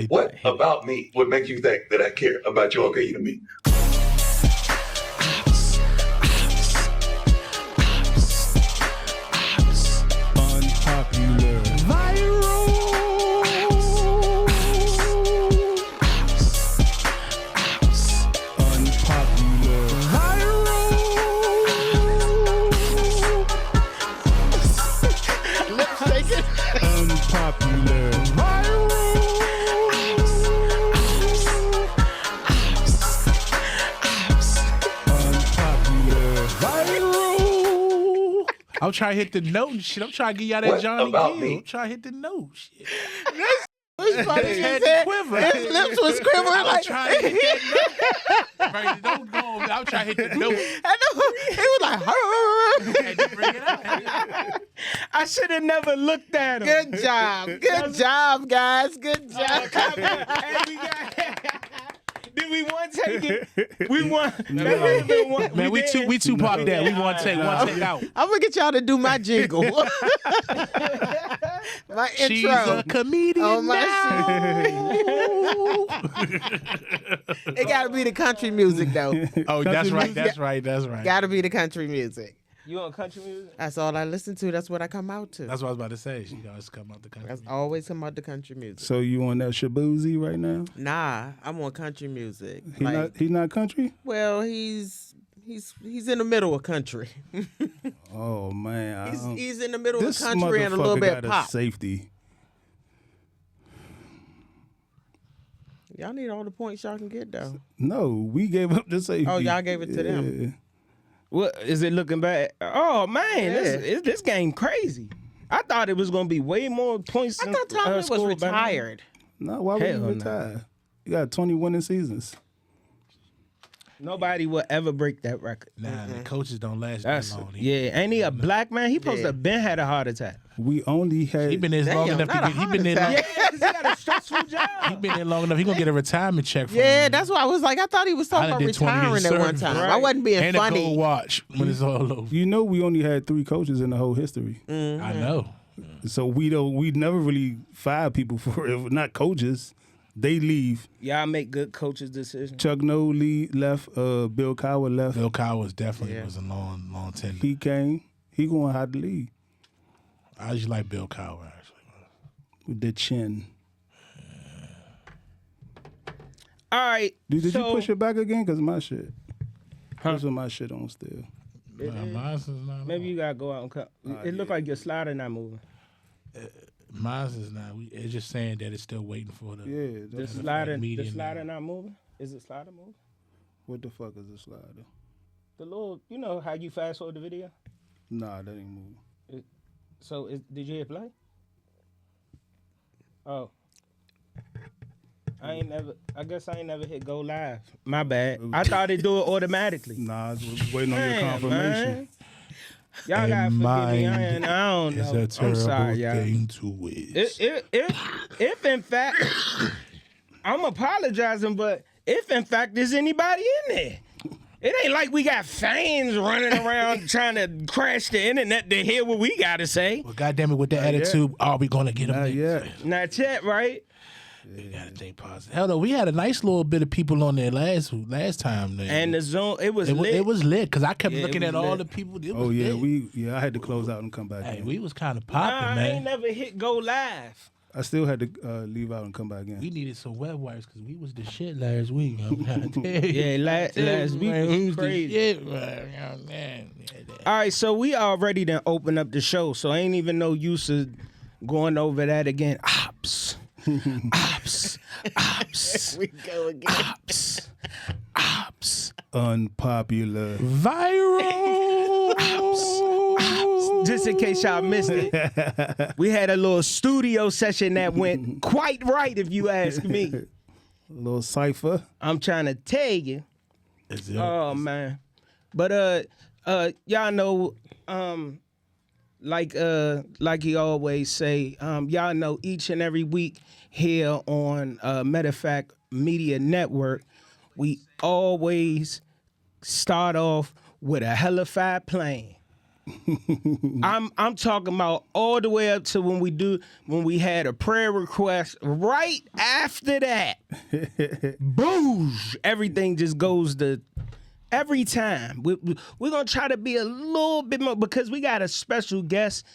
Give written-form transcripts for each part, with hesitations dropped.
What about me would make you think that I care about your okay to me? Unpopular. Viral. Unpopular. Lips shaking. Unpopular. I'm trying to hit the note and shit. I'm trying to give y'all that What Johnny about Gill. me? I'm trying to hit the note. Shit. It's funny His you head said quiver. his lips was quivering I'm like. trying to hit that note. Right, don't go on. I'm trying to hit the note. I know. He was like, Had to bring it up. I should have never looked at him. good job. Good job, guys. Good job. Hey, we got. Did we want to take it? We won. That might have been one. Man, we two pop that. We want to take one take out. I'm going to get y'all to do my jingle. My intro. She's a comedian Oh, my now. It got to be the country music, though. Oh, that's right. That's right. That's right. Got to be the country music. You on country music? That's all I listen to. That's what I come out to. That's what I was about to say. She always come out the country. That's always come out the country music. So you on that Shabuzi right now? Nah, I'm on country music. He not country? Well, he's in the middle of country. Oh man, He's in the middle this of country and a little motherfucker bit got of pop. a safety. Y'all need all the points y'all can get though. No, we gave up the safety. Oh, y'all gave it to them. Yeah. What is it looking bad? Oh man, this game crazy. I thought it was gonna be way more points. I thought Tommy was retired. No, why would Hell you no. retire? You got 20 winning seasons. Nobody will ever break that record. Nah, the coaches don't last That's that long. yeah. Ain't he a black man? He supposed to have been had a heart attack. We only had. He been there long Damn, enough to not a get. He been there. heart Long, attack. He got a stressful job. he been there long enough. He gonna get a retirement check from. Yeah, him. that's why I was like, I thought he was talking I done about did 20 years retiring at one service. time. Right. I wasn't being And a gold funny. watch when it's all over. You know, we only had 3 coaches in the whole history. I know. So we never really fired people for it. Not coaches. They leave. Y'all make good coaches decisions. Chuck Noll left. Bill Cowher left. Bill Cowher definitely was a long tenure. He came. He gonna have to leave I usually like Bill Cowher actually. with the chin. All right. Did you so- push it back again? Cause my shit. Push my shit on still. Mine's is not. Maybe you gotta go out and cut. It look like your slider not moving. Mine's is not. It's just saying that it's still waiting for the. Yeah. The That's slider media not moving. Is it slider moving? what the fuck is a slider? The little, you know how you fast forward the video. Nah, that ain't moving. So did you hit play? Oh. I guess I ain't never hit go live. My bad. I thought it do it automatically. Nah, I was waiting on your Man, confirmation. man. Y'all gotta forgive me. I don't It's know. a I'm terrible sorry, y'all. thing to wish. If in fact, I'm apologizing, but if in fact there's anybody in there, it ain't like we got fans running around trying to crash the internet to hear what we gotta say. Well, goddamn it, with the attitude, are we gonna get them? Not yet. Not yet, right? We gotta think positive. Hell no, we had a nice little bit of people on there last time. And the Zoom, it was lit. It was lit because I kept Yeah, looking it at was all lit. the people. It Oh was yeah, lit. I had to close out and come back Hey, in. we was kind of Nah, popping, I ain't man. never hit go live. I still had to leave out and come back in. We needed some web wires because we was the shit last week. I'm trying to tell you. Yeah, last week Man, we was the crazy. shit, man. Yeah, man. All right, so we already done opened up the show, so ain't even no use of going over that again. Ops. Ops. Ops. We go again. Ops. Ops. Unpopular. Viral. Just in case y'all missed it, we had a little studio session that went quite right, if you ask me. A little cipher. I'm trying to tell you. Oh man. But y'all know, like he always say, y'all know each and every week here on Matter of Fact Media Network, we always start off with a hellified plan. I'm talking about all the way up to when we had a prayer request. Right after that, boosh, everything just goes to every time. We're gonna try to be a little bit more because we got a special guest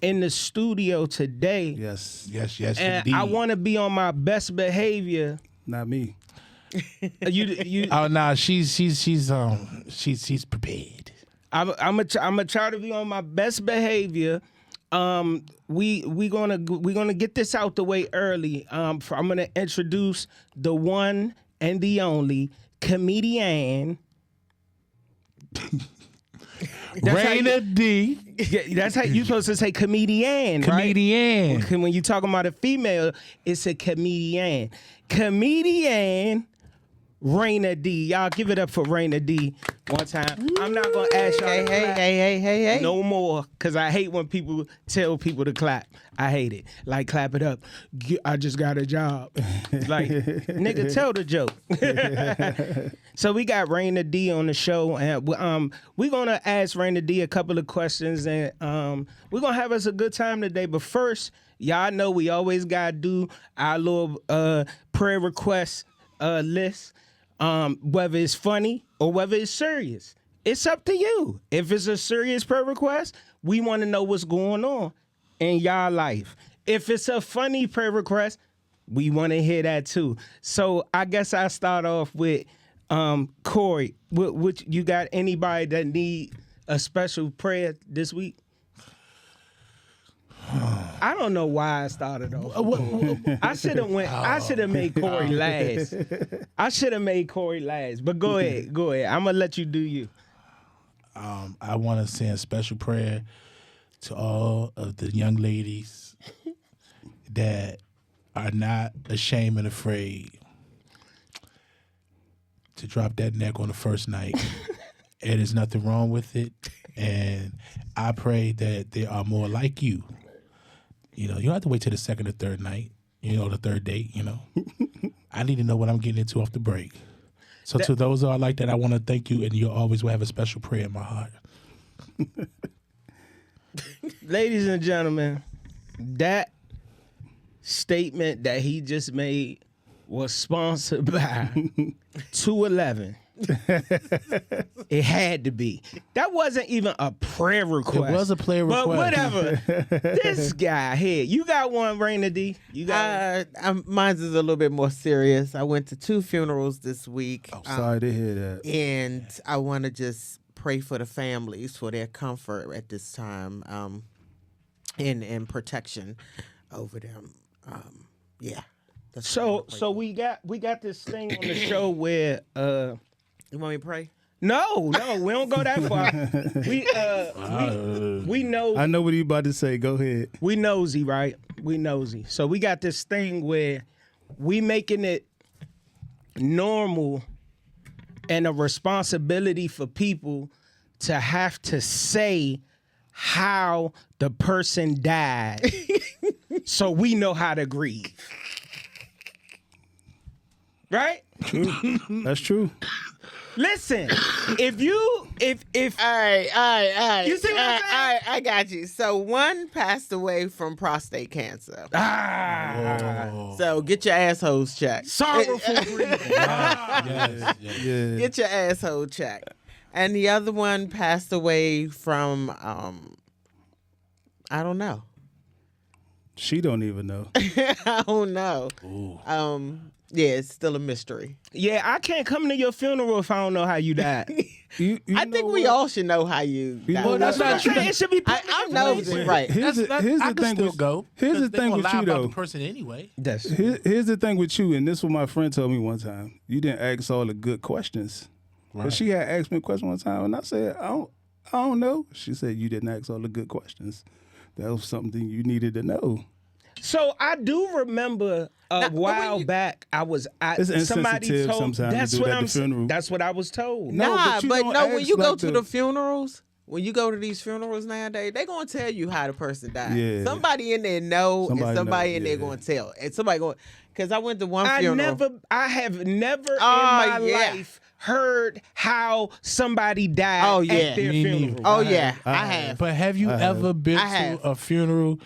in the studio today. Yes. And indeed. I want to be on my best behavior. Not me. You. Oh no, she's prepared. I'm gonna try to be on my best behavior. We gonna get this out the way early. I'm gonna introduce the one and the only comedian. Rayna D. Yeah, that's how you supposed to say comedian, Comedian. right? When you talking about a female, it's a comedian. Comedian Rayna D. Y'all give it up for Rayna D one time. I'm not gonna ask y'all to clap Hey. no more, because I hate when people tell people to clap. I hate it. Like, clap it up. I just got a job. Like, nigga, tell the joke. So we got Rayna D on the show, and we're gonna ask Rayna D a couple of questions, and we're gonna have us a good time today. But first, y'all know we always gotta do our little prayer request list. Whether it's funny or whether it's serious, it's up to you. If it's a serious prayer request, we want to know what's going on in y'all life. If it's a funny prayer request, we want to hear that too. So I guess I'll start off with Corey. Which you got anybody that need a special prayer this week? I don't know why I started off. I should have made Corey last. I should have made Corey last. But go ahead. I'm gonna let you do you. I want to send a special prayer to all of the young ladies that are not ashamed and afraid to drop that neck on the first night. And there's nothing wrong with it. And I pray that there are more like you. You know, you don't have to wait till the second or third night, the third date, I need to know what I'm getting into off the break. So to those who are like that, I want to thank you, and you always will have a special prayer in my heart. Ladies and gentlemen, that statement that he just made was sponsored by 211. It had to be. That wasn't even a prayer request. It was a prayer request. But whatever. This guy here. You got one, Rayna D? You got Mine's is a little bit more serious. I went to 2 funerals this week. Oh, sorry to hear that. And I want to just pray for the families for their comfort at this time, and protection over them. Yeah. That's so we got this thing on the show where you want me to pray? No, we don't go that far. We know. I know what you about to say. Go ahead. We nosy, right? We nosy. So we got this thing where we making it normal and a responsibility for people to have to say how the person died so we know how to grieve. Right? That's true. Listen, if All right. You see what I'm saying? All right, I got you. So one passed away from prostate cancer. So get your assholes checked. Sorrowful grieving. Yeah. Get your asshole checked. And the other one passed away from I don't know. She don't even know. I don't know. Yeah, it's still a mystery. Yeah, I can't come to your funeral if I don't know how you died. I think we all should know how you died. know That's what I'm true. saying. It should be. I'm nosy, right? Here's the thing with go. Here's the thing with you about though. the person anyway. Here's the thing with you, and this is what my friend told me one time. You didn't ask all the good questions. Right. But she had asked me a question one time, and I said, I don't know. She said, you didn't ask all the good questions. That was something you needed to know. So I do remember a while back. It's somebody insensitive told. sometimes to That's do what that at I'm the funeral. That's what I was told. No, Nah, but you but don't no, when ask you go like to the funerals, when you go to these funerals nowadays, they gonna tell you how the person died. Yeah. Somebody in there know, and somebody in there yeah. gonna tell, and somebody going. Because I went to one funeral. I have never in my life heard how somebody died at their funeral. Oh yeah, I have. But have you ever been to a funeral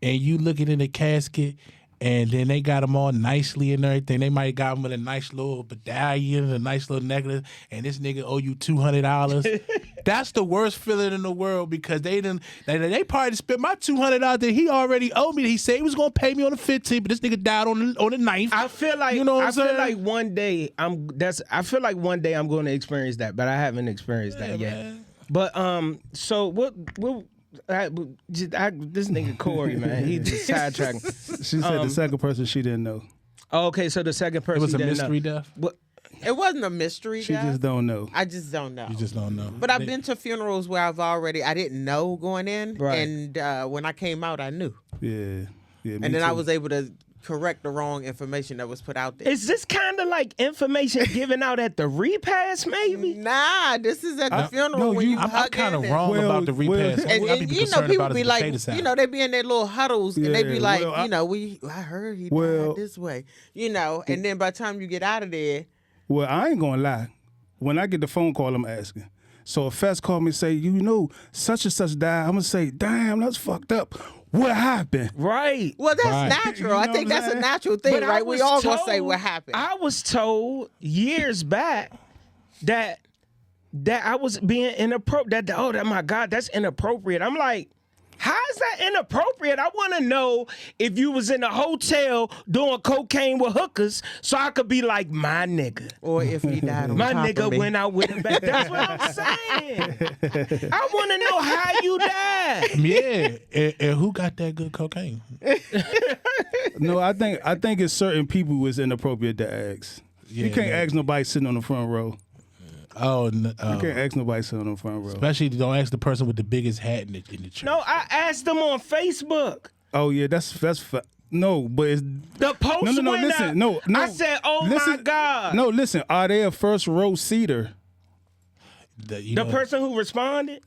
and you looking in the casket and then they got them all nicely and everything? They might got them with a nice little medallion, a nice little necklace, and this nigga owe you $200. That's the worst feeling in the world because they probably spent my $200 that he already owed me. He said he was gonna pay me on the 15th, but this nigga died on the 9th. I feel like I feel like one day I'm going to experience that, but I haven't experienced that yet. Man. But so what this nigga Corey, man, he just sidetracking. She said the second person she didn't know. Okay, so the second person It was a didn't mystery know. death. What? It wasn't a mystery. She death. just don't know. I just don't know. You just don't know. But I've been to funerals where I didn't know going in, Right. and when I came out, I knew, Yeah. Yeah. and then I was able to correct the wrong information that was put out there. Is this kind of like information given out at the repast, maybe? Nah, this is at the funeral no, when you I'm hug kind of in wrong Well, about the repass. And What I be you know, concerned people about be is the like, potato salad. you know, they be in their little huddles, and they be Yeah, like, well, I heard he Well- died this way, you know, and then by the time you get out of there, Well, I ain't gonna lie. When I get the phone call, I'm asking. So if Fess called me and say, such and such died, I'm gonna say, damn, that's fucked up. What happened? Right. well, that's Right. natural. You I know think what I'm that's a saying? natural thing, But I right? We was all gonna say told- what happened. I was told years back that I was being inappropriate. That my God, that's inappropriate. I'm like, how is that inappropriate? I want to know if you was in a hotel doing cocaine with hookers, so I could be like, my nigga. Or if he died on My top nigga of me. went out with a bag. That's what I'm saying. I want to know how you died. Yeah, and who got that good cocaine? No, I think it's certain people who is inappropriate to ask. You can't ask nobody sitting on the front row. Oh, You can't ask nobody sitting on the front row. especially don't ask the person with the biggest hat in the church. No, I asked them on Facebook. Oh yeah, no, but it's The post no. went Listen, up. no. I said, "Oh my listen, God!" No, listen. Are they a first row seater? The person who responded,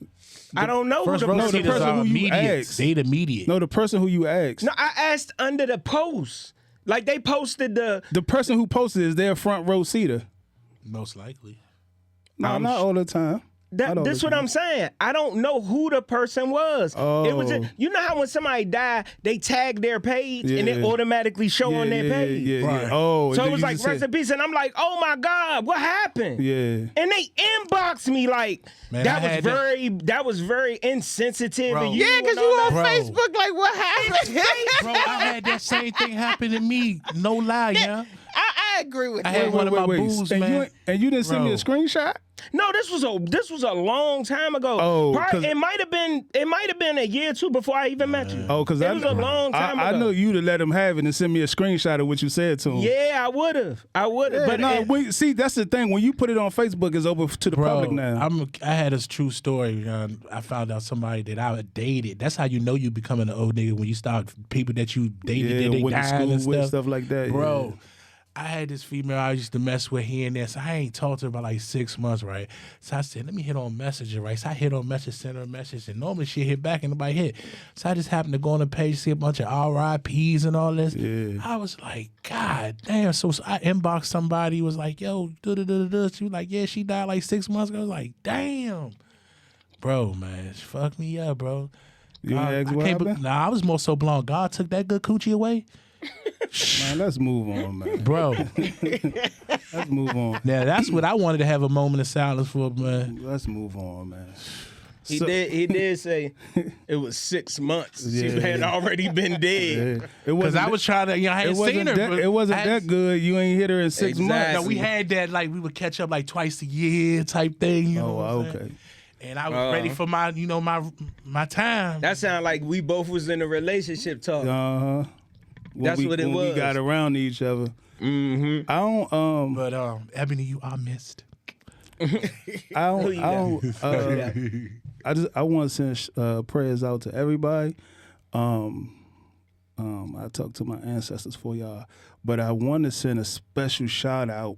I don't know who first the row person. the seaters person are who you immediate. asked. They the immediate. No, the person who you asked. No, I asked under the post. Like they posted the. The person who posted is their front row seater. Most likely. No, not all the time. Not all This the what time. I'm saying. I don't know who the person was. It was. Oh. You know how when somebody died, they tag their page and it Yeah. automatically show on their page. Yeah. Right. Oh, So and it was you like just rest said- in peace, and I'm like, oh my God, what happened? Yeah. And they inboxed me like Man, I had that was very insensitive. Bro. of you Yeah, because and you all on that. Bro. Facebook, like, what happened? Bro, I had that same thing happen to me. No lie, yeah. I agree with I that. had one of my booze, and man. You didn't send me a Bro. screenshot? No, this was a long time ago. Oh, Probably- 'cause- it might have been a year or two before I even met you. Oh, because it was a long time I ago. know you to let him have it and send me a screenshot of what you said to him. Yeah, I would have. Yeah, But no, see, that's the thing. When you put it on Facebook, it's open to the public now. I had a true story. I found out somebody that I dated. That's how you know you becoming an old nigga when you start people that you dated Yeah, that they went to dying and school with, stuff. stuff like that, Bro, yeah. I had this female I used to mess with here and there. So I ain't talked to her about like 6 months, right? So I said, let me hit on Messenger, right? So I hit on Messenger, send her a message, and normally she hit back and nobody hit. So I just happened to go on the page, see a bunch of RIPs and all this. Yeah. I was like, God damn. So I inboxed somebody, was like, yo, da-da-da-da-da. She was like, yeah, she died like 6 months ago. I was like, damn. Bro, man, she fucked me up, bro. You ain't ask what happened? Nah, I was more so blown. God took that good coochie away. Man, let's move on, man. Bro. Let's move on. Now that's what I wanted to have a moment of silence for, man. Let's move on, man. he did say it was 6 months. Yeah. She had already been dead. Yeah. It Because wasn't I was trying to, I it hadn't wasn't seen her. that, but it wasn't I had- that good. You ain't hit her in 6 months. Exactly. No, we had that like we would catch up like twice a year type thing. You know what I'm okay. saying? And I was ready for my, my time. That sounded like we both was in a relationship talk. Uh-huh. That's what it when was. we got around each other. Mm-hmm. I don't But Ebony, you are missed. I Who you got? I want to send prayers out to everybody. I talk to my ancestors for y'all, but I want to send a special shout out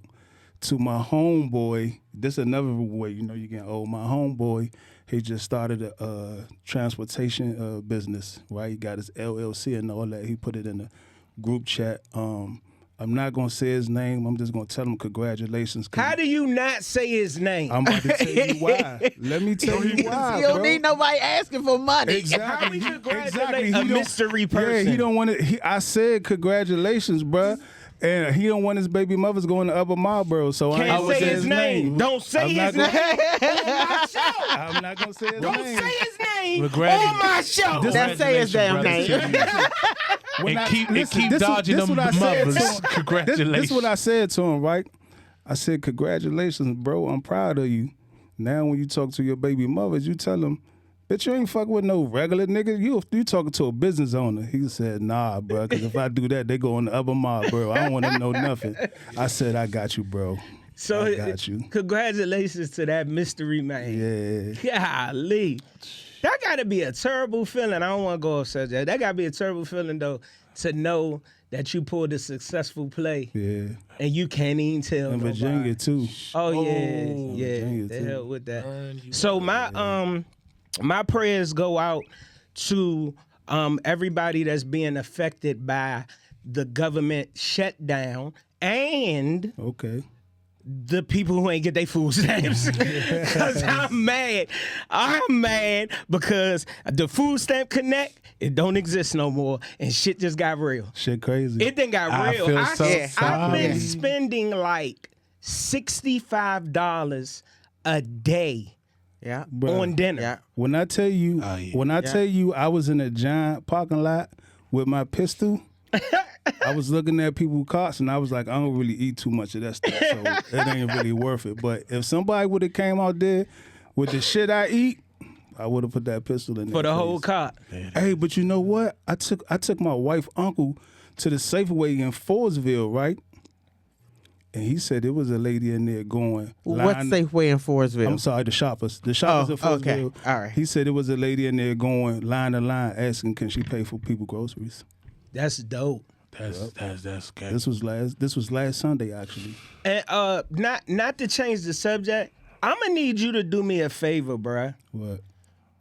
to my homeboy. This another way, you know, you getting old. My homeboy, he just started a transportation business, right? He got his LLC and all that. He put it in the group chat. I'm not gonna say his name. I'm just gonna tell him congratulations. How do you not say his name? I'm about to tell you why. Let me tell you why. You don't bro. need nobody asking for money. How we Exactly. congratulate He a don't- mystery person? Yeah, he don't want it. I said congratulations, bruh. And he don't want his baby mothers going to Upper Marlboro, so I ain't Can't gonna say his name. Don't say I'm his not name gonna- on my show. I'm not gonna say his Don't name. say his name Regret- on my show. That's say his damn name. When I- And listen, keep this dodging this them what I said mothers. to him. Congratulations. This is what I said to him, right? I said, congratulations, bro. I'm proud of you. Now when you talk to your baby mothers, you tell them, bitch, you ain't fucking with no regular nigga. You talking to a business owner. He said, nah, bro, because if I do that, they go on the Upper Mile, bro. I don't want them to know nothing. I said, I got you, bro. So I got you. Congratulations to that mystery man. Yeah. Golly. That gotta be a terrible feeling. I don't want to go off subject. That gotta be a terrible feeling though, to know that you pulled a successful play Yeah. and you can't even tell In nobody. Virginia, too. Oh yeah, yeah. Virginia, The too. hell with that. So my prayers go out to everybody that's being affected by the government shutdown and Okay. the people who ain't get their food stamps. Because I'm mad. I'm mad because the food stamp connect, it don't exist no more, and shit just got real. Shit crazy. It done got I real. feel so I've sorry. been spending like $65 a day Yeah. Bruh. on dinner. Yeah. When I tell you, Oh, yeah. when I tell you I was in a giant parking lot with my pistol, I was looking at people's carts and I was like, I don't really eat too much of that stuff, so it ain't really worth it. But if somebody would have came out there with the shit I eat, I would have put that pistol in For their the whole face. cart. Hey, but you know what? I took my wife uncle to the Safeway in Forestville, right? And he said there was a lady in there going. What Safeway in Forestville? I'm sorry, the shoppers. The shoppers in Oh, okay. Forestville. All right. He said there was a lady in there going line to line asking, can she pay for people groceries? That's dope. That's good. This was last Sunday actually. And not to change the subject, I'm gonna need you to do me a favor, bruh. What?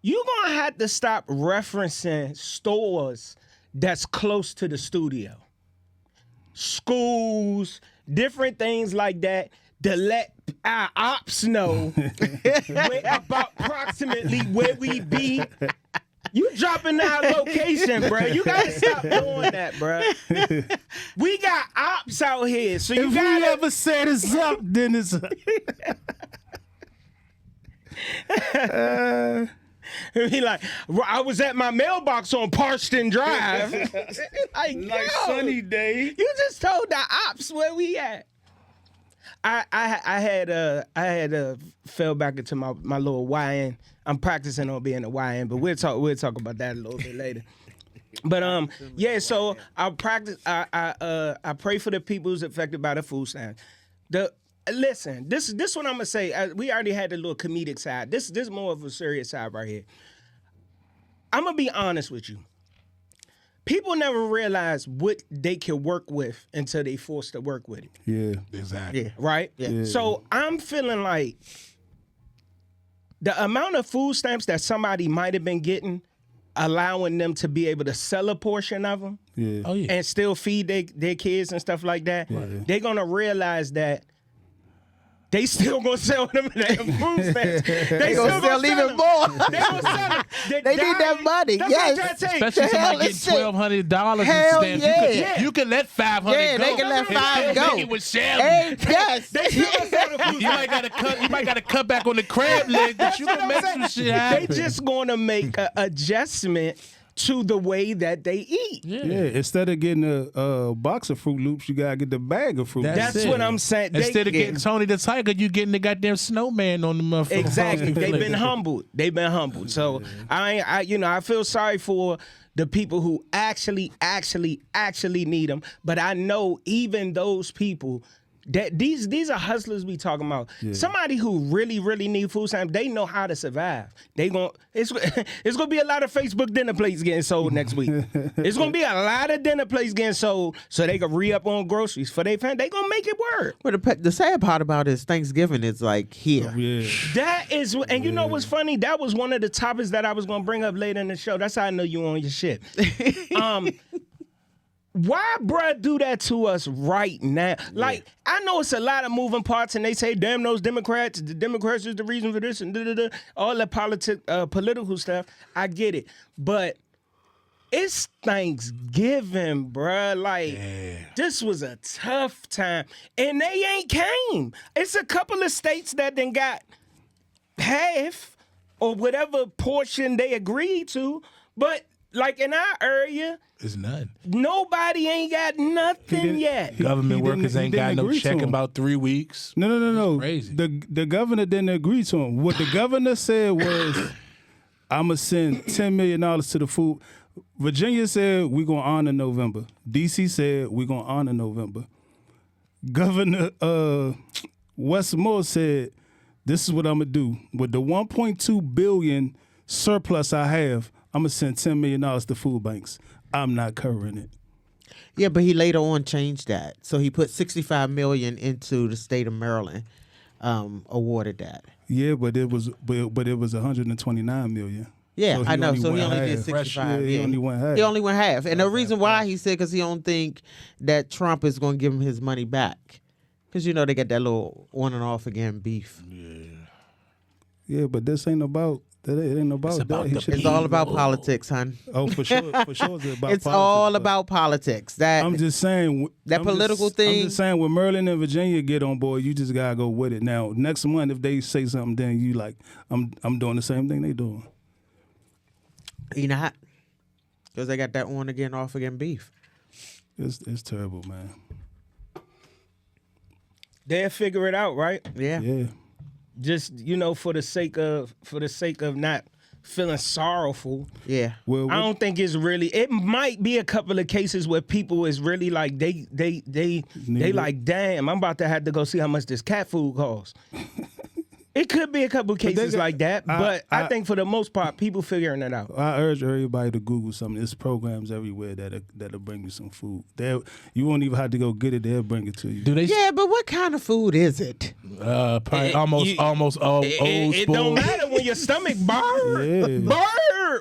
You gonna have to stop referencing stores that's close to the studio. Schools, different things like that, to let our ops know about approximately where we be. You dropping our location, bro. You gotta stop doing that, bro. We got ops out here, so you If gotta. we ever set us up, then it's He like, I was at my mailbox on Parston Drive. like yo, sunny day. You just told the ops where we at. I had fell back into my little YN. I'm practicing on being a YN, but we'll talk about that a little bit later. But yeah, so I practice. I pray for the people who's affected by the food stamps. Listen, this what I'm gonna say. We already had the little comedic side. This is more of a serious side right here. I'm gonna be honest with you. People never realize what they can work with until they forced to work with it. Yeah. Exactly. Yeah. Right? Yeah. So I'm feeling like the amount of food stamps that somebody might have been getting, allowing them to be able to sell a portion of them Yeah. Oh yeah. and still feed their kids and stuff like that, they're gonna realize that they still gonna sell them damn food stamps. They gonna sell even them. more. They gonna sell them. They need that money. That's Yes. what I'm trying to tell you. Especially Hell, somebody it's getting $1,200 in Hell stamps. yeah. You can let $500 Yeah, go. they can let and $5 still go. make it with Shelby. Hey, yes. They still gonna sell the food You might gotta cut back on the crab leg, but you can make some shit They happen. just gonna make an adjustment to the way that they eat. Yeah. Instead of getting a box of Fruit Loops, you gotta get the bag of Fruit Loops. That's it. what I'm saying. Instead of getting Tony the Tiger, you getting the goddamn snowman on the motherfucker. Exactly. They've been humbled. They've been humbled. So I feel sorry for the people who actually need them. But I know even those people, That these are hustlers we talking about. Yeah. Somebody who really need food stamps, they know how to survive. It's gonna be a lot of Facebook dinner plates getting sold next week. It's gonna be a lot of dinner plates getting sold so they can re-up on groceries for their family. They gonna make it work. But the sad part about it is Thanksgiving is like here. Yeah. That is, and you know what's funny? That was one of the topics that I was gonna bring up later in the show. That's how I know you on your shit. Why, bruh, do that to us right now? Like, I know it's a lot of moving parts, and they say, damn, those Democrats, the Democrats is the reason for this, and all the political stuff. I get it. But it's Thanksgiving, bruh. Like, this was a tough time. And they ain't came. It's a couple of states that then got half or whatever portion they agreed to. But, like, in our area, It's none. nobody ain't got nothing yet. Government workers ain't got no check in him. about 3 weeks. No. Crazy. The governor didn't agree to him. What the governor said was, I'm going to send $10 million to the food. Virginia said, we're going to honor November. D.C. said, we're going to honor November. Governor Westmore said, this is what I'm going to do. With the $1.2 billion surplus I have, I'm going to send $10 million to food banks. I'm not covering it. Yeah, but he later on changed that. So he put $65 million into the state of Maryland, awarded that. Yeah, but it was $129 million. Yeah, So I know. only So he went only did half. 65. Yeah, he only went half. He only went half. And the reason why he said because he don't think that Trump is going to give him his money back. Because, you know, they got that little on and off again beef. Yeah, but this ain't about that. It ain't about about that. He the should- It's all about politics, hon. Oh, for sure. For sure, it's about It's politics, all but about politics. That I'm just saying That political thing- I'm just saying when Maryland and Virginia get on board, you just gotta go with it. Now, next month if they say something, then you like, I'm doing the same thing they doing. you not. Because they got that on again, off again beef. It's terrible, man. They'll figure it out, right? Yeah. Yeah. Just, you know, for the sake of not feeling sorrowful. Yeah. Well, I don't think it's really. It might be a couple of cases where people is really like they like, damn, I'm about to have to go see how much this cat food costs. It could be a couple of cases like that, but I think for the most part, people figuring it out. I urge everybody to Google something. There's programs everywhere that'll bring you some food. You won't even have to go get it. They'll bring it to you. Do they? Yeah, but what kind of food is it? Probably almost old It school. don't matter when your stomach burn. Burn.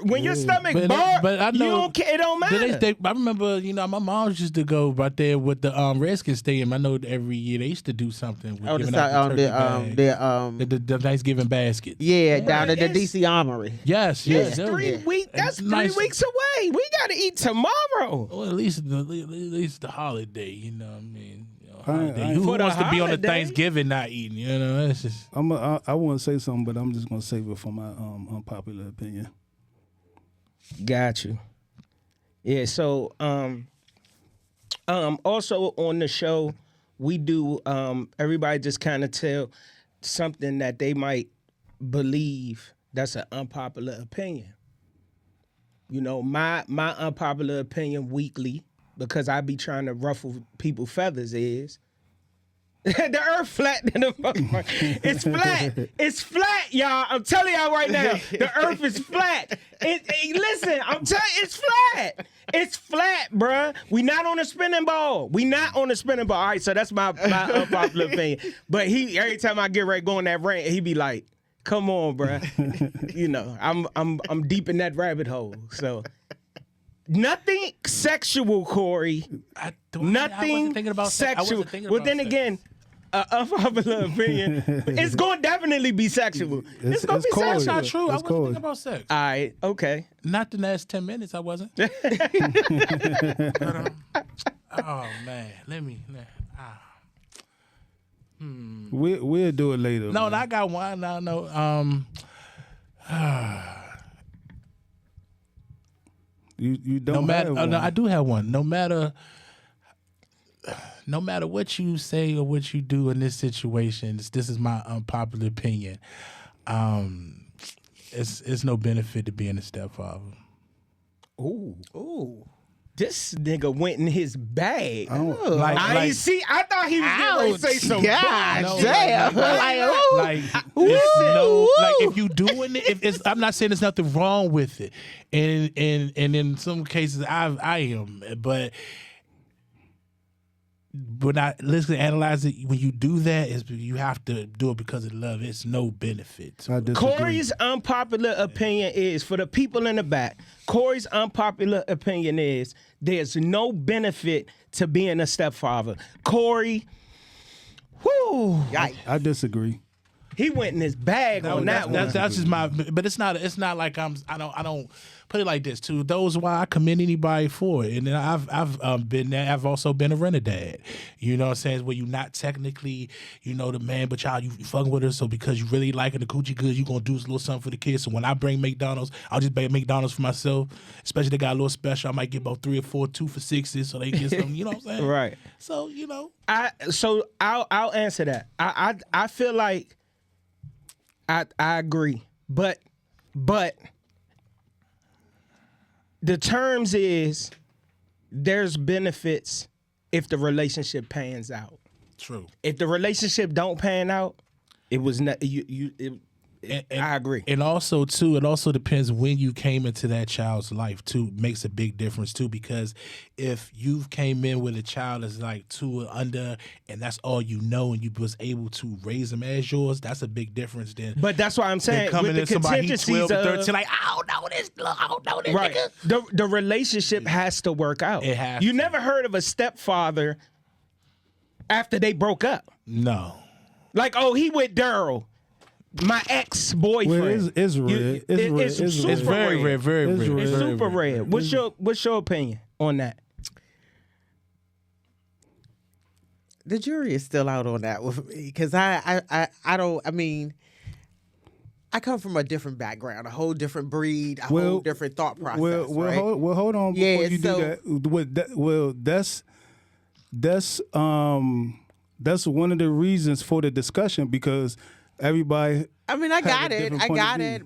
When your stomach burn, but I know you don't care. It don't matter. I remember, you know, my mom used to go right there with the Redskins Stadium. I know every year they used to do something with giving out the Thanksgiving basket. Down at the DC Armory. Yes. That's 3 weeks. That's 3 nice. weeks away. We gotta eat tomorrow. Well, at least the holiday. You know what I mean? I- Who For the wants to be on the holiday? Thanksgiving not eating? You know, it's just. I want to say something, but I'm just gonna save it for my unpopular opinion. Got you. Yeah. So, also on the show, we do. Everybody just kind of tell something that they might believe that's an unpopular opinion. You know, my unpopular opinion weekly, because I be trying to ruffle people's feathers, is the earth flat than the motherfucker. It's flat. It's flat, y'all. I'm telling y'all right now, the earth is flat. Listen, I'm telling you, it's flat. It's flat, bruh. We not on a spinning ball. We not on a spinning ball. All right, so that's my unpopular opinion. But every time I get ready to go on that rant, he be like, "Come on, bruh." You know, I'm deep in that rabbit hole. So nothing sexual, Corey. Nothing I wasn't thinking about sexual. sex. Well, then again, unpopular opinion. It's going to definitely be sexual. It's going to be Corey. That's sexual. not true. I That's wasn't cool. thinking about sex. All right, okay. Not the last 10 minutes. I wasn't. But, oh man, We'll do it later. No, man. I got one. No. You don't No matter. have one. No, I do have one. No matter what you say or what you do in this situation, this is my unpopular opinion. It's no benefit to being a stepfather. Ooh. Ooh. This nigga went in his bag. I don't, I ain't see. I thought he was getting ready to say some. God bullshit. damn. Like, it's no, like if you doing it, if it's, I'm not saying there's nothing wrong with it, and in some cases I am, but let's analyze it. When you do that, you have to do it because of love. It's no benefit. I disagree. Corey's unpopular opinion is, for the people in the back, Corey's unpopular opinion is there's no benefit to being a stepfather. Corey, whoo, I disagree. he went in his bag on that one. That's just my. But it's not like I don't put it like this. To those why I commend anybody for it, and then I've been there. I've also been a renegade. You know what I'm saying? Where you not technically, the man, but y'all you fucking with her. So because you really liking the coochie good, you gonna do a little something for the kids. So when I bring McDonald's, I'll just buy McDonald's for myself. Especially they got a little special. I might get about 3 or 4 2 for $6, so they get something. You know what I'm saying? Right. So I'll answer that. I feel like I agree, but the terms is there's benefits if the relationship pans out. True. If the relationship don't pan out, it was not I agree. And also too, it also depends when you came into that child's life too. Makes a big difference too, because if you came in with a child that's like 2 or under, and that's all you know, and you was able to raise them as yours, that's a big difference. Then, but that's why I'm saying coming with the in somebody 12 or 13, like I don't know this, right? nigga. The relationship has to work out. It has. You never heard of a stepfather after they broke up? No. Like, oh, he with Daryl, my ex-boyfriend. Well, it's rare. It's very rare. It's super rare. What's your opinion on that? The jury is still out on that with me because I don't. I mean, I come from a different background, a whole different breed, a whole different thought process. Right? Hold on before you do that. That's one of the reasons for the discussion, because everybody. I mean, I got it,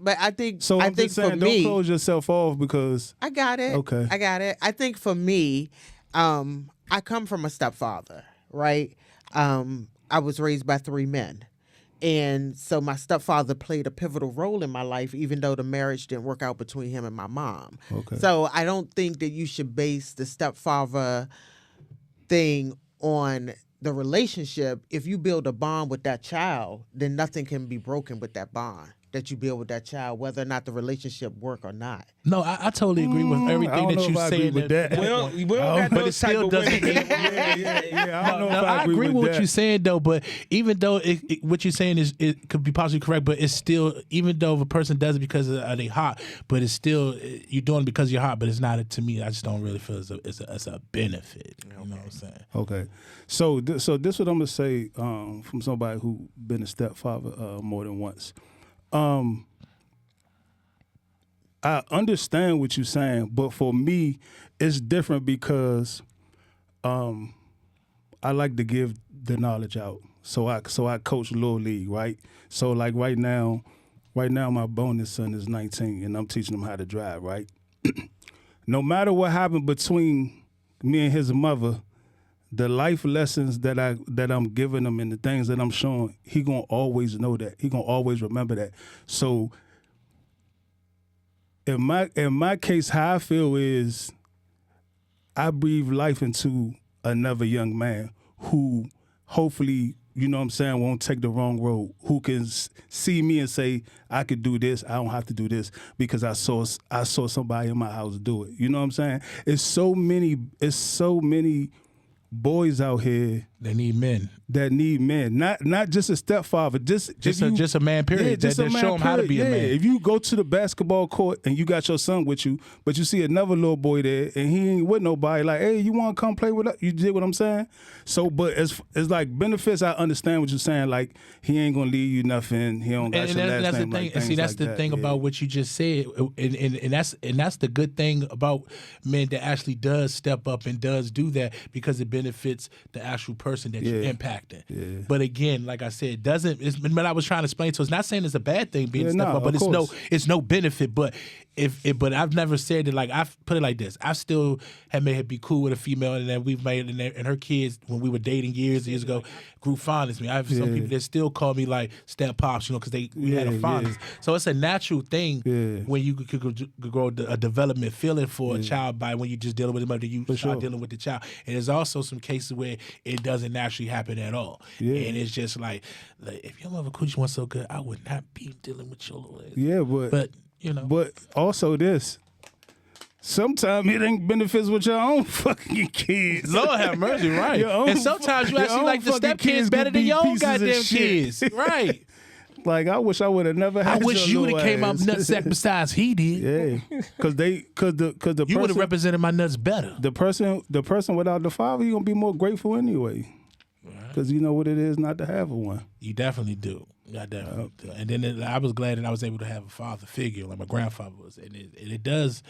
but I think so. I think saying, for me, don't close yourself off because I got it. Okay, I got it. I think for me, I come from a stepfather, right? I was raised by 3 men. And so my stepfather played a pivotal role in my life, even though the marriage didn't work out between him and my mom. Okay. So I don't think that you should base the stepfather thing on the relationship. If you build a bond with that child, then nothing can be broken with that bond that you build with that child, whether or not the relationship work or not. No, I totally agree with everything that you said. With that. We don't got but those it still type of doesn't. women. I don't know if I agree with what that. you're saying though. But even though what you're saying it could be possibly correct, but it's still, even though if a person does it because they hot, but it's still you're doing it because you're hot. But it's not, to me. I just don't really feel it's a benefit. You know what I'm saying? Okay, so this what I'm gonna say from somebody who been a stepfather more than once. I understand what you're saying, but for me, it's different because I like to give the knowledge out. So I coach Little League, right? So like right now my bonus son is 19 and I'm teaching him how to drive, right? No matter what happened between me and his mother, the life lessons that I'm giving him and the things that I'm showing, he gonna always know that. He gonna always remember that. So in my case, how I feel is I breathe life into another young man who hopefully, you know what I'm saying, won't take the wrong road, who can see me and say, I could do this, I don't have to do this because I saw somebody in my house do it. You know what I'm saying? It's so many boys out here that need men. Not just a stepfather, just a man. Period. Yeah, that show him how to be a man. If you go to the basketball court and you got your son with you, but you see another little boy there and he ain't with nobody, like, hey, you want to come play with us? You did what I'm saying? So, but it's like benefits. I understand what you're saying. Like he ain't gonna leave you nothing. He don't got your last name. And see, that's the thing about what you just said, and that's the good thing about men that actually does step up and does do that, because it benefits the actual person that you're impacting. Yeah. But again, like I said, what I was trying to explain to, it's not saying it's a bad thing being stepfather, but it's no benefit. But but I've never said it, like, I've put it like this. I still have made her be cool with a female, and then we've made and her kids, when we were dating years ago, grew fondness me. I have some people that still call me like step pops, because we had a fondness. So it's a natural thing when you could grow a development feeling for a child by when you're just dealing with the mother, you start dealing with the child. And there's also some cases where it doesn't naturally happen at all. Yeah. And it's just like if your mother coochie was so good, I would not be dealing with your little ass. Yeah, but But also this. Sometimes it ain't benefits with your own fucking kids. Lord have mercy, right. And sometimes you actually like the stepkids better than your own goddamn kids. Right. Like, I wish I would have never had. I wish you would have came out nutsack besides he did. Yeah, because the you would have represented my nuts better. The person without the father, you gonna be more grateful anyway, because you know what it is not to have one. You definitely do. I definitely do. And then I was glad that I was able to have a father figure like my grandfather was, and it does.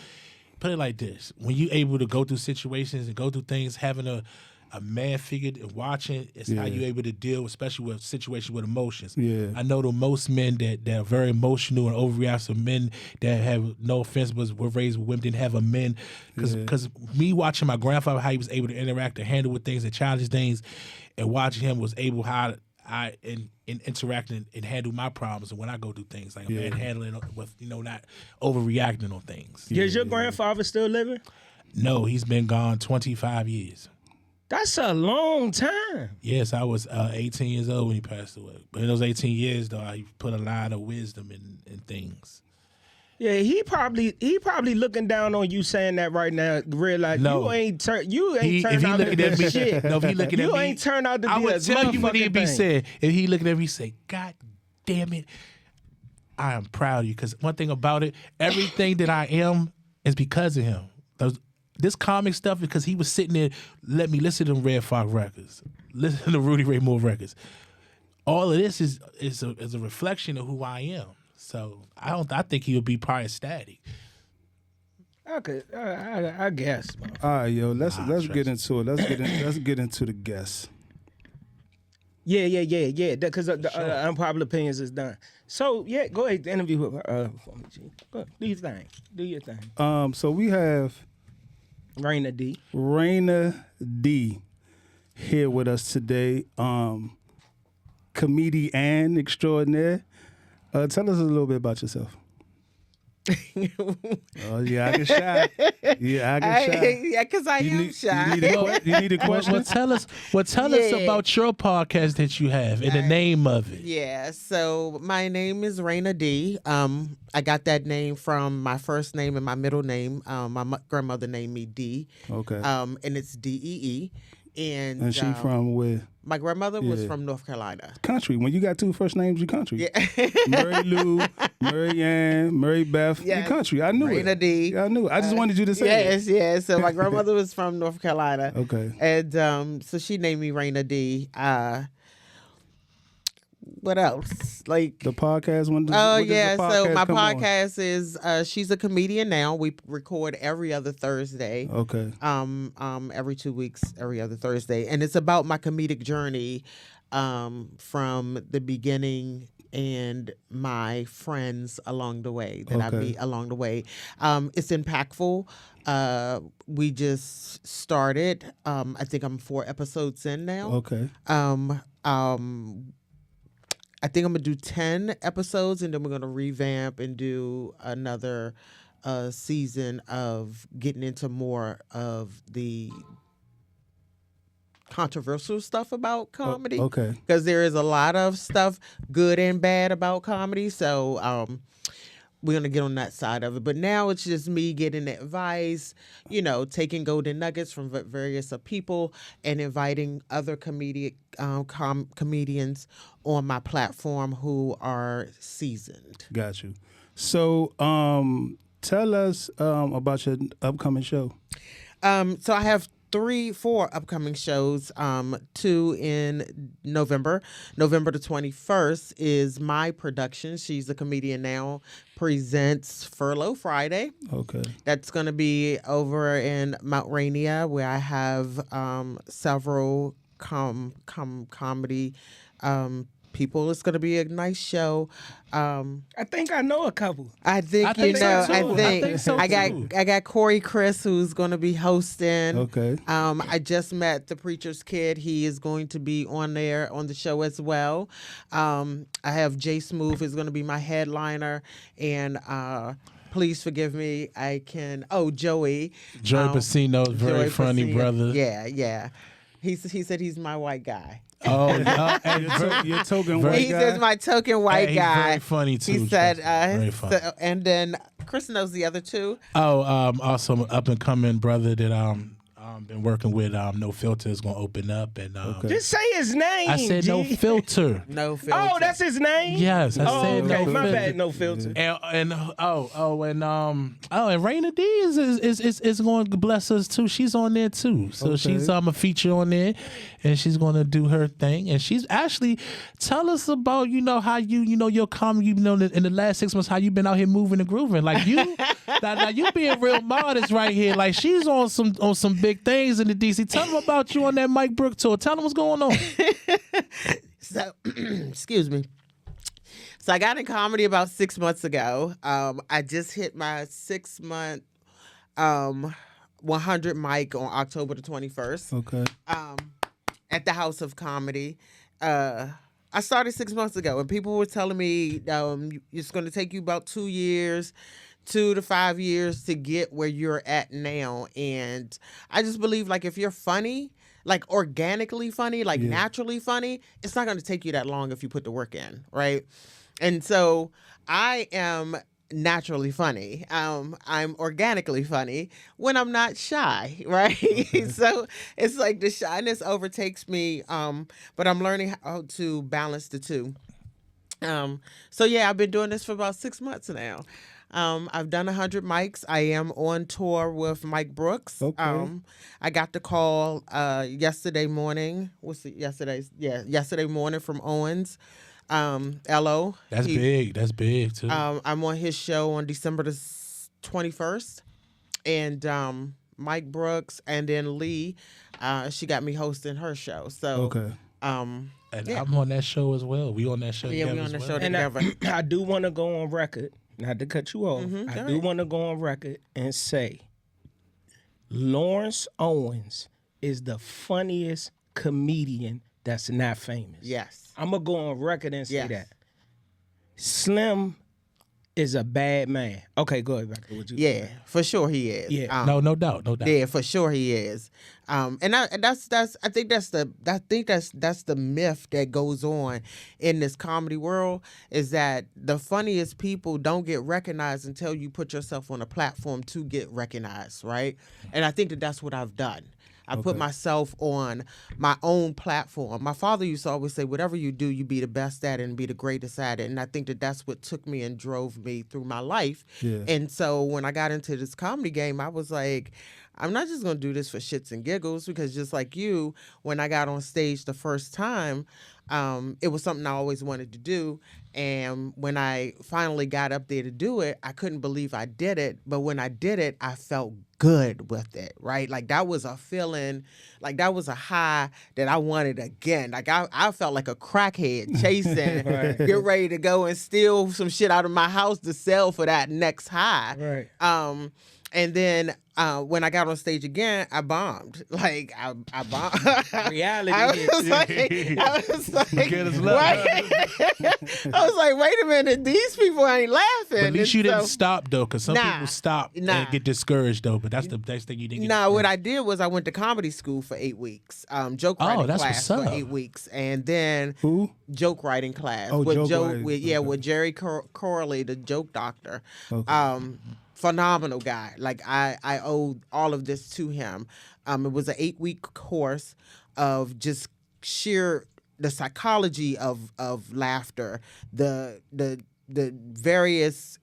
Put it like this: when you able to go through situations and go through things, having a man figure and watching, it's how you able to deal, especially with situations with emotions. Yeah. I know the most men that are very emotional and overreactive, men that have, no offense, but were raised with women, didn't have a men. Because me watching my grandfather, how he was able to interact and handle with things and challenge things, and watching him was able how I interact and handle my problems and when I go through things, like a man handling with, not overreacting on things. Is your grandfather still living? No, he's been gone 25 years. That's a long time. Yes, I was 18 years old when he passed away. But in those 18 years, though, I put a lot of wisdom in things. Yeah, he probably looking down on you saying that right now. Realize you ain't turned out to be shit. No, if he looking at me, you ain't turned out to be I would tell you what he'd be saying. If he looking at me, say, "God damn it, I am proud of you." Because one thing about it, everything that I am is because of him. This comic stuff, because he was sitting there, let me listen to them Red Fox records, listen to Rudy Ray Moore records. All of this is a reflection of who I am. So I think he would be probably ecstatic. Okay, I guess. All right, yo, let's get into it. Let's get into the guests. Yeah. Because the Unpopular Opinions is done. So yeah, go ahead, interview with her for me, G. Go, do your thing. So we have Rayna D. Rayna D here with us today. Comedian extraordinaire. Tell us a little bit about yourself. Oh yeah, I get shy. Yeah, I get shy. Yeah, because I am shy. You need a question? Well, tell us about your podcast that you have and the name of it. Yeah, so my name is Rayna D. I got that name from my first name and my middle name. My grandmother named me D. Okay. And it's Dee. And she from where? My grandmother was from North Carolina. Country. When you got two first names, you country. Yeah. Mary Lou, Mary Ann, Mary Beth. You country. I knew Rayna it. D. Yeah, I knew it. I just wanted you to say it. Yes. So my grandmother was from North Carolina. Okay. And so she named me Rayna D. What else? Like the podcast? So my podcast is she's a comedian now. We record every other Thursday. Okay. Every 2 weeks, every other Thursday, and it's about my comedic journey, from the beginning and my friends along the way that I meet along the way. It's impactful. We just started. I think I'm 4 episodes in now. Okay. I think I'm going to do 10 episodes, and then we're going to revamp and do another season of getting into more of the controversial stuff about comedy. Okay. Because there is a lot of stuff, good and bad, about comedy. So we're going to get on that side of it. But now it's just me getting advice, taking golden nuggets from various people and inviting other comedians on my platform who are seasoned. Got you. So tell us about your upcoming show. So I have 4 upcoming shows. 2 in November. November the 21st is my production. She's a Comedian Now presents Furlough Friday. Okay. That's going to be over in Mount Rayna, where I have several comedy people. It's going to be a nice show. I think I know a couple. I think I think so, I too. got Corey Chris, who's going to be hosting. Okay. I just met the Preacher's Kid. He is going to be on there on the show as well. I have Jay Smooth is going to be my headliner, and please forgive me. Joey. Joey Pacino, very Joey funny Pacino. brother. Yeah. He said he's my white guy. Oh, You're token white He guy. says my token white he's guy. very funny too. He said, very funny. and then Chris knows the other two. Also up and coming brother that been working with No Filter is gonna open up and Just say his name. I said No G. Filter. No filter. Oh, that's his name. Yes, I said okay. No My Filter. bad. No filter. And Rayna D is going to bless us too. She's on there too, so she's a feature on there, and she's going to do her thing. And she's actually tell us about how your comedy in the last 6 months how you been out here moving and grooving like you. now you being real modest right here. Like she's on some big things in the DC. Tell them about you on that Mike Brook tour. Tell them what's going on. So, excuse me. So I got in comedy about 6 months ago. I just hit my 6-month 100 mic on October the 21st. Okay. At the House of Comedy. I started 6 months ago, and people were telling me it's going to take you about 2 years, 2 to 5 years to get where you're at now. And I just believe, like, if you're funny, like organically funny, like naturally funny, it's not going to take you that long if you put the work in, right? And so I am naturally funny. I'm organically funny when I'm not shy, right? Okay. So it's like the shyness overtakes me, but I'm learning how to balance the two. So yeah, I've been doing this for about 6 months now. I've done 100 mics. I am on tour with Mike Brooks. Okay. I got the call yesterday morning. Yesterday morning from Owens. LO. That's big. That's big too. I'm on his show on December the 21st. And Mike Brooks and then Lee, she got me hosting her show. So Okay. And I'm on that show as well. We on that show Yeah, together we on as the well. show And together. I do want to go on record, not to cut you off. I do want to go on record and say Lawrence Owens is the funniest comedian that's not famous. Yes. I'm going to go on record and say Yes. that. Slim is a bad man. Okay, go ahead. Back to what you Yeah, for sure he is. Yeah. No doubt. Yeah, for sure he is. I think that's the myth that goes on in this comedy world is that the funniest people don't get recognized until you put yourself on a platform to get recognized, right? And I think that that's what I've done. I put myself on my own platform. My father used to always say, whatever you do, you be the best at it and be the greatest at it. And I think that that's what took me and drove me through my life. Yeah. And so when I got into this comedy game, I was like, I'm not just going to do this for shits and giggles, because just like you, when I got on stage the first time, it was something I always wanted to do. And when I finally got up there to do it, I couldn't believe I did it. But when I did it, I felt good with it, right? Like that was a feeling, like that was a high that I wanted again. Like I felt like a crackhead chasing, get ready to go and steal some shit out of my house to sell for that next high. Right. And then when I got on stage again, I bombed. Like I bombed. Reality I hits. was like, Get us love. I was like, wait a minute, these people ain't laughing. But at least And you didn't so- stop though, because some people stop Nah. and get discouraged though. But that's the best thing you didn't. No, what I did was I went to comedy school for 8 weeks. Joke writing that's class what's for up. 8 weeks, and then Who? joke writing class Oh, with joke writing. with Jerry Corley, the joke doctor. Okay. Phenomenal guy. Like I owe all of this to him. It was an 8-week course of just sheer the psychology of laughter, the various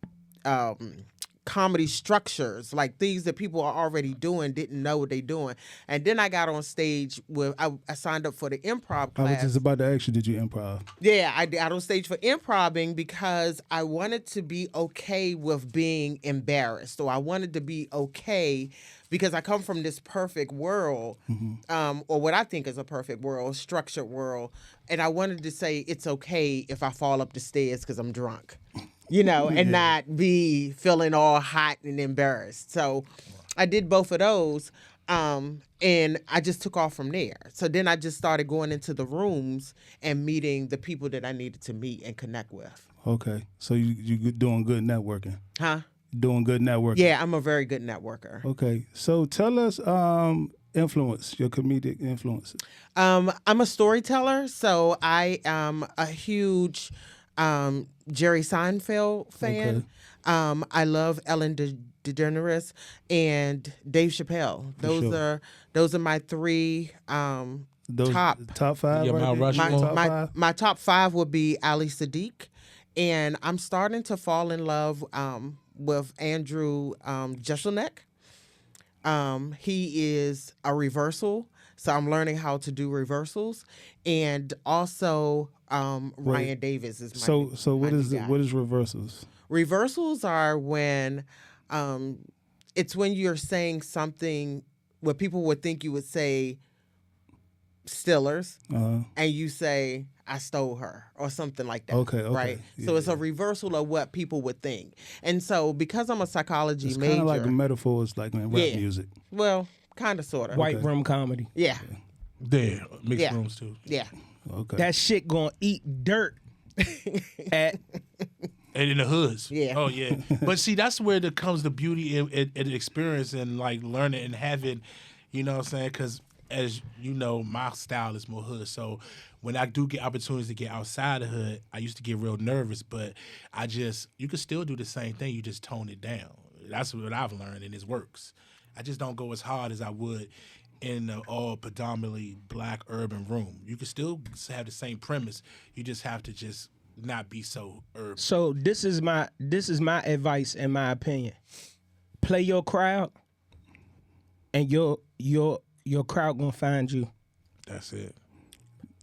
comedy structures, like things that people are already doing, didn't know what they doing. And then I got on stage with, I signed up for the improv class. I was just about to ask you, did you improv? Yeah, I got on stage for improving because I wanted to be okay with being embarrassed, or I wanted to be okay because I come from this perfect world, or what I think is a perfect world, structured world, and I wanted to say it's okay if I fall up the stairs because I'm drunk, and not be feeling all hot and embarrassed. So I did both of those. And I just took off from there. So then I just started going into the rooms and meeting the people that I needed to meet and connect with. Okay. So you doing good networking? Huh? Doing good networking? Yeah, I'm a very good networker. Okay. So tell us influence, your comedic influences. I'm a storyteller, so I am a huge Jerry Seinfeld fan. Okay. I love Ellen DeGeneres and Dave Chappelle. Those are my three top five. Yeah, right Mount there? Rushmore. my top five would be Ali Sadiq, and I'm starting to fall in love with Andrew Jeselnik. He is a reversal, so I'm learning how to do reversals, and also Ryan Davis is my So what is guy. what is reversals? Reversals are when it's when you're saying something what people would think you would say Stillers, and you say I stole her or something like that. Okay. Right. So it's a reversal of what people would think. And so because I'm a psychology It's major, kind of like metaphors, like in rap music. well, kind of, sort of. White room comedy. Yeah. There, mixed Yeah. rooms too. Yeah. Okay. That shit gonna eat dirt at And in the hoods. Yeah. Oh, yeah. But see, that's where there comes the beauty and experience and like learning and having, you know what I'm saying? Because as you know, my style is more hood. So when I do get opportunities to get outside the hood, I used to get real nervous, but you can still do the same thing. You just tone it down. That's what I've learned, and it works. I just don't go as hard as I would in an all predominantly black urban room. You can still have the same premise. You just have to just not be so urban. So this is my advice and my opinion. Play your crowd, and your crowd gonna find you. That's it.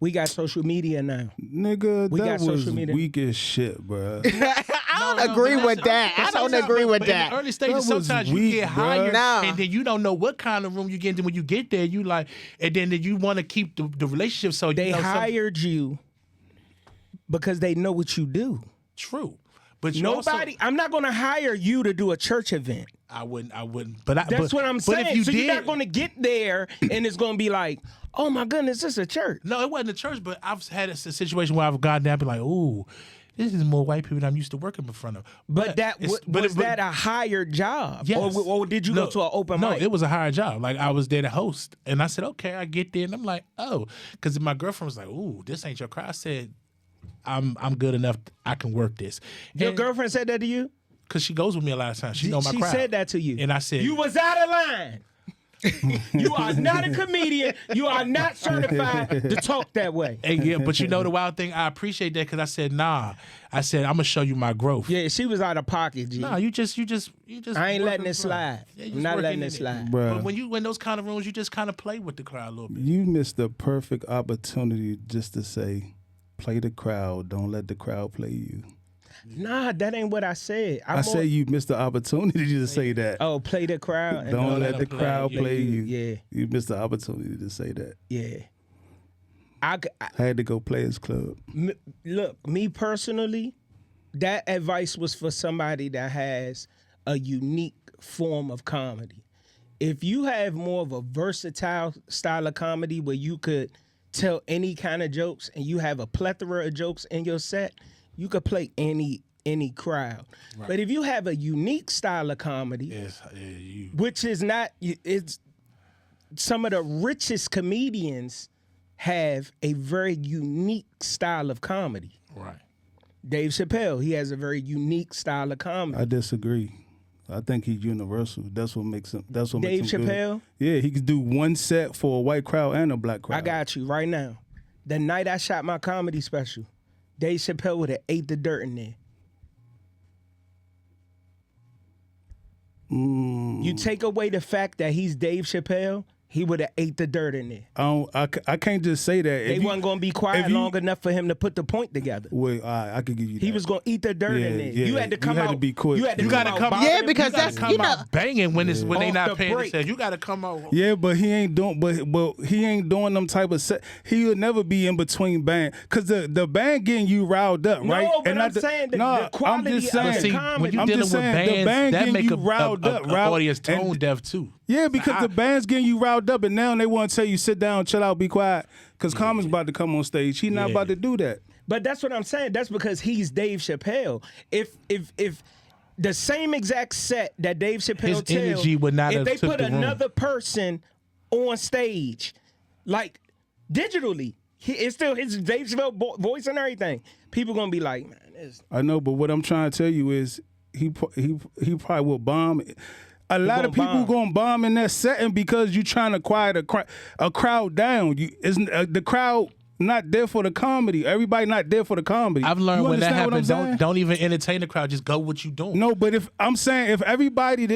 We got social media now. Nigga, We that got was social media. weak as shit, bro. I don't agree with that. I don't agree with In that. the early stages, That was sometimes you weak, get bruh. hired, No. and then you don't know what kind of room you get into. When you get there, you like, and then you want to keep the relationship. So They you know, hired you because they know what you do. true, but you Nobody. I'm not gonna hire you to do a church event. I wouldn't. But That's what I'm But saying. if you So did, you're not gonna get there and it's gonna be like, oh my goodness, this is a church. no, it wasn't a church. But I've had a situation where I've gotten there and be like, ooh, this is more white people than I'm used to working in front of. But that was that a hired job? Yes. Or did you go to an open No, mic? it was a hard job. Like I was there to host, and I said, okay, I get there, and I'm like, oh, because my girlfriend was like, ooh, this ain't your crowd. I said, I'm good enough. I can work this. Your girlfriend said that to you? Because she goes with me a lot of times. She know my She crowd. said that to you. And I said, You was out of line. You are not a comedian. You are not certified to talk that way. hey, yeah, but you know the wild thing, I appreciate that because I said, nah. I said, I'm gonna show you my growth. Yeah, she was out of pocket, G. Nah, you just I ain't letting working it slide. Yeah, you I'm just not working letting in it slide. Bruh. But when you in those kind of rooms, you just kind of play with the crowd a little bit. You missed the perfect opportunity just to say, play the crowd, don't let the crowd play you. Nah, that ain't what I said. I say you missed the opportunity to say that. Oh, play the crowd. And Don't let let the them crowd play play you. Yeah. You missed the opportunity to say that. Yeah. I I had to go Players Club. look, me personally, that advice was for somebody that has a unique form of comedy. If you have more of a versatile style of comedy where you could tell any kind of jokes and you have a plethora of jokes in your set, you could play any crowd. Right. But if you have a unique style of comedy, Yes, which is not, it's some of the richest comedians have a very unique style of comedy. right. Dave Chappelle, he has a very unique style of comedy. I disagree. I think he's universal. That's what makes him. That's what Dave makes him Chappelle? good. Yeah, he could do one set for a white crowd and a black crowd. I got you right now. The night I shot my comedy special, Dave Chappelle would have ate the dirt in there. You take away the fact that he's Dave Chappelle, he would have ate the dirt in there. I can't just say that. They wasn't going to be quiet long enough for him to put the point together. Well, I could give you that. He was going to eat the dirt in there. You had to come out. To be quick. You had to come out. Yeah, because that's come out banging when they not paying break. attention. You got to come out. Yeah, but he ain't doing. But he ain't doing them type of set. He would never be in between band because the band getting you riled up, right? No, but I'm saying the quality I'm just saying, of the comedy. When you I'm dealing just with saying, the band that getting make you a riled up, audience tone and- deaf too. Yeah, because the band's getting you riled up, and now they want to tell you sit down, chill out, be quiet. Because Common's about to come on stage. He not about to do that. But that's what I'm saying. That's because he's Dave Chappelle. If the same exact set that Dave Chappelle His tells, energy would not if have they took put the room. another person on stage, like digitally, it's still his Dave Chappelle voice and everything. People gonna be like, man, this. I know, but what I'm trying to tell you is he probably will bomb. A lot of people gonna bomb in that setting because you trying to quiet a crowd down. The crowd not there for the comedy. Everybody not there for the comedy. I've learned You when that understand what I'm happens, saying? don't even entertain the crowd. Just go what you doing. No, but if everybody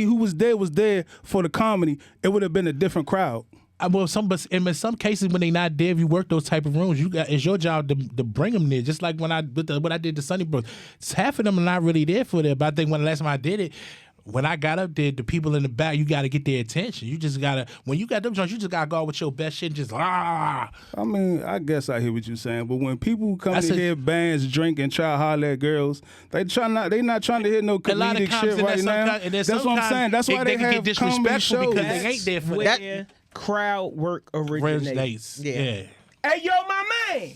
who was there for the comedy, it would have been a different crowd. Well, in some cases when they not there, if you work those type of rooms, it's your job to bring them there. Just like when I did the Sunny Bros, half of them are not really there for that. But I think when the last time I did it. When I got up there, the people in the back, you got to get their attention. You just got to, when you got them joints, you just got to go out with your best shit and just, I mean, I guess I hear what you're saying, but when people come to hear bands drink and try to holler at girls, they not trying to hear no comedic shit right now. That's what I'm saying. That's why they have get comedy shows. because they ain't there for where that. Crowd work originates. Yeah. Hey, yo, my man.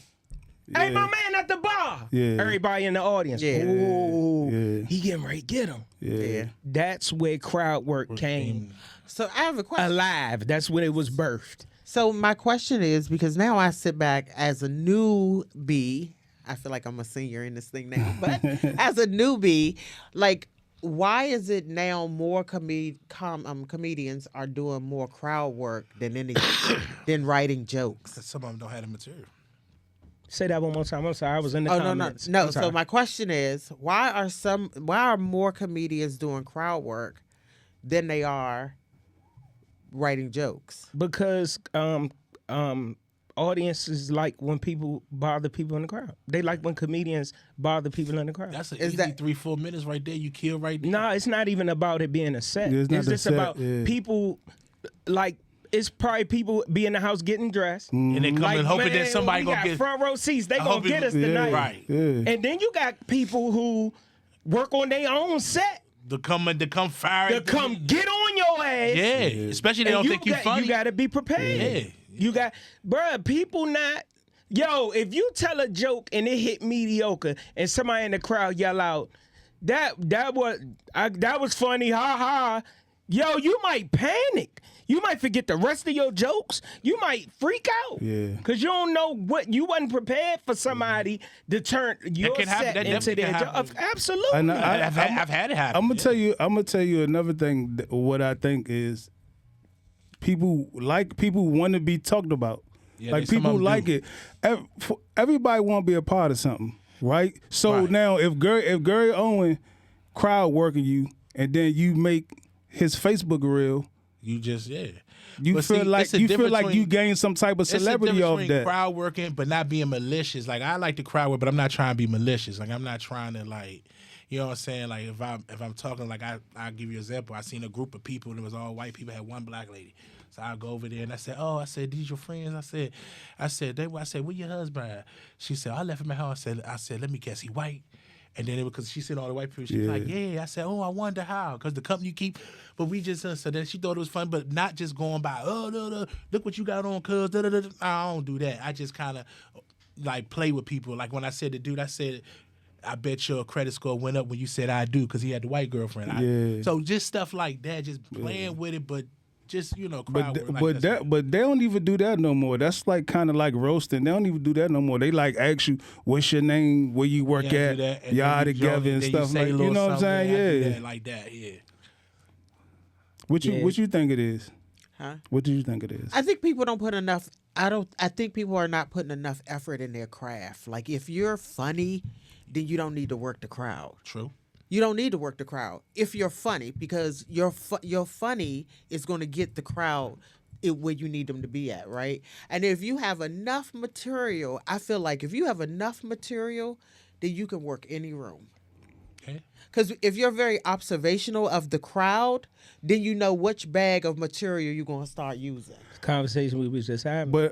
Yeah. Hey, my man at the bar. Yeah. Everybody in the audience. Yeah. Ooh, Yeah. he getting ready to get him. Yeah. That's where crowd work came So I have a question. alive. That's when it was birthed. So my question is, because now I sit back as a newbie, I feel like I'm a senior in this thing now, but as a newbie, like, why is it now more comedians are doing more crowd work than writing jokes? Because some of them don't have the material. Say that one more time. I'm sorry, I was in the Oh comments. no. I'm sorry. So my question is, why are more comedians doing crowd work than they are writing jokes? Because audiences like when people bother people in the crowd. They like when comedians bother people in the crowd. That's an Is easy that- 3-4 minutes right there. You kill right there. No, it's not even about it being a set. Yeah, it's not it's the just set, about people like. It's probably people be in the house getting dressed. And they come Like, and hoping man, that somebody we gonna got get front row seats. They I gonna hope get it- us tonight. Right. Yeah. And then you got people who work on their own set to come fire. to come get on your ass. Yeah. Especially they And don't think you funny. You got to be prepared. Yeah. You got, bruh, people not. Yo, if you tell a joke and it hit mediocre and somebody in the crowd yell out, that was funny, ha ha. Yo, you might panic. You might forget the rest of your jokes. You might freak out. Yeah. Because you don't know what, you wasn't prepared for somebody to turn your can happen. set That into definitely their can joke. happen. Absolutely. And I've had it happen. I'm gonna tell you another thing. What I think is people want to be talked about. Yeah, like some of people them like do. it. Everybody want to be a part of something, right? So Right. now if Gary Owen crowd working you, and then you make his Facebook reel, You just you But feel see, like it's a you feel difference like you between- gain some type of It's a celebrity difference off between that. crowd working, but not being malicious. Like I like the crowd work, but I'm not trying to be malicious. Like I'm not trying to like, you know what I'm saying? Like if I'm talking, like I'll give you an example. I seen a group of people and it was all white people, had one black lady. So I go over there and I said, these your friends? I said, where your husband at? She said, I left him at home. I said, let me guess, he white? And then because she said all the white people, she was like, yeah. I said, I wonder how, because the company you keep. But we just so then she thought it was fun, but not just going by. No, look what you got on, cuz. I don't do that. I just kind of like play with people. Like when I said to dude, I said, I bet your credit score went up when you said I do, because he had the white girlfriend. So just stuff like that, just playing with it, but. Just crowd work. But they don't even do that no more. That's like kind of like roasting. They don't even do that no more. They like ask you what's your name, where you work at, y'all together and stuff like. You know what I'm saying? Yeah, like that. Yeah. What you think it is? Huh? What do you think it is? I think people don't put enough. I think people are not putting enough effort in their craft. Like if you're funny, then you don't need to work the crowd. True. You don't need to work the crowd if you're funny, because your funny is going to get the crowd where you need them to be at, right? And if you have enough material, I feel like if you have enough material, then you can work any room. Okay. Because if you're very observational of the crowd, then you know which bag of material you're going to start using. Conversation we was just having.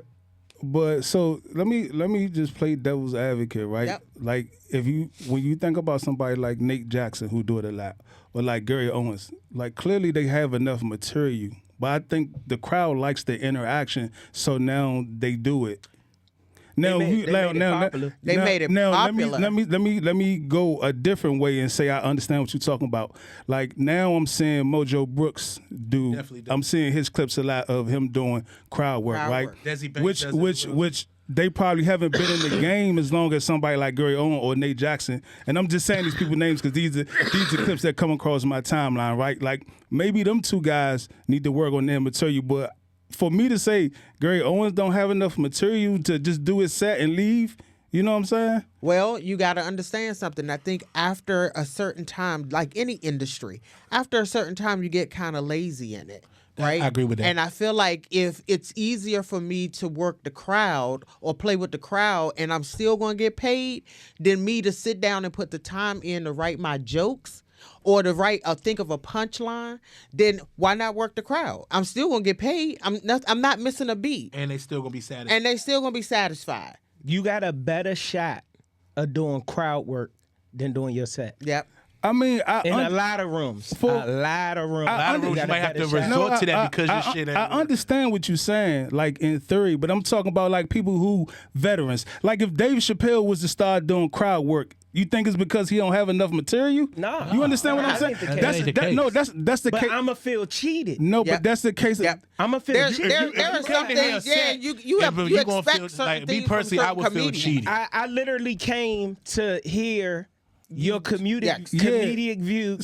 But so let me just play devil's advocate, right? Yep. Like when you think about somebody like Nate Jackson who do it a lot, or like Gary Owens, like clearly they have enough material, but I think the crowd likes the interaction, so now they do it. Now They made it popular. Let me go a different way and say I understand what you're talking about. Like now I'm seeing Mojo Brooks do. I'm seeing his clips a lot of him doing crowd work, right? Desi Banks does it Which they probably haven't been in the game as long as somebody like Gary Owen or Nate Jackson. And I'm just saying these people's names because these are clips that come across my timeline, right? Like maybe them two guys need to work on their material, but for me to say Gary Owens don't have enough material to just do his set and leave, you know what I'm saying? Well, you got to understand something. I think after a certain time, like any industry, after a certain time, you get kind of lazy in it. Right? I agree with that. And I feel like if it's easier for me to work the crowd or play with the crowd and I'm still going to get paid than me to sit down and put the time in to write my jokes or to write or think of a punchline, then why not work the crowd? I'm still going to get paid. I'm not missing a beat. And they still going to be satisfied. You got a better shot of doing crowd work than doing your set. Yep. I mean, a lot of rooms. A lot of rooms. You might have to resort to that because your shit ain't. I understand what you're saying, like in theory, but I'm talking about like people who veterans. Like if Dave Chappelle was to start doing crowd work, you think it's because he don't have enough material? No. You understand what I'm saying? That's the but case. I'ma feel cheated. No, but that's the case. Yep. I'ma feel cheated. There are some things, you expect certain things me personally, I would feel cheated. I literally came to hear your comedic view.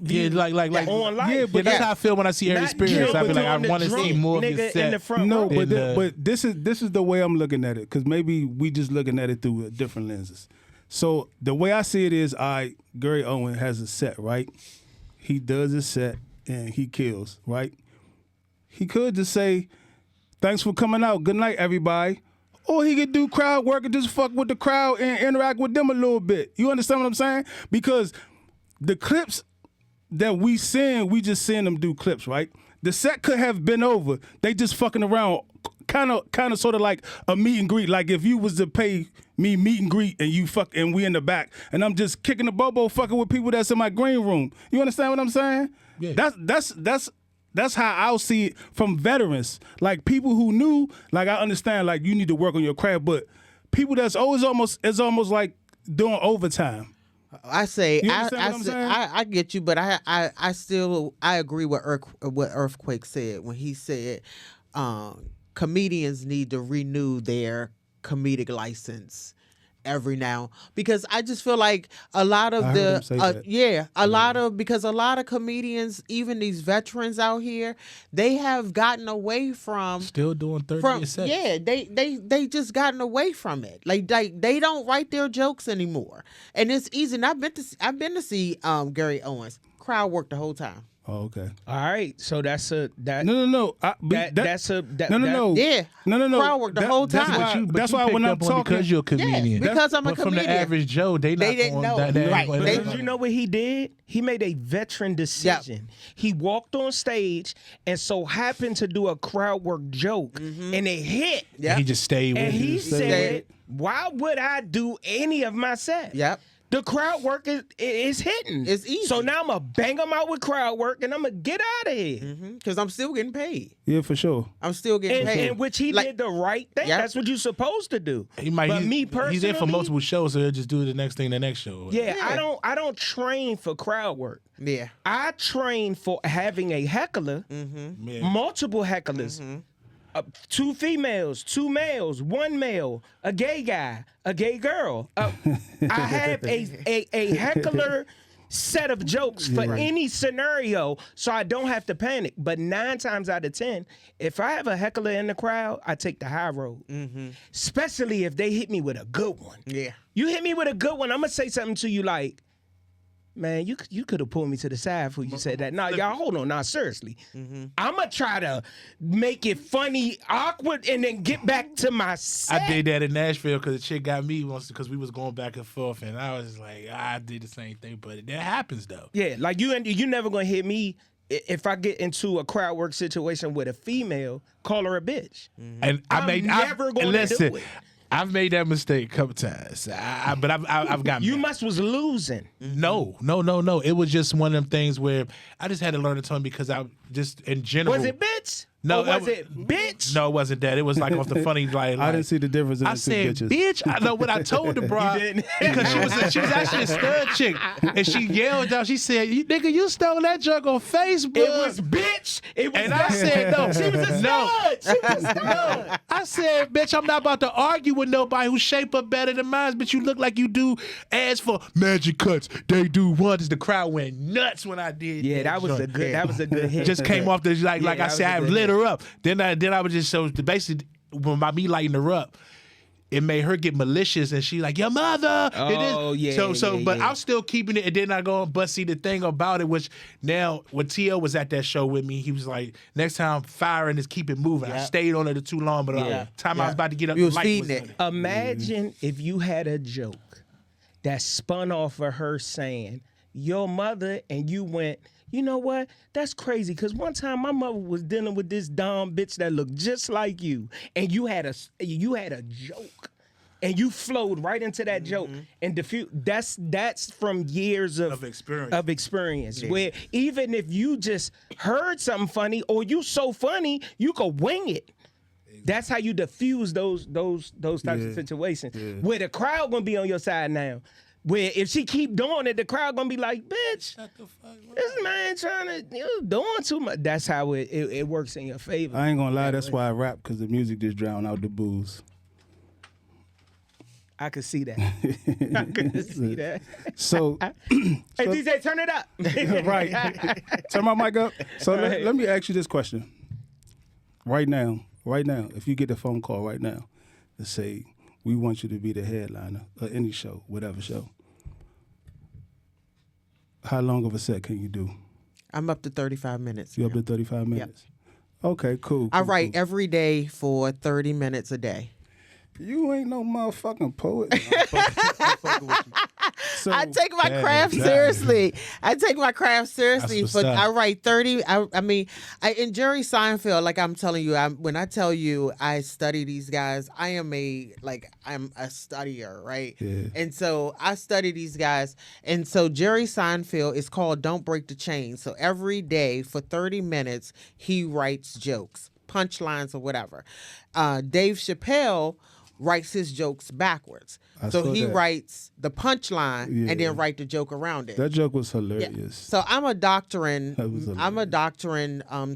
Yeah, like on life. Yeah, but that's how I feel when I see every experience. I be like, I want to see more of your set. In the front No, row. but this is the way I'm looking at it, because maybe we just looking at it through different lenses. So the way I see it is, Gary Owen has a set, right? He does a set and he kills, right? He could just say, "Thanks for coming out. Good night, everybody." Or he could do crowd work and just fuck with the crowd and interact with them a little bit. You understand what I'm saying? Because the clips that we just seeing them do clips, right? The set could have been over. They just fucking around, kind of, sort of like a meet and greet. Like if you was to pay me meet and greet and you fuck and we in the back and I'm just kicking the bobo, fucking with people that's in my green room. You understand what I'm saying? Yeah. That's how I'll see it from veterans. Like people who knew, like I understand, like you need to work on your craft, but people that's always almost like doing overtime. I say, You understand what I'm saying? I get you, but I still agree with what Earthquake said when he said comedians need to renew their comedic license every now, because I just feel like a lot of because a lot of comedians, even these veterans out here, they have gotten away from Still doing 30 sets. Yeah, they just gotten away from it. Like they don't write their jokes anymore, and it's easy. And I've been to see Gary Owens crowd work the whole time. Oh, okay. All right, so that's a that. No. No. Yeah. No. Crowd work the whole time. That's why when I'm talking, because you're a comedian. Yeah, because I'm a but comedian. From the average Joe, they didn't know. Right. But you know what he did? He made a veteran decision. Yep. He walked on stage and so happened to do a crowd work joke, and it hit. Yep. He just stayed with it. And he said, "Why would I do any of my set?" Yep. The crowd work is hitting. It's easy. So now I'm going to bang them out with crowd work and I'm going to get out of here. Because I'm still getting paid. Yeah, for sure. I'm still getting paid. And which he did the right thing. Yep. That's what you're supposed to do. Me personally, he's in for multiple shows, so he'll just do the next thing the next show. Yeah, I don't train for crowd work. Yeah. I train for having a heckler, multiple hecklers. 2 females, 2 males, 1 male, a gay guy, a gay girl. I have a heckler set of jokes for any scenario, so I don't have to panic. But 9 times out of 10, if I have a heckler in the crowd, I take the high road. Especially if they hit me with a good one. Yeah. You hit me with a good one, I'm gonna say something to you like, Man, you could have pulled me to the side before you said that. Nah, y'all, hold on. Nah, seriously. I'm going to try to make it funny, awkward, and then get back to my set. I did that in Nashville because the chick got me once because we was going back and forth, and I was like, I did the same thing, but that happens though. Yeah, like you never going to hit me if I get into a crowd work situation with a female, call her a bitch. And I'm never going to do it. I've made that mistake a couple times, but I've got. You must was losing. No. It was just one of them things where I just had to learn a ton because I just in general. Was it bitch? No, or was it bitch? No, it wasn't that. It was like off the funny like. I didn't see the difference in I the two said, bitches. bitch. I know what I told the bro because she was actually a stud chick, and she yelled out. She said, "Nigga, you stole that junk on Facebook." It was bitch. It was. And I said, no. She was a stud. She was a stud. No. I said, bitch, I'm not about to argue with nobody who shape up better than mine, but you look like you do ads for Magic Cuts. They do wonders. The crowd went nuts when I did. Yeah, that was a good. That was a good hit. Just came off the like I said, I lit her up. Then I was just so basically by me lighting her up, it made her get malicious, and she like your mother. Oh yeah. But yeah. I'm still keeping it, and then I go. But see the thing about it, which now when T.O. was at that show with me, he was like, next time firing is keep it moving. I stayed on it too long, but time I was about to get up, You was the light feeding was it. on Imagine if you had a joke that spun off of her saying your mother, and you went, you know what? That's crazy. Because one time my mother was dealing with this dumb bitch that looked just like you, and you had a joke, and you flowed right into that joke and diffuse. That's from years of experience. Where even if you just heard something funny or you so funny, you could wing it. That's how you diffuse those types of situations. Yeah. Where the crowd gonna be on your side now. Where if she keep doing it, the crowd gonna be like, bitch, this man trying to doing too much. That's how it works in your favor. I ain't gonna lie, that's why I rap, because the music just drowned out the booze. I could see that. I could see that. So, Hey DJ, turn it up. right. Turn my mic up. So let me ask you this question. Right now, if you get a phone call right now to say, we want you to be the headliner of any show, whatever show, how long of a set can you do? I'm up to 35 minutes. You up to 35 minutes? Okay, cool. I write every day for 30 minutes a day. You ain't no motherfucking poet. I'm fucking with you. So, I take my craft seriously. I take my craft seriously. That's But what's up. I write 30. I mean, in Jerry Seinfeld, like I'm telling you, when I tell you I study these guys, I'm a studier, right? Yeah. And so I study these guys. And so Jerry Seinfeld is called Don't Break the Chain. So every day for 30 minutes, he writes jokes, punchlines or whatever. Dave Chappelle writes his jokes backwards. So he writes the punchline and then write the joke around it. That joke was hilarious. Yeah. So I'm a doctorate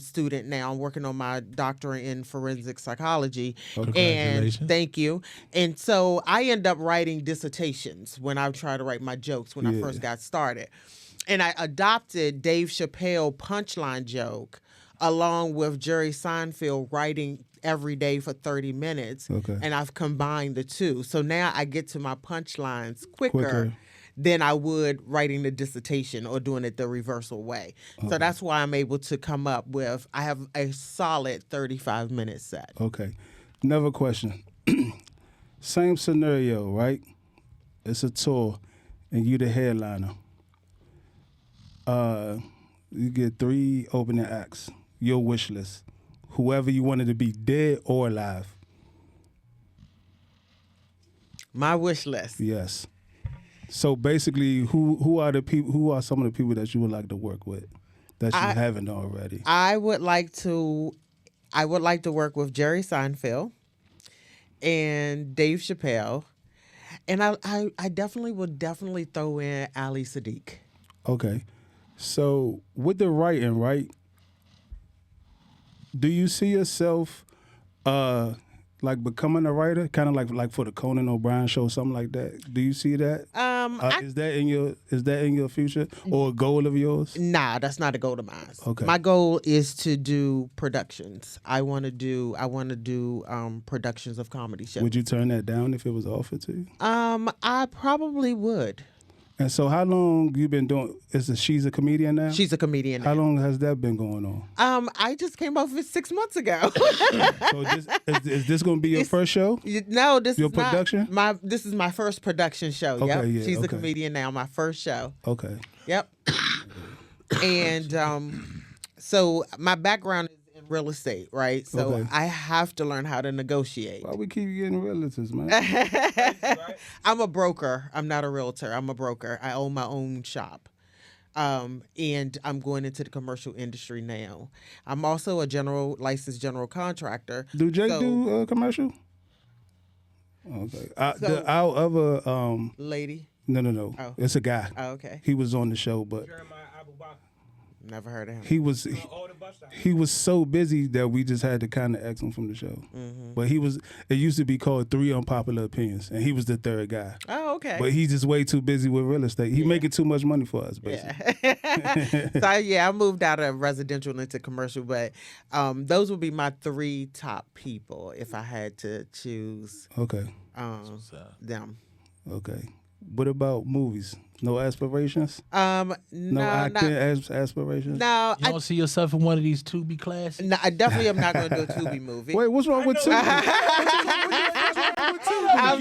student now. I'm working on my doctorate in forensic psychology. Congratulations. And thank you. And so I end up writing dissertations when I try to write my jokes when I first got started. And I adopted Dave Chappelle punchline joke along with Jerry Seinfeld writing every day for 30 minutes. Okay. And I've combined the two. So now I get to my punchlines quicker than I would writing the dissertation or doing it the reversal way. Okay. So that's why I'm able to come up with, I have a solid 35-minute set. Okay. Another question. Same scenario, right? It's a tour and you the headliner. You get 3 opening acts. Your wish list. Whoever you wanted to be, dead or alive. My wish list. Yes. So basically, who are the people? Who are some of the people that you would like to work with that you haven't already? I would like to work with Jerry Seinfeld and Dave Chappelle, and I definitely would throw in Ali Sadiq. Okay. So with the writing, right? Do you see yourself like becoming a writer, kind of like for the Conan O'Brien show, something like that? Do you see that? Is that in your future or a goal of yours? Nah, that's not a goal of mine. Okay. My goal is to do productions. I want to do productions of comedy shows. Would you turn that down if it was offered to you? I probably would. And so how long you been doing, she's a comedian now? She's a comedian now. How long has that been going on? I just came off of it 6 months ago. So is this going to be your first show? No, this Your is not production? This is my first production show. Okay, Yep. yeah, She's a okay. comedian now, my first show. Okay. Yep. And so my background is in real estate, right? So Okay. I have to learn how to negotiate. Why we keep getting relatives, man? I'm a broker. I'm not a realtor. I'm a broker. I own my own shop. And I'm going into the commercial industry now. I'm also a licensed general contractor. Do Jake So- do commercial? Okay. So- Our other Lady? no. Oh. It's a guy. Oh, okay. He was on the show, but Never heard of him. he was so busy that we just had to kind of X him from the show. Mm-hmm. But it used to be called 3 Unpopular Opinions, and he was the third guy. Oh, okay. But he's just way too busy with real estate. He making too much money for us, basically. Yeah. So I moved out of residential into commercial, but those would be my 3 top people if I had to choose Okay. them. Okay. What about movies? No aspirations? No, No acting aspirations? No, You don't see yourself in one of these Tubi classes? no, I definitely am not going to do a Tubi movie. Wait, what's wrong with Tubi? I'm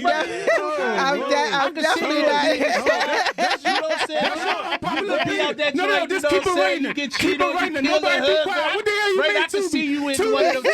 definitely not. No, just keep it Rayna. Keep it Rayna. Nobody be quiet. What the hell you Right, mean I can Tubi? see you in Tubi, one of the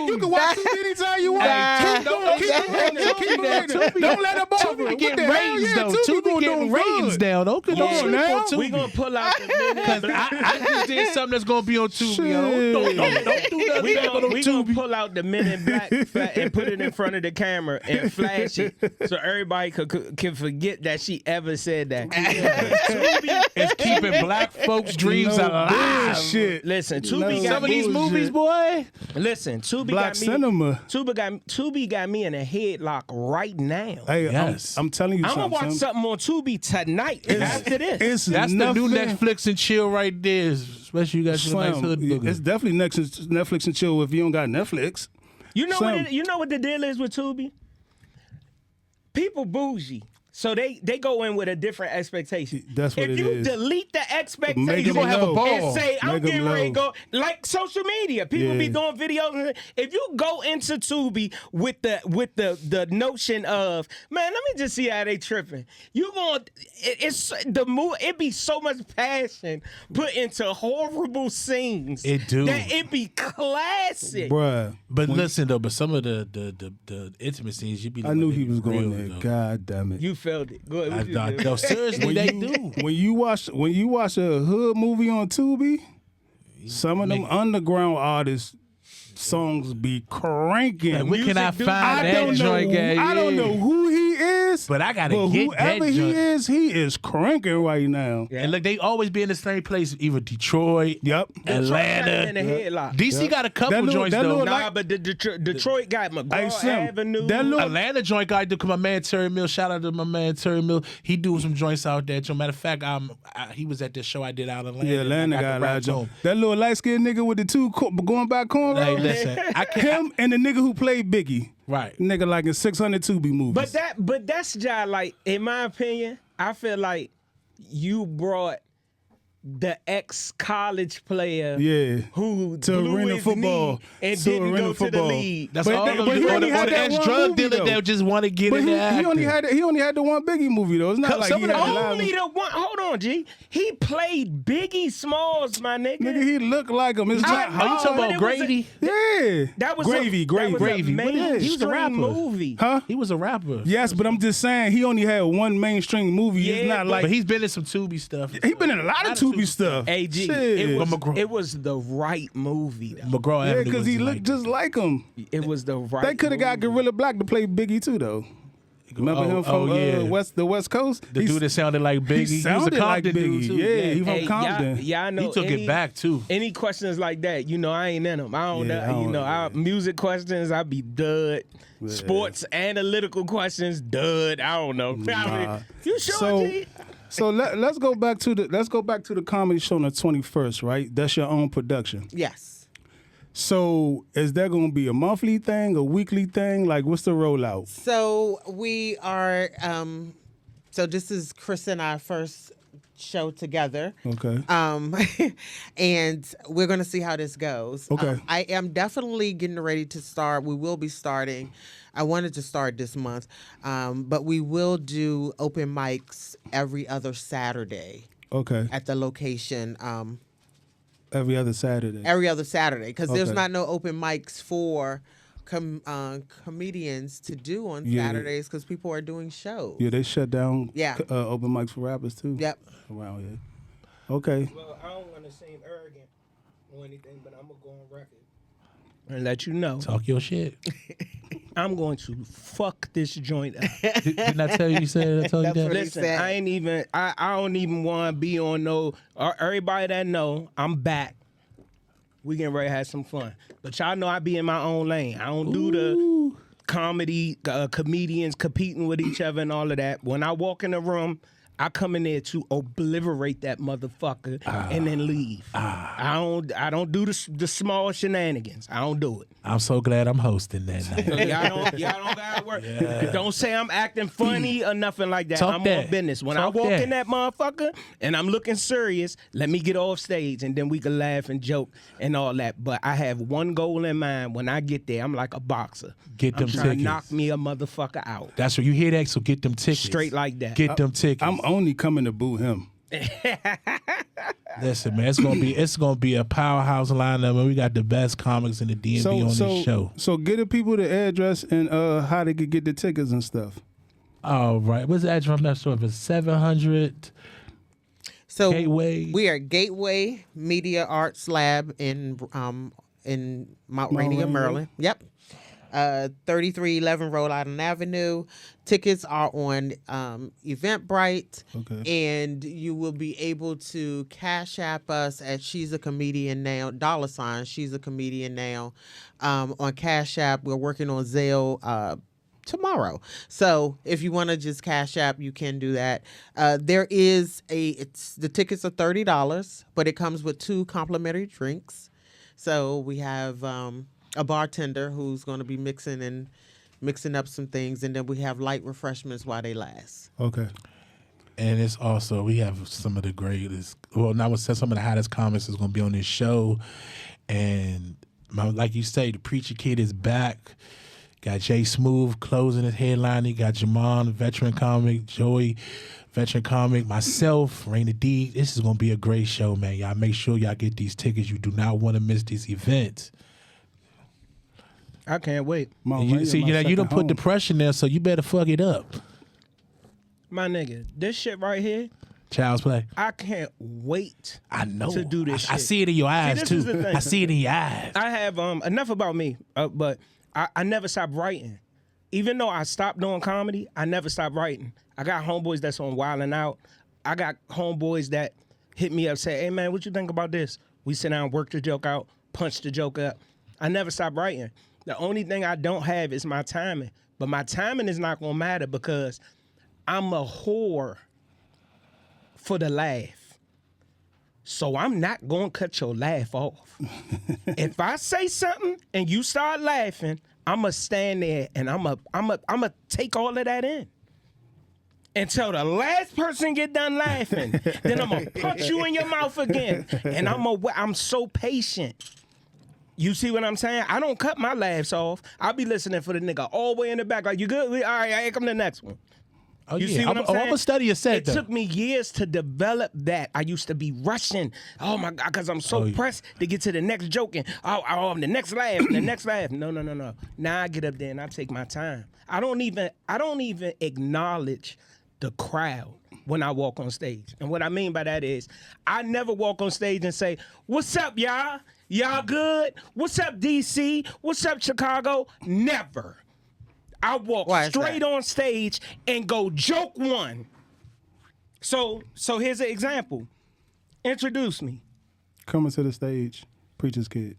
you can watch Tubi anytime you want. Nah. Keep it Rayna. Keep it Rayna. Don't let her bother you. Tubi What getting the hell? ratings, Yeah, though. Tubi Tubi getting doing ratings good. down. Don't Come on now. We gonna pull out the minute. Because I just did something that's going to be on Tubi. Shit. Don't do nothing. We gonna pull out the Men in Black and put it in front of the camera and flash it so everybody can forget that she ever said that. Tubi It's keeping black folks' dreams No alive. bullshit. Listen, No Tubi got Some of me. these bullshit. movies, boy. Listen, Tubi Black got me. cinema. Tubi got me in a headlock right now. Hey, Yes. I'm telling you I'm gonna something. watch something on Tubi tonight after this. It's That's the new nothing- Netflix and chill right there. Especially you got your nice Slim, hood boogie. it's definitely Netflix and chill if you don't got Netflix. You know Slim. you know what the deal is with Tubi? People bougie. So they go in with a different expectation. That's what if it you is. delete the expectation Make 'em You gonna have a know. ball. and say, I'm Make 'em getting ready to know. go, like social media. People be Yeah. doing videos. If you go into Tubi with the notion of, man, let me just see how they tripping. You going it's the move. It be so much passion put into horrible scenes. It do. that it be classic. Bruh. But listen though, but some of the intimate scenes, you be. I knew he they was be going real, there. though. God damn it. You felt it. Go ahead. What you do? No, seriously, they do. When you watch a hood movie on Tubi, some of them underground artists songs be cranking. Like, where can I Music, dude. find I that don't joint? know. I don't know who he is, But I gotta but get whoever that joint. he is cranking right now. And look, they always be in the same place, either Detroit, Yep. in Atlanta. the headlock. DC got a couple That little- joints that though. little- Nah, but the Detroit got Hey, McGraw Slim, Avenue. that little- Atlanta joint guy do. Cause my man Terry Mill, shout out to my man Terry Mill. He doing some joints out there. Matter of fact, he was at this show I did out in Atlanta. Yeah, Atlanta I got a the lot rap of to jokes. him. That little light skinned nigga with the two going back cornrows. Hey, listen, I can't. Him and the nigga who played Biggie. Right. Nigga like in 600 Tubi movies. But that's just like, in my opinion, I feel like you brought the ex-college player Yeah. who To blew arena his football. knee and To didn't arena go to the football. league. That's But all that- of but the he only had that one ex-drug movie, dealer though. that just want to get But in he there. only had the one Biggie movie though. It's not like Some he of had the a lot of- Only the one. Hold on, G. He played Biggie Smalls, my nigga. Nigga, he looked like him. It's not I Are you hard. talking but about it was a- Grady? Yeah. That was Gravy. That was a Gravy. What is it? He was a mainstream rapper. movie. Huh? He was a rapper. Yes, but I'm just saying he only had one mainstream movie. Yeah, It's not but like But he's been in some Tubi stuff. he been in a lot of Tubi stuff. AG. Shit. It was the right movie, though. McGraw Yeah, Avenue. because was he like looked just like him. It was the right. They could have got movie. Gorilla Black to play Biggie too, though. Remember him from yeah. the West Coast? the dude that sounded like Biggie. He He was a sounded like Compton Biggie. dude too. Yeah, he from Hey, Compton. y'all know He took it back too. Any questions like that, you know, I ain't in them. I don't Yeah, I know. don't You know, know. music questions, I be dud. Sports analytical questions, dud. I don't know. I mean, you sure, So- G? So let's go back to the comedy show on the 21st, right? That's your own production. Yes. So is that going to be a monthly thing, a weekly thing? Like, what's the rollout? So we are So this is Chris and our first show together. Okay. And we're going to see how this goes. Okay. I am definitely getting ready to start. We will be starting. I wanted to start this month, but we will do open mics every other Saturday Okay. at the location. Every other Saturday. Every other Saturday, because there's Okay. not no open mics for comedians to do on Yeah. Saturdays because people are doing shows. Yeah, they shut down Yeah. open mics for rappers too. Yep. Around here. Okay. Well, I don't want to seem arrogant or anything, but I'm going to go on record and let you know Talk your shit. I'm going to fuck this joint up. Didn't I tell you? You said I told you That's that. what he Listen, said. I ain't even. I don't even want to be on no. Everybody that know, I'm back. We getting ready to have some fun, but y'all know I be in my own lane. I don't do the comedy comedians competing with each other and all of that. When I walk in the room, I come in there to obliterate that motherfucker and then leave. I don't do the small shenanigans. I don't do it. I'm so glad I'm hosting that night. So y'all don't gotta work. Don't say I'm acting funny or nothing like that. Talk I'm that. on business. When Talk I walk that. in that motherfucker and I'm looking serious, let me get off stage and then we can laugh and joke and all that. But I have one goal in mind. When I get there, I'm like a boxer. Get I'm them trying to tickets. knock me a motherfucker out. That's what you hear that. So get them tickets. Straight like that. Get them tickets. I'm only coming to boo him. Listen, man, it's gonna be a powerhouse lineup, and we got the best comics in the DMV on this show. So get the people the address and how they could get the tickets and stuff. All right, what's the address? I'm not sure if it's 700 So Gateway. we are Gateway Media Arts Lab in Mount Rainier, Rainier. Maryland. Yep. 3311 Rhode Island Avenue. Tickets are on Eventbrite. Okay. And you will be able to Cash App us at She's a Comedian Now, $ She's a Comedian Now. On Cash App, we're working on Zelle tomorrow. So if you want to just Cash App, you can do that. There is the tickets are $30, but it comes with 2 complimentary drinks. So we have a bartender who's going to be mixing up some things, and then we have light refreshments while they last. Okay. And it's also, we have some of the greatest, well, I would say some of the hottest comics is going to be on this show. And like you say, the Preacher Kid is back. Got Jay Smooth closing his headline. He got Jamon, veteran comic, Joey, veteran comic, myself, Rayna D. This is going to be a great show, man. Y'all make sure y'all get these tickets. You do not want to miss these events. I can't wait. You don't put the pressure there, so you better fuck it up. My nigga, this shit right here, Child's play. I can't wait I know. to do this I shit. see it in your eyes, this too. is the thing. I see it in your eyes. I have enough about me, but I never stopped writing. Even though I stopped doing comedy, I never stopped writing. I got homeboys that's on Wildin' Out. I got homeboys that hit me up, say, hey, man, what you think about this? We sit down, work the joke out, punch the joke up. I never stopped writing. The only thing I don't have is my timing. But my timing is not going to matter because I'm a whore for the laugh. So I'm not going to cut your laugh off. If I say something and you start laughing, I'm going to stand there and I'm going to take all of that in. Until the last person get done laughing. Then I'm going to punch you in your mouth again. And I'm so patient. You see what I'm saying? I don't cut my laughs off. I'll be listening for the nigga all the way in the back. Like, you good? All right, here come the next one. Oh, You yeah. see what I'm saying? I'm going to study your set, It though. took me years to develop that. I used to be rushing. Oh, my God, because I'm so pressed to get to the next joke and, the next laugh, the next laugh. No. Now I get up there and I take my time. I don't even acknowledge the crowd when I walk on stage. And what I mean by that is I never walk on stage and say, what's up, y'all? Y'all good? What's up, DC? What's up, Chicago? Never. I walk straight on stage and go joke one. So here's an example. Introduce me. Coming to the stage, Preacher's Kid.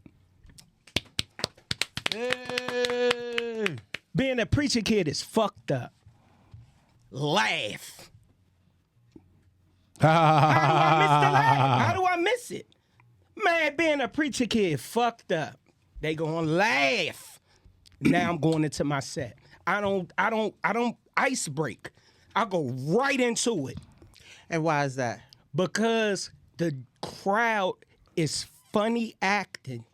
Hey. Being a preacher kid is fucked up. Laugh. How do I miss the laugh? How do I miss it? Man, being a preacher kid fucked up. They gonna laugh. Now I'm going into my set. I don't ice break. I go right into it And why is that? because the crowd is funny acting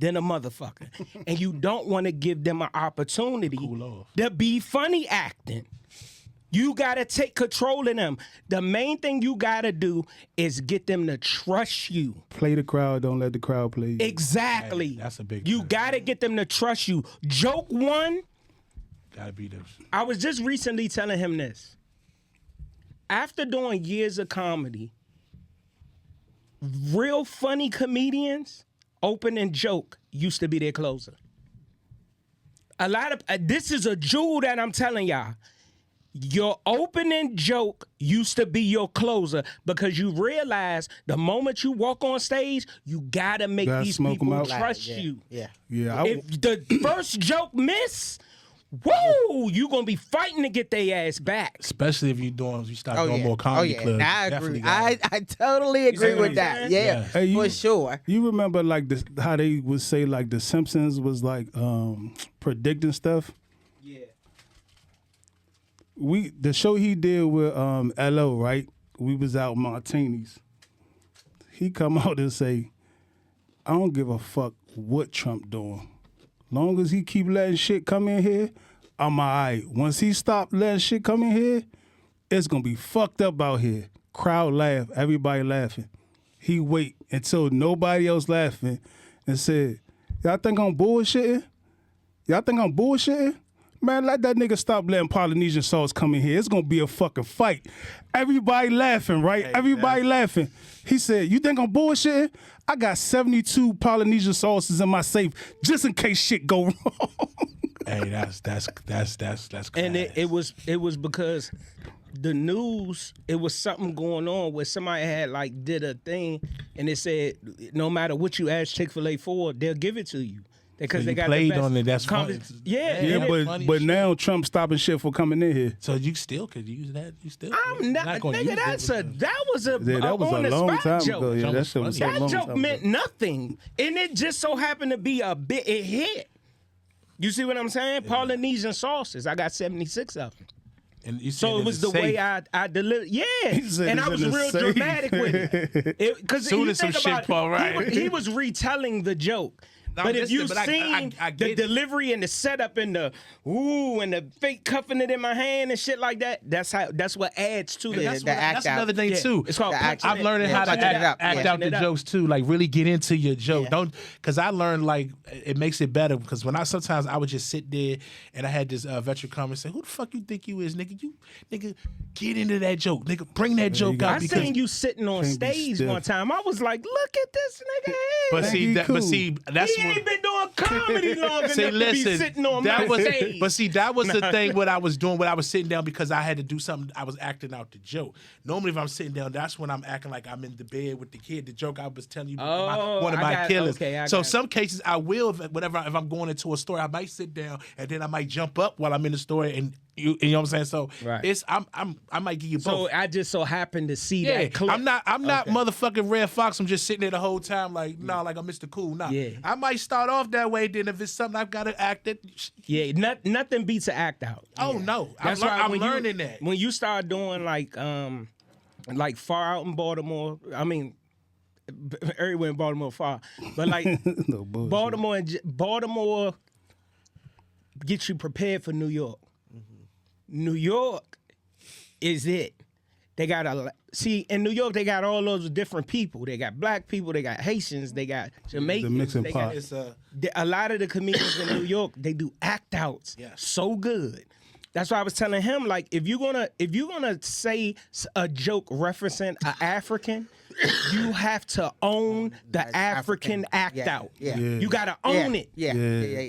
than a motherfucker. And you don't want to give them an opportunity to be funny acting. You got to take control of them. The main thing you got to do is get them to trust you. Play the crowd, don't let the crowd play you. Exactly. Hey, that's a big You thing. got to get them to trust you. Joke one, Gotta be this. I was just recently telling him this. After doing years of comedy, real funny comedians, opening joke used to be their closer. A lot of, this is a jewel that I'm telling y'all. Your opening joke used to be your closer because you realize the moment you walk on stage, you gotta make Gotta these smoke 'em people out. trust Yeah. you. Yeah. Yeah, If the first joke miss, woo, you gonna be fighting to get their ass back. Especially if you start doing more Oh comedy yeah. clubs. Now, I Definitely agree. gotta- I totally agree what with I'm that. saying? Yeah, Yeah. Hey, for sure. You remember like how they would say like The Simpsons was like predicting stuff? Yeah. The show he did with LO, right? We was out martinis. He come out and say, I don't give a fuck what Trump doing. Long as he keep letting shit come in here, I'm all right. Once he stop letting shit come in here, it's gonna be fucked up out here. Crowd laugh, everybody laughing. He wait until nobody else laughing and said, y'all think I'm bullshitting? Y'all think I'm bullshitting? Man, let that nigga stop letting Polynesian sauce come in here. It's gonna be a fucking fight. Everybody laughing, right? Everybody laughing. He said, you think I'm bullshitting? I got 72 Polynesian sauces in my safe just in case shit go wrong. Hey, that's And class. it was because the news, it was something going on where somebody had like did a thing and it said no matter what you ask Chick-fil-A for, they'll give it to you. Because So they you got played the best on it, that's comedy- funny. Yeah, Yeah, and it- funny but shit. now Trump stopping shit for coming in here. So you still could use that. You still. I'm not, gonna nigga. use it. That was a Yeah, that was on a the long spot time joke. ago. Yeah, that shit was so That long joke time meant ago. nothing, and it just so happened to be a bit. It hit. You see what I'm saying? Polynesian sauces. I got 76 of them. And you So said it was it's the way safe. I delivered. Yeah, said and it's I was in the real safe. dramatic with it. Because Soon as some shit fall right. he was retelling the joke. No, But if listen, you but I seen get the it. delivery and the setup and the ooh and the fake cuffing it in my hand and shit like that, that's what adds to And it. that's, the what, act that's out. another thing Yeah. too. It's called The act punching out. I'm learning how to punching it up. act Yeah. out the Punching it up. jokes too. Like really get into your joke. Yeah. Don't because I learned like it makes it better because when sometimes I would just sit there and I had this veteran come and say, "Who the fuck you think you is, nigga? You nigga get into that joke, nigga. Bring that joke got- out I because." seen you sitting on Can't be stage stiff. one time. I was like, look at this nigga. But Think see, he that, cool. but see, that's he what. ain't been doing comedy long enough See, to be listen, sitting on that my was, stage. but see, that was the thing. What I was doing, when I was sitting down, because I had to do something. I was acting out the joke. Normally, if I'm sitting down, that's when I'm acting like I'm in the bed with the kid. The joke I was telling you, Oh, one of I my got- killers. okay, I So got it. some cases, I will, if I'm going into a story, I might sit down and then I might jump up while I'm in the story, and you know what I'm saying. So Right. it's I might give you both. So I just so happened to see Yeah, that clip. I'm not Okay. motherfucking Red Fox. I'm just sitting there the whole time like, nah, like I'm Mr. Cool. Nah. Yeah. I might start off that way, then if it's something I've got to act it. Yeah, nothing beats an act out. Oh no. That's I'm why I'm when learning that. When you start doing like far out in Baltimore, I mean, everywhere in Baltimore far, but like No bullshit. Baltimore gets you prepared for New York. New York is it. They got in New York they got all those different people. They got black people, they got Haitians, they got Jamaicans. mixing they pot. got, It's a lot of the comedians in New York, they do act outs Yes. so good. That's why I was telling him, like, if you're gonna say a joke referencing an African, you have to own the African act Yeah, out. yeah. Yeah. You gotta own it. Yeah.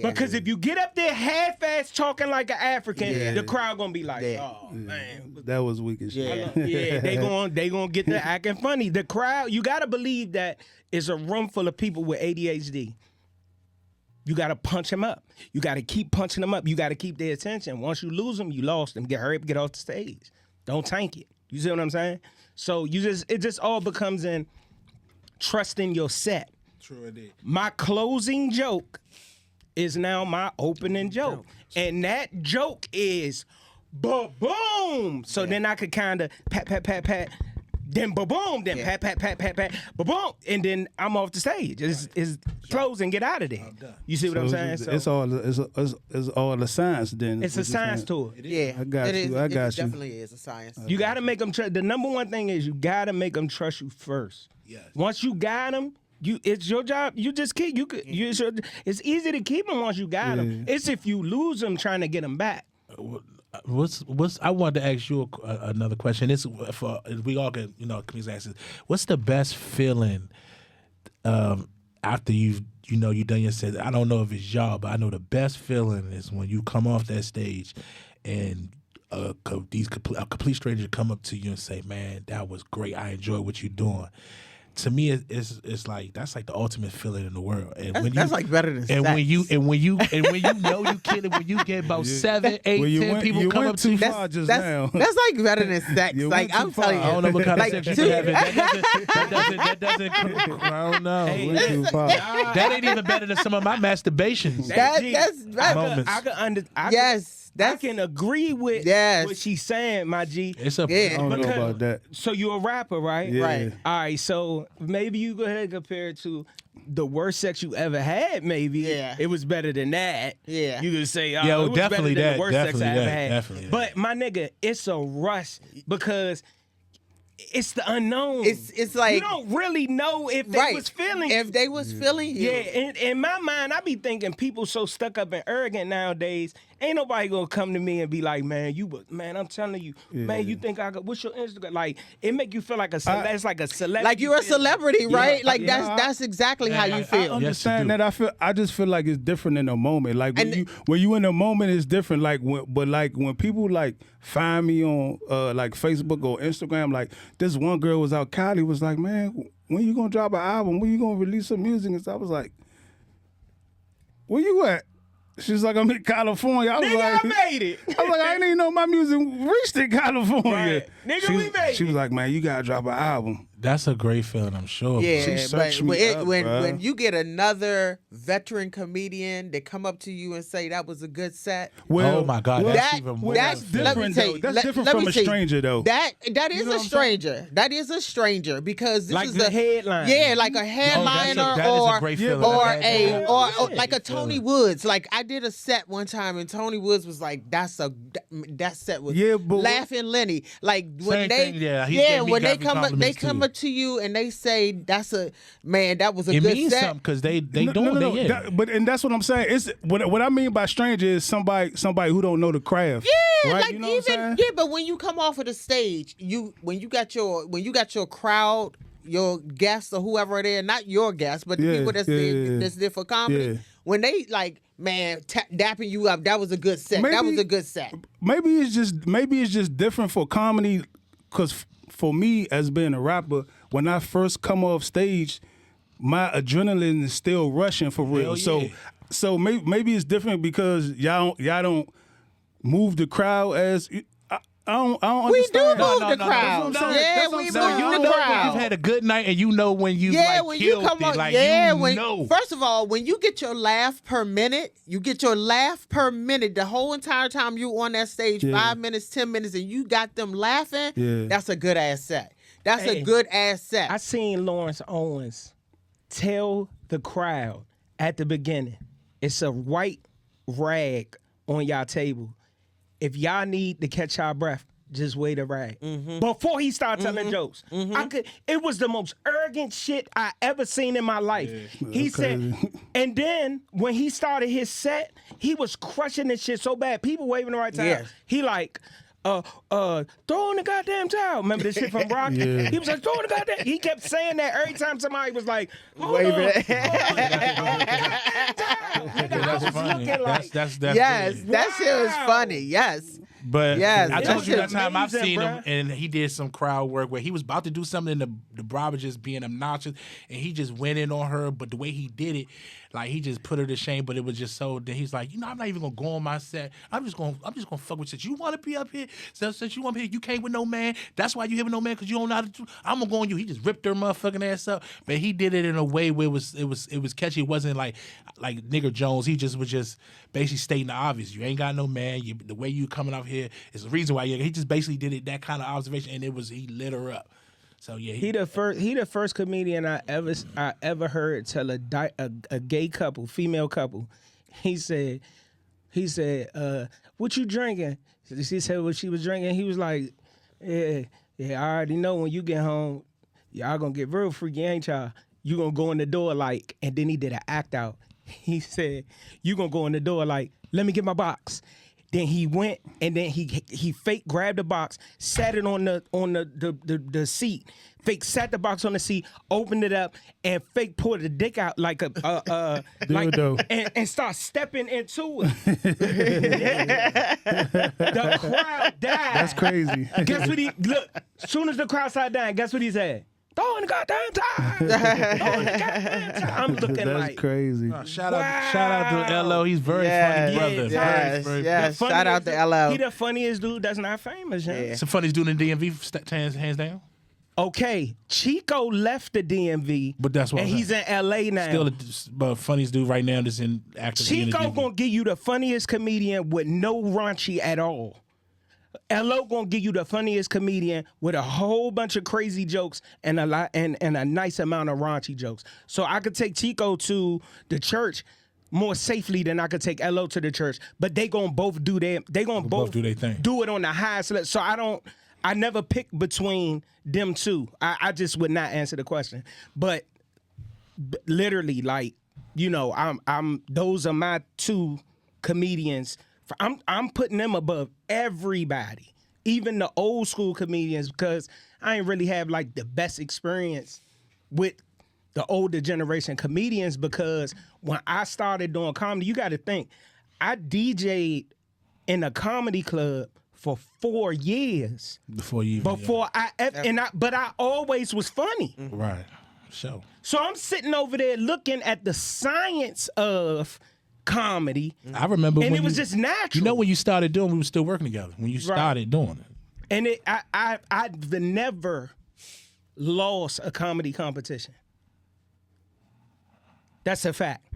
Because if you get up there half-ass talking like an African, Yeah. the crowd gonna be like, Yeah. oh man. That was weak as shit. Yeah. Yeah, they gonna get the acting funny. The crowd, you gotta believe that it's a room full of people with ADHD. You gotta punch them up. You gotta keep punching them up. You gotta keep their attention. Once you lose them, you lost them. Hurry up, get off the stage. Don't tank it. You see what I'm saying? So it just all becomes in trusting your set. True indeed. My closing joke is now my opening joke. And that joke is Boom. So then I could kind of pat. Then boom, then pat, boom, and then I'm off the stage. It's close and get out of there. You see what I'm saying? So it's all the science. Then it's a science to it. Yeah, I got you. I got you. Definitely is a science. You got to make them trust. The number one thing is you got to make them trust you first. Yes. Once you got them, it's your job. You just keep. It's easy to keep them once you got them. It's if you lose them trying to get them back. What's I wanted to ask you another question. It's for we all can comedians ask this. What's the best feeling after you've done your set? I don't know if it's y'all, but I know the best feeling is when you come off that stage and a complete stranger come up to you and say, "Man, that was great. I enjoyed what you're doing." To me, it's like that's like the ultimate feeling in the world. And That's like better than and sex. when you know you kidding, when you get about 7, 8, 10 people come up to you. That's like better than sex. Like I'm telling you. I don't know what kind of sex you dude, having. That doesn't. I don't know. That ain't even better than some of my masturbations. Moments. I can agree with what she's saying, my G. It's a. I don't know about that. So you're a rapper, right? Yeah. Right. All right. So maybe you go ahead and compare it to the worst sex you ever had. Maybe it was better than that. Yeah. You could say, Yeah, it was definitely better than that. the worst sex I Definitely ever that. had. Definitely that. But my nigga, it's a rush because it's the unknown. It's like you don't really know if they was feeling. If they was feeling you. Yeah, in my mind, I be thinking people so stuck up and arrogant nowadays. Ain't nobody gonna come to me and be like, man, I'm telling you, man, you think what's your Instagram? Like, it make you feel like it's like a celebrity. Like you're a celebrity, right? Like Yeah. that's exactly how you feel. I understand that. I just feel like it's different in a moment. Like when you in a moment, it's different. Like when people like find me on like Facebook or Instagram, like this one girl was out. Kylie was like, man, when you gonna drop an album? When you gonna release some music? And so I was like, where you at? She's like, I'm in California. I was like, I made it. I was like, I didn't even know my music reached in California. Right. Nigga, we made She it. was like, man, you gotta drop an album. That's a great feeling, I'm sure. Yeah, She but searched me up, when you get another veteran comedian that come up to you and say that was a good set, Oh my God, that's that- even more. that's fun. let me different, tell though. you, That's let- different let from me a tell you, stranger, though. That is know a what I'm stranger. That is a stranger because this Like is the headliner. Yeah, like a headliner that is a great feeling. or like a Tony Woods. Like I did a set one time and Tony Woods was like, that set was Laughing Lenny. Like when Same thing, when they got me come compliments up to you and they say that was a It good means set. something because they No, doing no. it. And that's what I'm saying. It's what I mean by stranger is somebody who don't know the craft. Yeah, right? like You know what I'm saying? but when you come off of the stage, when you got your crowd, your guests or whoever it is, not your guests, but the people that's there for comedy, when they like, man, dapping you up, that was a good set. That was a good set. Maybe it's just different for comedy, because for me as being a rapper, when I first come off stage, my adrenaline is still rushing for real. Hell yeah. So maybe it's different because y'all don't move the crowd as I don't We do understand. move the crowd. That's what I'm saying. Yeah, That's what we I'm move saying. You the know when crowd. you've had a good night and you know when you When you killed come it. up, Like when first of all, when you get your laugh per minute, the whole entire time you on that stage, 5 minutes, 10 minutes, and you got them laughing, that's a good ass set. That's a good ass set. I seen Lawrence Owens tell the crowd at the beginning, it's a white rag on y'all table. If y'all need to catch y'all breath, just wait a rag. Before he started telling jokes. It was the most arrogant shit I ever seen in my life. He said, and then when he started his set, he was crushing this shit so bad. People waving the right time. Yes. He like, throw in the goddamn towel. Remember this shit from Rock? He was like, throw in the goddamn. He kept saying that every time somebody was like, Waving. That's funny. That's Yes, that shit was funny. Yes. But Yes, I told you that that's time I've amazing, seen him bruh. and he did some crowd work where he was about to do something and the barber just being obnoxious and he just went in on her. But the way he did it, Like he just put her to shame, but it was just so. Then he's like, I'm not even gonna go on my set. I'm just gonna fuck with you. You want to be up here? Since you want to be here, you came with no man. That's why you here with no man, because you don't know how to do. I'm gonna go on you. He just ripped her motherfucking ass up, but he did it in a way where it was catchy. It wasn't like Nigger Jones. He was just basically stating the obvious. You ain't got no man. The way you coming out here is the reason why. He just basically did it, that kind of observation, and he lit her up. So yeah, he the first comedian I ever heard tell a gay couple, female couple. He said, "What you drinking?" She said what she was drinking. He was like, "Yeah, I already know when you get home, y'all gonna get real freaky, ain't y'all? You gonna go in the door like," and then he did an act out. He said, "You gonna go in the door like, let me get my box." Then he went and then he fake grabbed the box, sat it on the seat. Fake sat the box on the seat, opened it up, and fake pulled the dick out like a and start stepping into it. The crowd died. That's crazy. Guess what look? As soon as the crowd started dying, guess what he said? Throw in the goddamn time. Throw in the goddamn time. I'm looking That's crazy. Shout out to LO. He's very funny brother. Yes. Shout out to LO. He the funniest dude that's not famous. Yeah. It's the funniest dude in the DMV, hands down. Okay, Chico left the DMV, But that's what and I'm he's in LA now. Still the funniest dude right now that's in actively in the Chico DMV. gonna give you the funniest comedian with no raunchy at all. LO gonna give you the funniest comedian with a whole bunch of crazy jokes and a nice amount of raunchy jokes. So I could take Chico to the church more safely than I could take LO to the church. But they gonna both do their both do their thing. Do it on the highest level. So I never pick between them two. I just would not answer the question. But literally, like, I'm those are my two comedians. I'm putting them above everybody, even the old school comedians, because I ain't really have like the best experience with the older generation comedians, because when I started doing comedy, you got to think, I DJ'd in a comedy club for 4 years but I always was funny. Right. So I'm sitting over there looking at the science of comedy. I remember and when it was just natural. You know, when you started doing, we were still working together. When you started doing it, and I've never lost a comedy competition. That's a fact.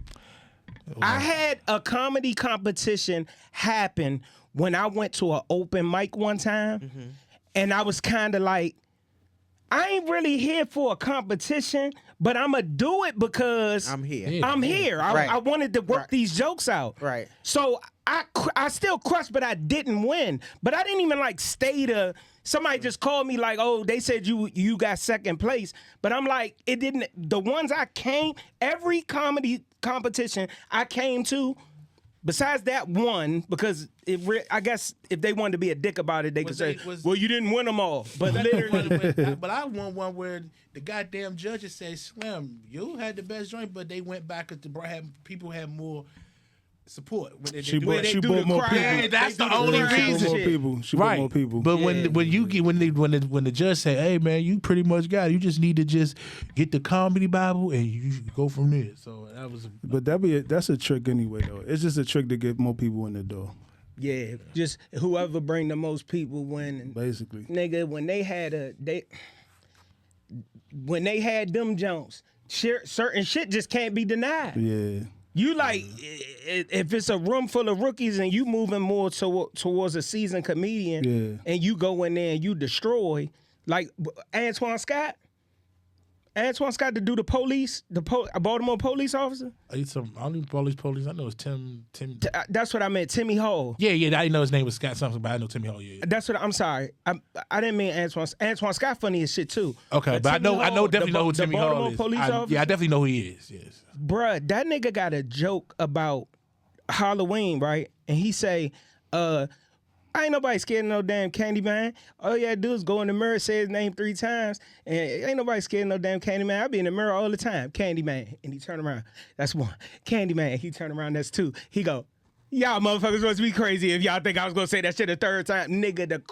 Wow. I had a comedy competition happen when I went to an open mic one time, and I was kind of like, I ain't really here for a competition, but I'm going to do it because I'm here. Yeah. I'm here. Right. I wanted to work these jokes out. Right. So I still crushed, but I didn't win. But I didn't even like stay to, somebody just called me like, oh, they said you got second place. But I'm like, it didn't, the ones I came, every comedy competition I came to, besides that one, because I guess if they wanted to be a dick about it, they could say, well, you didn't win them all. But literally. But I won one where the goddamn judges say, Slim, you had the best joint, but they went back to people had more support. She brought more people. Yeah, that's the only reason. She brought more people. But when the judge say, "Hey man, you pretty much got it. You just need to just get the comedy Bible and you go from there." So that was. But that's a trick anyway, though. It's just a trick to get more people in the door. Yeah, just whoever bring the most people win. Basically, nigga, when they had them Jones, certain shit just can't be denied. Yeah. You like, if it's a room full of rookies and you moving more towards a seasoned comedian, and you go in there and you destroy, like Antoine Scott to do the police, a Baltimore police officer. I don't even police. I know it's Tim. That's what I meant, Timmy Hall. Yeah. I didn't know his name was Scott something, but I know Timmy Hall. Yeah. That's what I'm sorry. I didn't mean Antoine. Antoine Scott funny as shit too. Okay, but I definitely know who Timmy Hall is. Police officer? Yeah, I definitely know who he is. Yes. Bruh, that nigga got a joke about Halloween, right? And he say, ain't nobody scared of no damn Candyman. All you gotta do is go in the mirror, say his name 3 times, and ain't nobody scared of no damn Candyman. I be in the mirror all the time. Candyman. And he turn around. That's 1. Candyman. He turn around. That's 2. He go, Y'all motherfuckers must be crazy if y'all think I was gonna say that shit a third time. Nigga,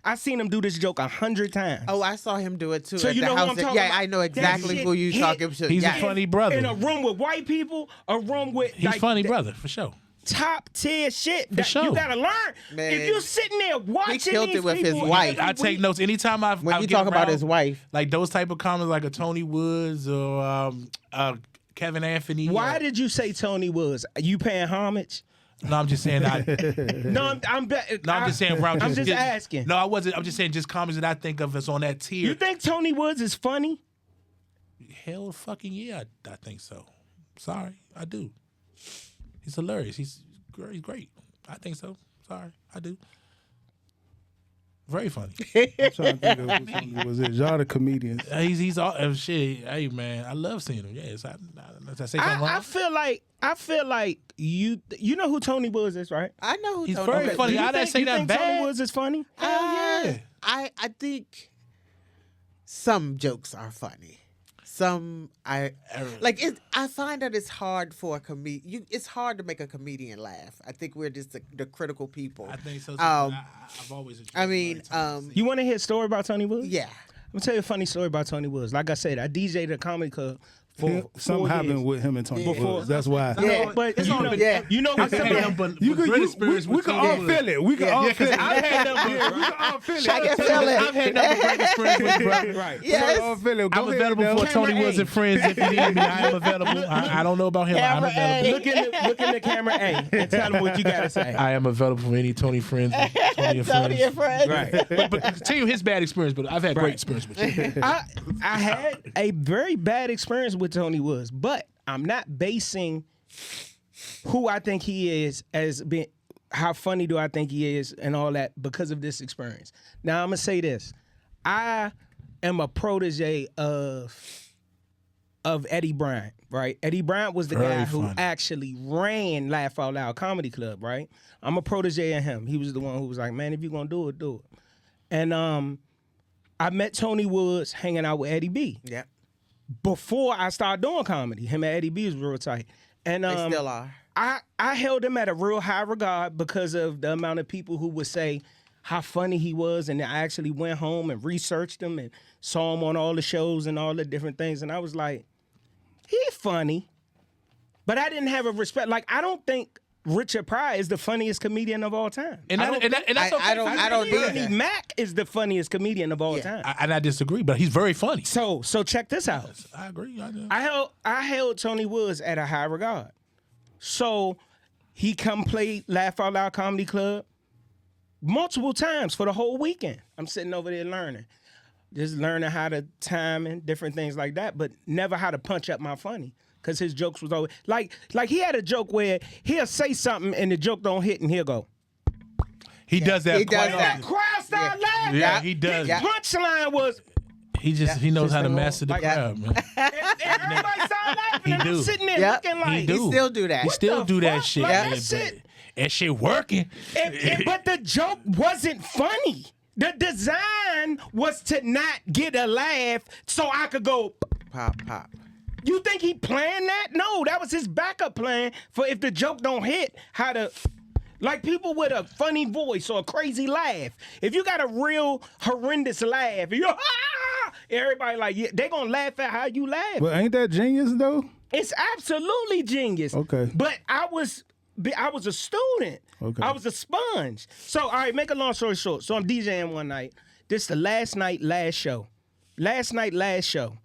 I seen him do this joke 100 times. Oh, I saw him do it too. So at you the know who house. I'm talking Yeah, about? I know That exactly shit who you hit. talking to. He's yeah. a funny brother. In a room with white people, a room with He's funny brother, for sure. top tier shit that sure. you gotta learn. Man, if you're sitting there watching killed it these with his people wife. every I take week- notes anytime When I you get talk about around, his wife. like those type of comments, like a Tony Woods or Kevin Anthony. Why did you say Tony Woods? You paying homage? No, I'm just saying. No, I'm just saying. Bro, I'm just asking. No, I wasn't. I'm just saying. Just comments that I think of as on that tier. You think Tony Woods is funny? Hell, fucking yeah, I think so. Sorry, I do. He's hilarious. He's great. I think so. Sorry, I do. Very funny. I'm trying to think of which one was it. Y'all the comedians. He's all shit. Hey man, I love seeing him. Yes, I say something wrong. I feel like you know who Tony Woods is, right? I know who He's Tony very Woods funny. is. I didn't say you nothing think Tony bad. Woods is funny? Yeah. I think some jokes are funny. Some I find that it's hard for a comedian. It's hard to make a comedian laugh. I think we're just the critical people. I think so. Too. I've always. I mean, You want to hear a story about Tony Woods? yeah. I'm gonna tell you a funny story about Tony Woods. Like I said, I DJ'd at a comedy club for Something 4 happened years. with him and Tony Before- Woods. That's why. Yeah. But It's you all know, been- yeah. you know what's You could, we can all feel it. We can all feel it. I've had nothing but We can all feel it. I can feel it. I've had nothing but great experience with brother. right. Yes. We can all feel it. Go I'm ahead, available Del. for Tony Camera Woods A. and friends if you need me. I am available. I don't know about him. I'm Camera A. available. Look in the camera, A, and tell them what you gotta say. I am available for any Tony friends. Tony and Tony and friends. friends. Right. But tell you his bad experience, but I've had great experience with you. I had a very bad experience with Tony Woods, but I'm not basing who I think he is as being how funny do I think he is and all that because of this experience. Now I'm gonna say this. I am a protege of Eddie Bryant, right? Eddie Bryant was the Very guy who funny. actually ran Laugh Out Loud Comedy Club, right? I'm a protege of him. He was the one who was like, man, if you're gonna do it, do it. And I met Tony Woods hanging out with Eddie B. Yeah. Before I started doing comedy. Him and Eddie B was real tight. And They still are. I held him at a real high regard because of the amount of people who would say how funny he was, and I actually went home and researched him and saw him on all the shows and all the different things, and I was like, he's funny. But I didn't have a respect. Like, I don't think Richard Pryor is the funniest comedian of all time. And that's okay. I don't Bernie either. Mac is the funniest comedian of all time. I disagree, but he's very funny. So check this out. I agree. I held Tony Woods at a high regard. So he come play Laugh Out Loud Comedy Club multiple times for the whole weekend. I'm sitting over there learning. Just learning how to time and different things like that, but never how to punch up my funny. Cause his jokes was always like he had a joke where he'll say something and the joke don't hit and he'll go. He does that He does quite that. often. Crowd start laughing. Yeah, he does. His punchline was He knows how to master the like- crowd, man. and everybody started laughing He and I'm do. sitting there Yeah. looking like He do. Still do that. He still the do that fuck? shit. Like, man, that but shit- that shit working. But the joke wasn't funny. The design was to not get a laugh so I could go. Pop, pop. You think he planned that? No, that was his backup plan for if the joke don't hit, how to. Like people with a funny voice or a crazy laugh. If you got a real horrendous laugh, you everybody like they gonna laugh at how you laugh. But ain't that genius though? It's absolutely genius. Okay. But I was a student. Okay. I was a sponge. So, all right, make a long story short. So I'm DJing one night. This the last night, last show. Last night, last show.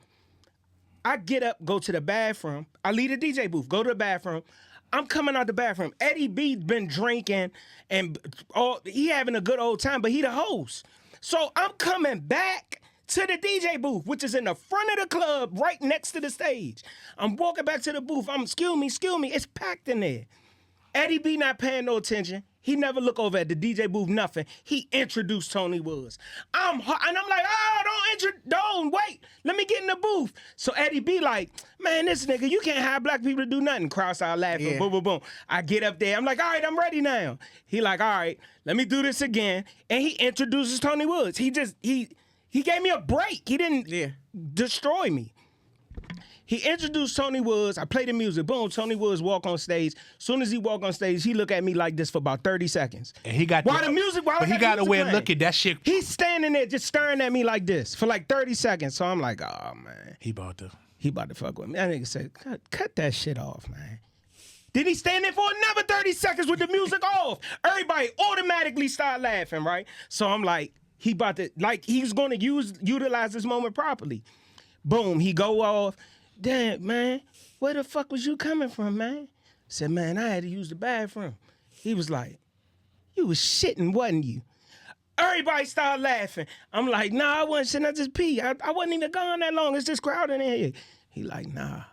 I get up, go to the bathroom. I leave the DJ booth, go to the bathroom. I'm coming out the bathroom. Eddie B been drinking and he having a good old time, but he the host. So I'm coming back to the DJ booth, which is in the front of the club, right next to the stage. I'm walking back to the booth. Excuse me. It's packed in there. Eddie B not paying no attention. He never look over at the DJ booth, nothing. He introduced Tony Woods. And I'm like, don't wait. Let me get in the booth. So Eddie B like, man, this nigga, you can't have black people to do nothing. Crowd start laughing, Yeah. boom, boom, boom. I get up there. I'm like, all right, I'm ready now. He like, all right, let me do this again. And he introduces Tony Woods. He gave me a break. He didn't destroy me. He introduced Tony Woods. I played the music. Boom, Tony Woods walk on stage. Soon as he walk on stage, he look at me like this for about 30 seconds. And he got While he got a way of looking. That shit. He's standing there just staring at me like this for like 30 seconds. So I'm like, oh man. He about to fuck with me. That nigga said, cut that shit off, man. Then he stand there for another 30 seconds with the music off. Everybody automatically start laughing, right? So I'm like, he about to, like, he's gonna utilize this moment properly. Boom, he go off. Damn, man, where the fuck was you coming from, man? I said, man, I had to use the bathroom. He was like, you was shitting, wasn't you? Everybody started laughing. I'm like, nah, I wasn't shitting, I just pee. I wasn't even gone that long. It's just crowded in here. He like, nah.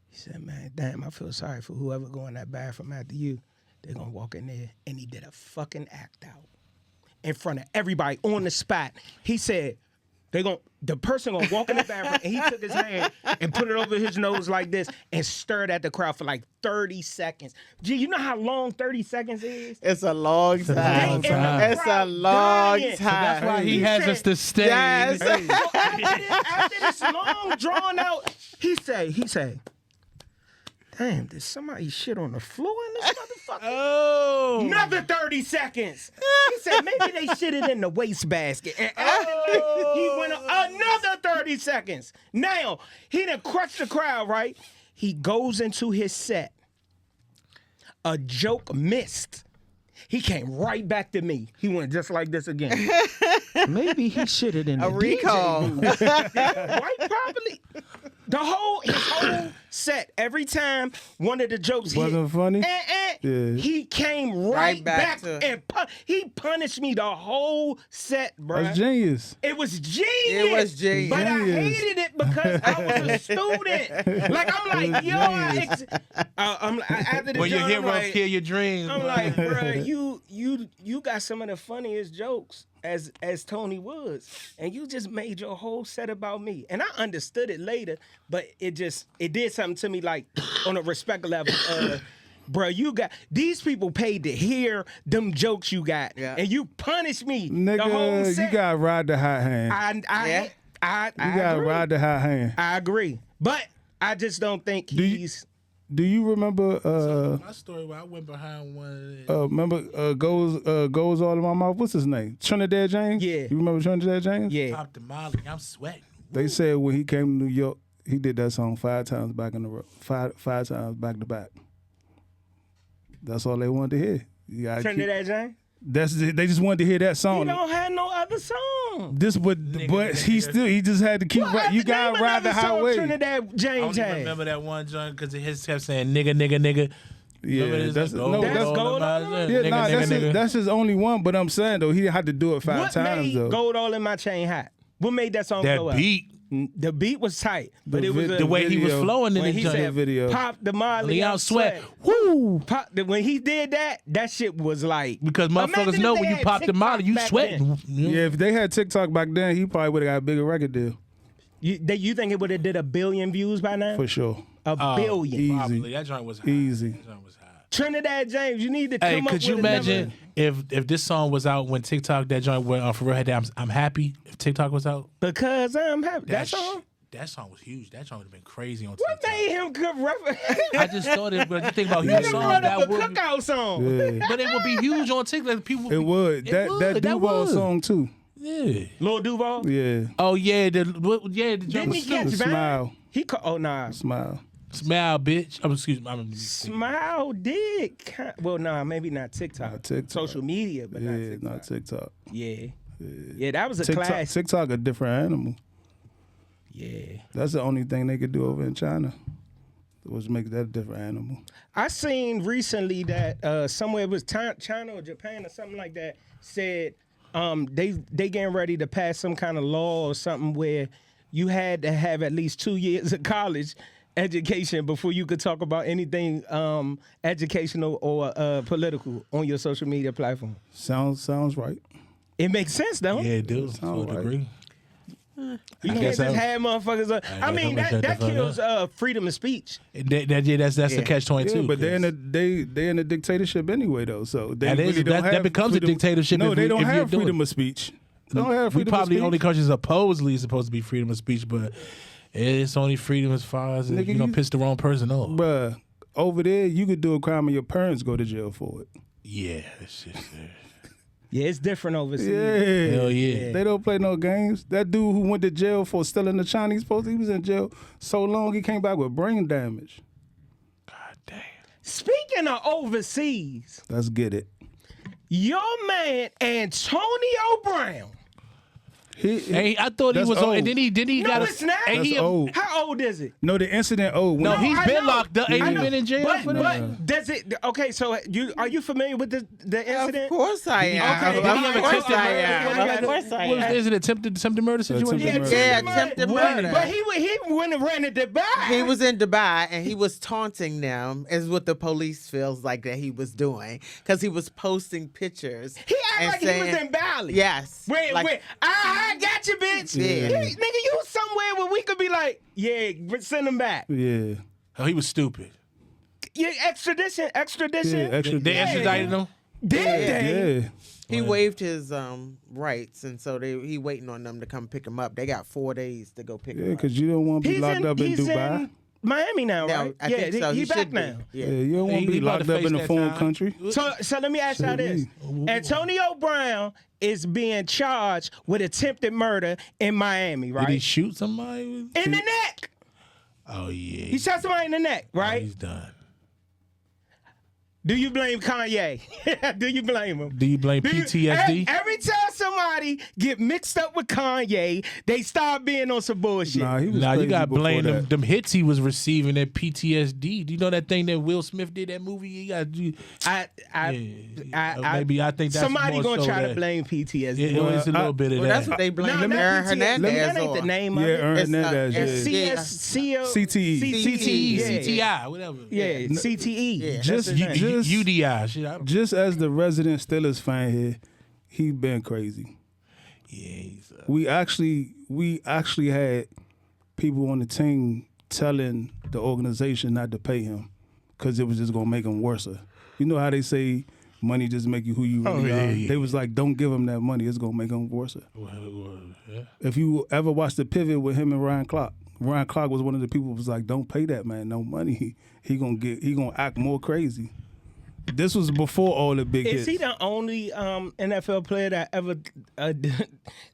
He said, man, damn, I feel sorry for whoever go in that bathroom after you. They're gonna walk in there. And he did a fucking act out in front of everybody on the spot. He said, the person gonna walk in the bathroom, and he took his hand and put it over his nose like this and stirred at the crowd for like 30 seconds. Gee, you know how long 30 seconds is? It's a long time. It's a long time. So that's why he has us to stay. Yes. So after this long drawn out, he say, damn, did somebody shit on the floor in this motherfucker? Oh. Another 30 seconds. He said, maybe they shitted in the wastebasket. And he went another 30 seconds. Now, he done crushed the crowd, right? He goes into his set. A joke missed. He came right back to me. He went just like this again. Maybe he shitted in the recall. Right, probably. His whole set, every time one of the jokes wasn't funny. Yeah. He came right back and he punished me the whole set, bro. That's genius. It was genius. But I hated it because I was a student. Like, I'm like, yo, after the when your hero like, kill your dreams. I'm like, bro, you got some of the funniest jokes as Tony Woods, and you just made your whole set about me. And I understood it later, but it did something to me, like, on a respect level. Bro, you got these people paid to hear them jokes you got, and you punished me. Nigga, the whole set. you gotta ride the hot hand. I you gotta ride the hot hand. I agree, but I just don't think he's. Do you remember? My story where I went behind one. Remember goes all in my mouth. What's his name? Trinidad James. Yeah. You remember Trinidad James? Yeah. Pop the Molly. I'm sweating. They said when he came to New York, he did that song 5 times back in the row, five times back to back. That's all they wanted to hear. Trinidad James. They just wanted to hear that song. He don't have no other song. But he just had to keep. You gotta ride the highway. Trinidad James I only remember that one joint because he kept saying nigga, nigga, nigga. Yeah, that's Gold All that's his only one. But I'm saying though, he had to do it 5 times though. What made Gold All in My Chain hot? What made that song that go beat? Up? The beat was tight, but it was the way he was flowing in the said, video. Pop the Molly out sweat. Woo! When he did that shit was like, because motherfuckers know when you pop the Molly, you sweating. Yeah, if they had TikTok back then, he probably would have got a bigger record deal. You think it would have did 1 billion views by now? For sure. 1 billion. Easy. Probably. That joint was high. Easy. That joint was high. Trinidad James, you need to come up with could you imagine if this song was out when TikTok, that joint went for real had that I'm happy if TikTok was out? Because I'm happy. That song? That song was huge. That song would have been crazy on TikTok. What made him I just thought it, but you think about huge songs, that would be cookout song. Yeah. But it would be huge on TikTok. People, It would. That Duval song too. Yeah. Lil Duval? Yeah. Oh yeah, the Didn't he catch Smile. Nah. Smile. Smile, bitch. Excuse me. Smile did. Maybe not TikTok. Not TikTok. Social media, but not Yeah, TikTok. not TikTok. Yeah, that was a class. TikTok a different animal. Yeah. That's the only thing they could do over in China. Was make that a different animal. I seen recently that somewhere, it was China or Japan or something like that, said they getting ready to pass some kind of law or something where you had to have at least 2 years of college education before you could talk about anything educational or political on your social media platform. Sounds right. It makes sense, though. Yeah, it does. To a degree. You can't just have motherfuckers. I mean, that kills freedom of speech. That's the catch-22. Yeah, but they in a dictatorship anyway, though. So that becomes a dictatorship. No, they don't have freedom of speech. They don't have freedom of speech. We probably the only country supposedly supposed to be freedom of speech, but It's only freedom as far as if you don't piss the wrong person off. Bruh, over there, you could do a crime and your parents go to jail for it. Yeah, it's just, Yeah, it's different overseas. Yeah. hell yeah. They don't play no games. That dude who went to jail for stealing the Chinese post, he was in jail so long he came back with brain damage. God damn. Speaking of overseas, Let's get it. your man Antonio Brown. Hey, I thought he That's was old. on, and then he No, got it's not. and That's he, old. How old is it? No, the incident. Oh, No, he's I been know. locked up. Ain't I he know. been in jail for that? But does it? Okay, so are you familiar with the incident? Of course I am. Okay, Of did he have course attempted I murder? am. Of course I What was am. is it attempted murder situation? Attempted Yeah, attempted murder. But he went and ran to Dubai. He was in Dubai and he was taunting them, is what the police feels like that he was doing, because he was posting pictures. He and acted like he was in Bali. Yes. Wait, Like, I got you, bitch. Yeah. Nigga, you somewhere where we could be like, yeah, send him back. yeah. Oh, he was stupid. Yeah, extradition. Yeah, extra. They extradited him. Did they? Yeah. He waived his rights, and so he waiting on them to come pick him up. They got 4 days to go pick Yeah, him up. because you don't want to be locked up in he's Dubai. in Miami now, Now, right? I yeah, think so. he should back be. now. Yeah, Yeah. you don't want to be about locked to up in face a that foreign time. country. So let me ask y'all this. Antonio Brown is being charged with attempted murder in Miami, right? Did he shoot somebody? In the neck. Oh yeah. He shot somebody in the neck, right? He's done. Do you blame Kanye? Do you blame him? Do you blame PTSD? Every time somebody get mixed up with Kanye, they start being on some bullshit. Nah, he was Nah, crazy you got to before blame that. them hits he was receiving, that PTSD. Do you know that thing that Will Smith did, that movie? He got maybe I think that's somebody more gonna so try that- to blame PTSD. It was a little bit of Well, that. that's what they blame No, Aaron not PTSD. Hernandez That ain't the on. name Yeah, of it. Aaron It's, Hernandez. it's- Yeah. CTE. CTE. CTI, whatever. Yeah, CTE. Yeah. That's Just- his name. just- UDI. Shit, I don't, Just as the resident Steelers fan here, he been crazy. yeah, he's, We actually had people on the team telling the organization not to pay him because it was just gonna make him worse. You know how they say money just make you who you really are. yeah. They was like, don't give him that money; it's gonna make him worse. yeah. If you ever watched the pivot with him and Ryan Clark was one of the people who was like, don't pay that man no money. He gonna act more crazy. This was before all the big Is hits. he the only NFL player that ever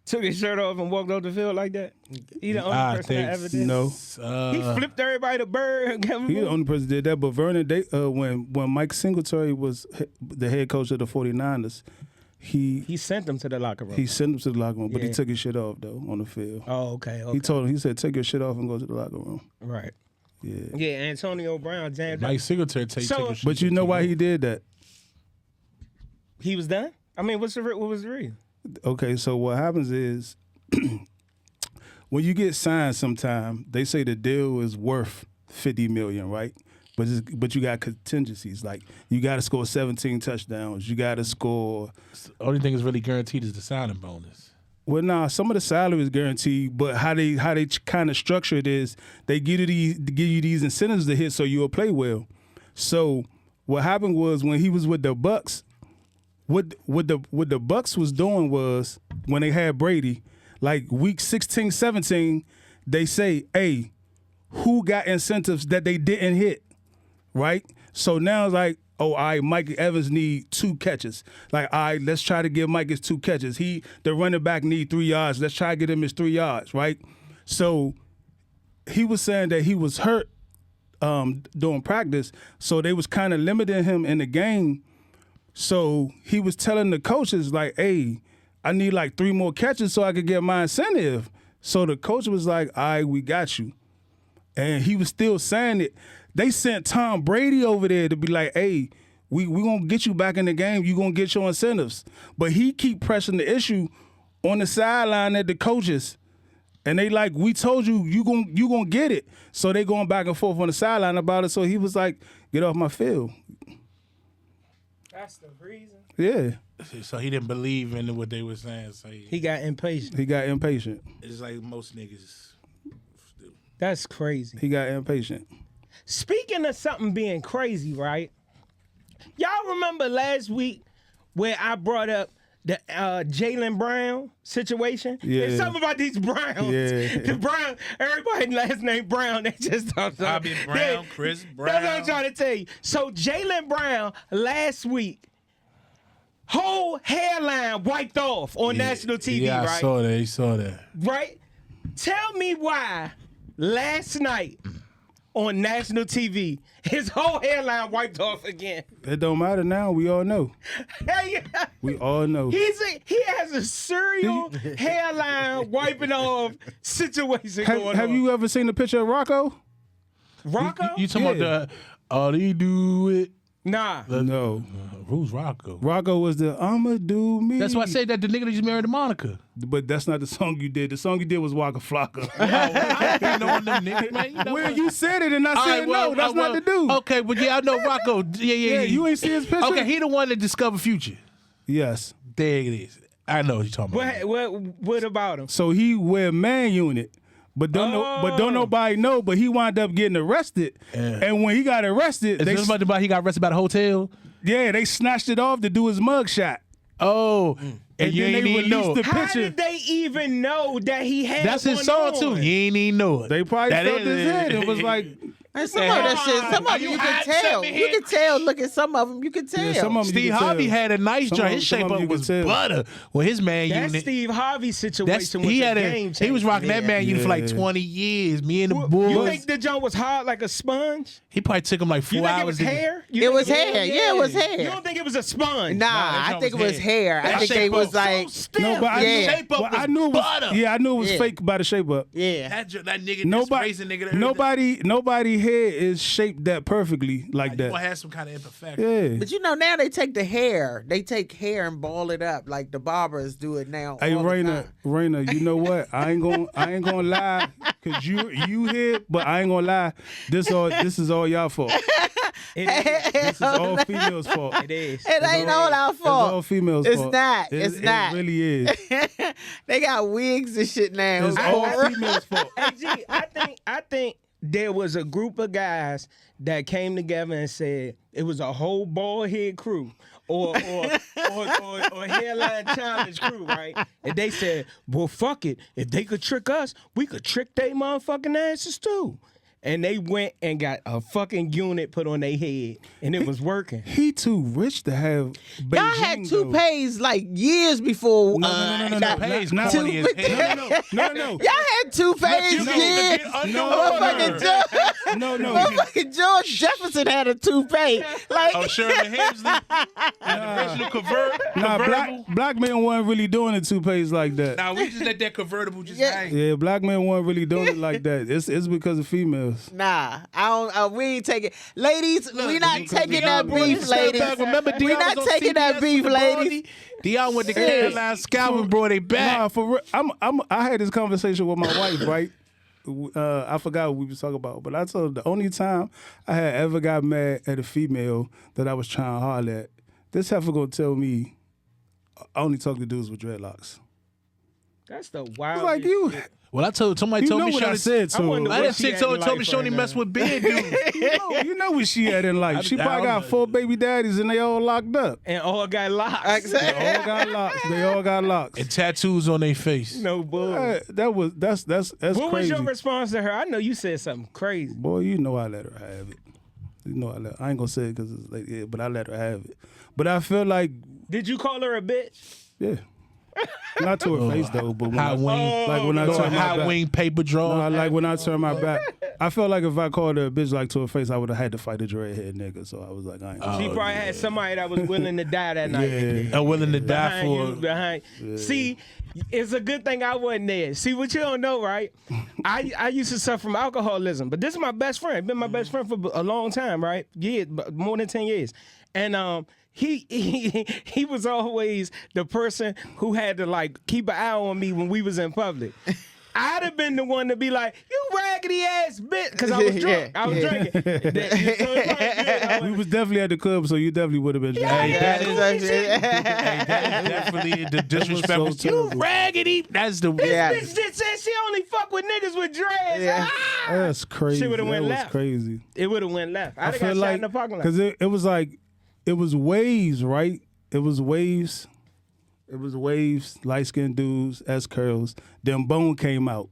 took his shirt off and walked off the field like that? He the only I person that think ever did. No. He flipped everybody the bird. He the only person that did that, but Vernon, when Mike Singletary was the head coach of the 49ers, he sent them to the locker room. he sent him to the locker room, but he Yeah. took his shit off though on the field. Oh, okay. He told him, he said, take your shit off and go to the locker room. Right. Yeah. Yeah, Antonio Brown jammed up. Mike Singletary take So- a But you know why he did that? He was done? I mean, what was the reason? Okay, so what happens is when you get signed sometime, they say the deal is worth $50 million, right? But you got contingencies. Like you gotta score 17 touchdowns. You gotta score. Only thing is really guaranteed is the signing bonus. Well, nah, some of the salary is guaranteed, but how they kind of structure it is they give you these incentives to hit so you'll play well. So what happened was when he was with the Bucks, what the Bucks was doing was when they had Brady, like week 16, 17, they say, hey, who got incentives that they didn't hit, right? So now it's like, oh, all right, Mike Evans need 2 catches. Like, all right, let's try to give Mike his 2 catches. The running back need 3 yards. Let's try to get him his 3 yards, right? So he was saying that he was hurt during practice, so they was kind of limiting him in the game. So he was telling the coaches, like, hey, I need like 3 more catches so I could get my incentive. So the coach was like, all right, we got you. And he was still saying it. They sent Tom Brady over there to be like, hey, we going to get you back in the game. You going to get your incentives. But he keep pressing the issue on the sideline at the coaches. And they like, we told you, you gonna get it. So they going back and forth on the sideline about it. So he was like, get off my field. That's the reason. Yeah. So he didn't believe in what they were saying. So He got impatient. He got impatient. it's like most niggas do. That's crazy. He got impatient. Speaking of something being crazy, right? Y'all remember last week where I brought up the Jaylen Brown situation. Yeah. It's something about these Browns. Yeah. The Brown, everybody last name Brown. They just Bobby Brown, Chris Brown. That's what I'm trying to tell you. So Jaylen Brown last week, whole hairline wiped off on national TV, yeah, right? I saw that. He saw that. Right? Tell me why last night on national TV, his whole hairline wiped off again. It don't matter now. We all know. Hey, We all know. he has a serial hairline wiping off situation going on. Have you ever seen the picture of Rocco? Rocco? You talking about the all he do it? Nah. No. Who's Rocco? Rocco was the I'ma do me. That's why I say that the nigga that just married to Monica. But that's not the song you did. The song you did was Waka Flocka. I know them niggas, man. You know Well, what? you said it and I said no. That's not the dude. Okay, but yeah, I know Rocco. Yeah. You ain't see his picture? Okay, he the one that discovered Future. Yes. There it is. I know what you're talking about. What about him? So he wear man unit. But don't nobody know. But he wound up getting arrested. Yeah. And when he got arrested, Is this about he got arrested by the hotel? they snatched it off to do his mug shot. Oh, and you then ain't they even know. released the How picture. did they even know that he had That's his one song on? too. You ain't even know it. They probably That felt is his it. head. It was like And some of that shit, some of them you can tell. You can tell. Look at some of them, you can tell. some of 'em you Steve can tell. Harvey had a nice Some joint. of- His some shape of 'em up you can was tell. butter. Well, his man That unit. Steve Harvey That's situation was he a had game changer. he was rocking that man unit for like Yeah. 20 years. Me and the You boys. think the joint was hard like a sponge? He probably took him like 4 You think it hours. was to get- hair? It was hair. Yeah, it was hair. You don't think it was a sponge? Nah, that I think it joint was was hair. I That think shape they was up like, so stiff. No, but I Yeah. knew, Shape up well, I was knew it was. butter. Yeah, I knew it was Yeah. fake by the shape up. yeah. That nigga, Nobody, this racing nigga. nobody hair is shaped that perfectly like You gonna that. have some kind of imperfection. Yeah. But you know now they take the hair, they take hair and ball it up like the barbers do it now. Hey all the Rayna, time. Rayna, you know what? I ain't gonna lie, cause you here, but I ain't gonna lie. This is all y'all fault. This is all females' fault. It is. It ain't all our It's all fault. females' It's fault. not. It- It's not. It really is. They got wigs and shit now. It's all females' fault. Hey, G, I think there was a group of guys that came together and said it was a whole bald head crew or hairline challenge crew, right? And they said, well, fuck it. If they could trick us, we could trick they motherfucking asses too. And they went and got a fucking unit put on their head, and it was working. He too rich to have. Y'all had Beijing, though. toupees like years before. No. Pays Not- corny as hell. No. Y'all had toupees years. Motherfucking George Jefferson had a toupee. Like, Oh, Shirley Hemsley. The original convertible. Black men weren't really doing the toupees like that. Now we just let that convertible just Yeah. hang. Yeah, black men weren't really doing it like that. It's because of females. nah, I don't. We ain't taking, ladies. We not taking that Deion beef, ladies. Remember Deion We was not on taking that CBS beef, with the ladies. Barney? Deion went to Serious. Caroline Scalp and brought it back. Nah, for real. I had this conversation with my wife, right? I forgot what we was talking about, but I told her the only time I had ever got mad at a female that I was trying hard at, this heifer gonna tell me I only talk to dudes with dreadlocks. That's the It's wild. like you. Well, I told somebody You told know me what I Shorty said to I wonder her. I what didn't she think had so. in Told me life Shorty right mess now. with big dudes. You know what she had in life. She I probably don't got know. 4 baby daddies and they all locked up. And all got locks. They all got locks. They all got locks. And tattoos on their face. No bull. That's What was crazy. your response to her? I know you said something crazy. Boy, you know I let her have it. You know I ain't gonna say it because it's like yeah, but I let her have it. But I feel like Did you call her a bitch? yeah, not to her face though. But when High wing. like when I Little turn my high back, wing paper draw. no, like when I turn my back, I felt like if I called her a bitch like to her face, I would have had to fight a dreadhead nigga. So I was like, I ain't. She probably had somebody that was willing to die that night. Yeah. I'm willing to die Behind for. you, behind. See, it's a good thing I wasn't there. See, what you don't know, right? I used to suffer from alcoholism, but this is my best friend. Been my best friend for a long time, right? Years, more than 10 years. And he was always the person who had to like keep an eye on me when we was in public. I'd have been the one to be like, "You raggedy ass bitch," because I was drunk. I was drinking. So it's probably good. I We was- was definitely at the club, so you definitely would have been. Hey, that is Yeah. definitely the disrespectful. so You terrible. raggedy. That's the. Yeah. Bitch that said she only fuck with niggas with dreads. Yeah. Ah! That's crazy. She would've That went was left. crazy. It would have went left. I'd I have feel got shot like in the parking lot. because it was like it was waves, right? It was waves, It was waves, light-skinned dudes, S-curls. Then Bone came out,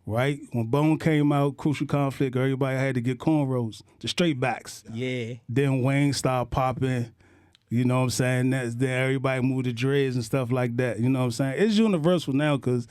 right? When Bone came out, Crucial Conflict, everybody had to get cornrows, the straight backs. Yeah. Then Wayne started popping. You know what I'm saying? Then everybody moved to dreads and stuff like that. You know what I'm saying? It's universal now because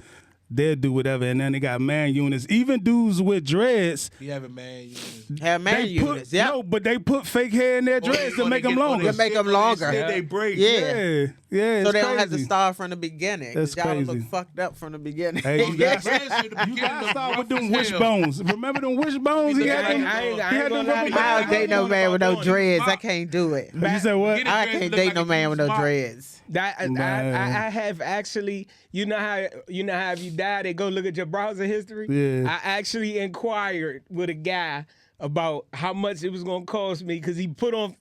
they'll do whatever. And then they got man units. Even dudes with dreads. You have a man unit. Have man They units. put, Yeah. no, but they put fake hair in their dreads to make them longer. To make them longer. They break. Yeah. Yeah, So it's they don't have to crazy. start from the beginning. 'Cause That's y'all crazy. look fucked up from the beginning. Hey, you got to start with them wishbones. Remember them wishbones? He had them. I ain't He had gonna them lie rubber to you. I don't date no man with no Doing it. dreads. I can't do it. You said what? Get it. I dreads can't look date like no a man with no smart. dreads. I have actually, you know how if you die they go look at your browser history. Yeah. I actually inquired with a guy about how much it was gonna cost me because he put on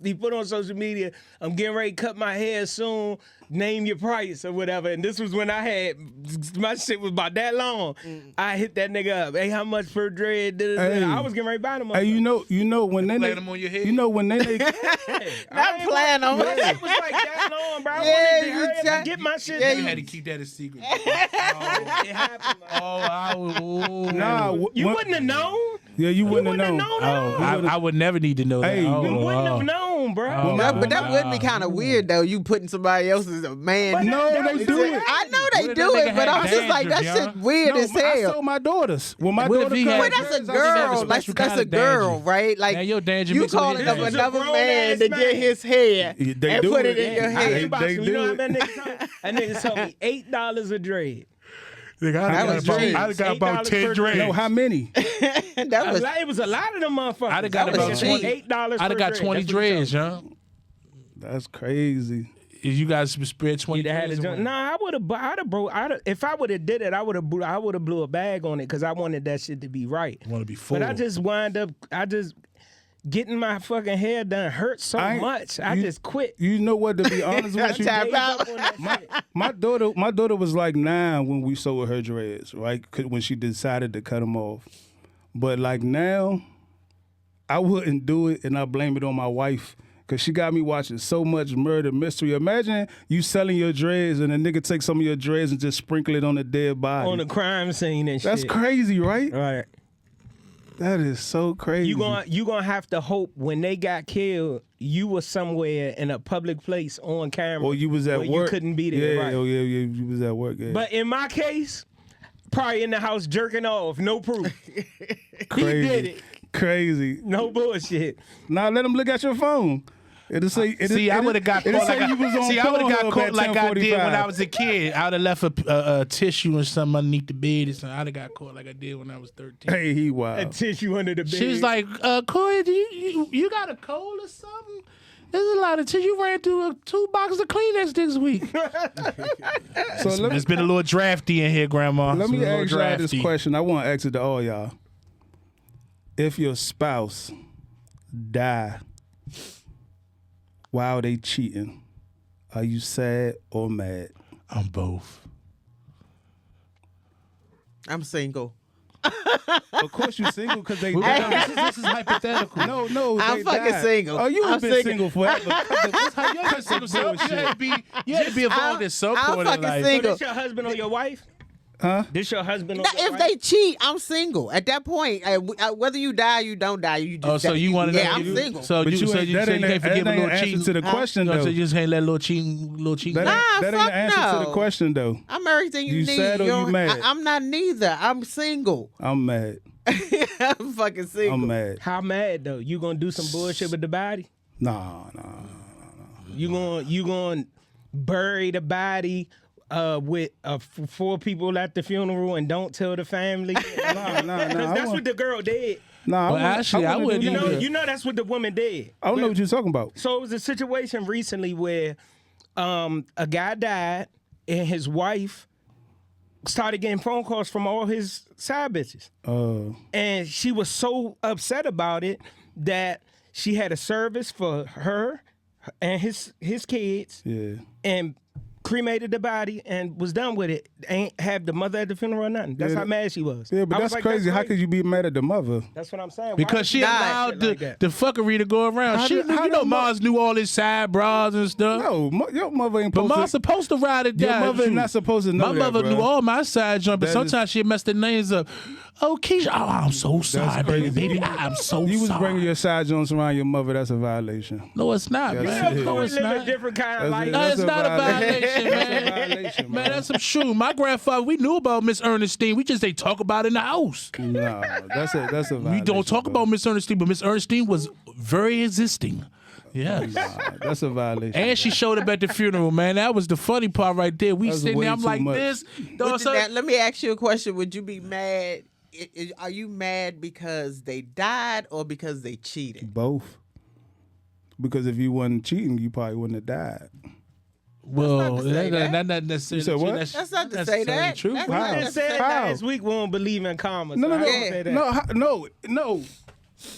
social media, I'm getting ready to cut my hair soon. Name your price or whatever. And this was when I had my shit was about that long. I hit that nigga up. Hey, how much per dread? Hey. I was getting ready to buy them. Hey, you know when they Playing them on your head? You know when they Not playing on My it. shit was like that long, bro. I Yeah, wanted to you hurry up try- and get my shit. Yeah, done. You had to keep that a secret. It happened. nah, You wouldn't have known. Yeah, you wouldn't have known. I would never need to know that. Hey, You wouldn't have known, bro. Oh, But that would be kind of weird though. You putting somebody else's man. No, they do it. I know What they if do that it, nigga but had I'm just like that dandruff, shit weird No, as I hell. told my daughters. When my What if daughter he come, had But that's a dreads? I think that's a girl. special That's kind a of girl, danger. right? Like Now, your danger you mixed with calling his up danger. another Grown man ass to man. get his hair They and do put it. it in your I head. ain't box They him. You know do how it. that nigga told me? That nigga told me $8 a dread. That was I dreams. got about $8 10 per dreads. no, how many? That was It was a lot of them motherfuckers. I'd have got That was about cheap. 20. $8 I'd have got 20 dreads, young. That's crazy. If you guys spread 20 You'd have had dreads to around. Nah, I would have, if I would have did it, I would have blew a bag on it because I wanted that shit to be right. Want to be full. But I just getting my fucking hair done hurt so much. I just quit. You know what? To be honest with you, Tap out. Gave up on that shit. my daughter was like 9 when we sewed her dreads, right? When she decided to cut them off. But like now, I wouldn't do it, and I blame it on my wife. Cause she got me watching so much murder mystery. Imagine you selling your dreads and a nigga take some of your dreads and just sprinkle it on a dead body. On the crime scene and shit. That's crazy, right? Right. That is so crazy. You gonna have to hope when they got killed, you were somewhere in a public place on camera. Or you was at where work. You couldn't be there. Yeah, right. yeah, you was at work. Yeah. But in my case, probably in the house jerking off, no proof. crazy. He did it. Crazy. No bullshit. Now let him look at your phone. It'll say. I would have got caught like you was on I would have got Pornhub caught at like I did when 10:45. I was a kid. I would have left a tissue and something underneath the bed or something. I'd have got caught like I did when I was 13. Hey, he A wild. tissue under the bed. She was like, Corey, you got a cold or something? There's a lot of tissue. You ran through 2 boxes of Kleenex this week. So let me It's been a little drafty in here, Grandma. let It's me been a little ask y'all this drafty. question. I want to ask it to all y'all. If your spouse die while they cheating, are you sad or mad? I'm both. I'm single. Of course you single because they This died. is hypothetical. No, I'm they fucking died. single. Oh, you I'm have been single. single forever. That's how you You had to be involved in some I'm point in fucking life. So single. this your husband or your wife? Huh? This your husband or Now, your if wife? they cheat, I'm single. At that point, whether you die or you don't die, you just. Oh, so you want to know? Yeah, I'm single. So But you that ain't can't forgive a little answer cheating. to the question So though. you just can't let a little cheating. That Nah, ain't the fuck answer to the no. question though. I'm everything you You need. sad or you don't- mad? I'm not neither. I'm single. I'm mad. I'm fucking single. I'm mad. How mad though? You gonna do some bullshit with the body? Nah. You gonna bury the body with 4 people at the funeral and don't tell the family? Nah. That's what the girl did. Nah, Well, actually, I wouldn't You know, either. you know that's what the woman did. I don't know what you're talking about. So it was a situation recently where a guy died and his wife started getting phone calls from all his side bitches. And she was so upset about it that she had a service for her and his kids Yeah. and cremated the body and was done with it. Ain't have the mother at the funeral or nothing. That's Yeah, how mad she was. Yeah, but I was that's crazy. How could you be mad at the mother? That's what I'm saying. Why Because would she you do allowed shit the, like that? the fuckery to go around. How She did- knew, how you know, did Mars knew all his side bras and stuff. No, your mother ain't But supposed Mars to. supposed to ride it Your down. mother Shoot. not supposed to know My that, mother bro. knew all my side jump, but That sometimes she messed the names up. Oh, Keisha, oh, I'm so sorry, crazy. baby. I'm so You was sorry. bringing your side joints around your mother. That's a violation. No, it's not, Yes, man. it is. No, We it's live a not. different kind of life. No, That's it's a not a violation. violation, That's a man. violation, Man, that's some true. My grandfather, we knew about Miss Ernestine. We just ain't talk about it in the house. No, that's a violation. We don't talk about Miss Ernestine, but Miss Ernestine was very existing. Yeah. That's a violation. And she showed up at the funeral, man. That was the funny part right there. We That's sitting way there, I'm too like much. this. But now, let me ask you a question. Would you be mad? Are you mad because they died or because they cheated? Both. Because if you wasn't cheating, you probably wouldn't have died. Well, That's not to say that. that's not necessarily You said true. what? That's not to not say necessarily that. True. That's How? not We to just say said How? last week we don't believe in karma. No, so no, I no, don't say that. no.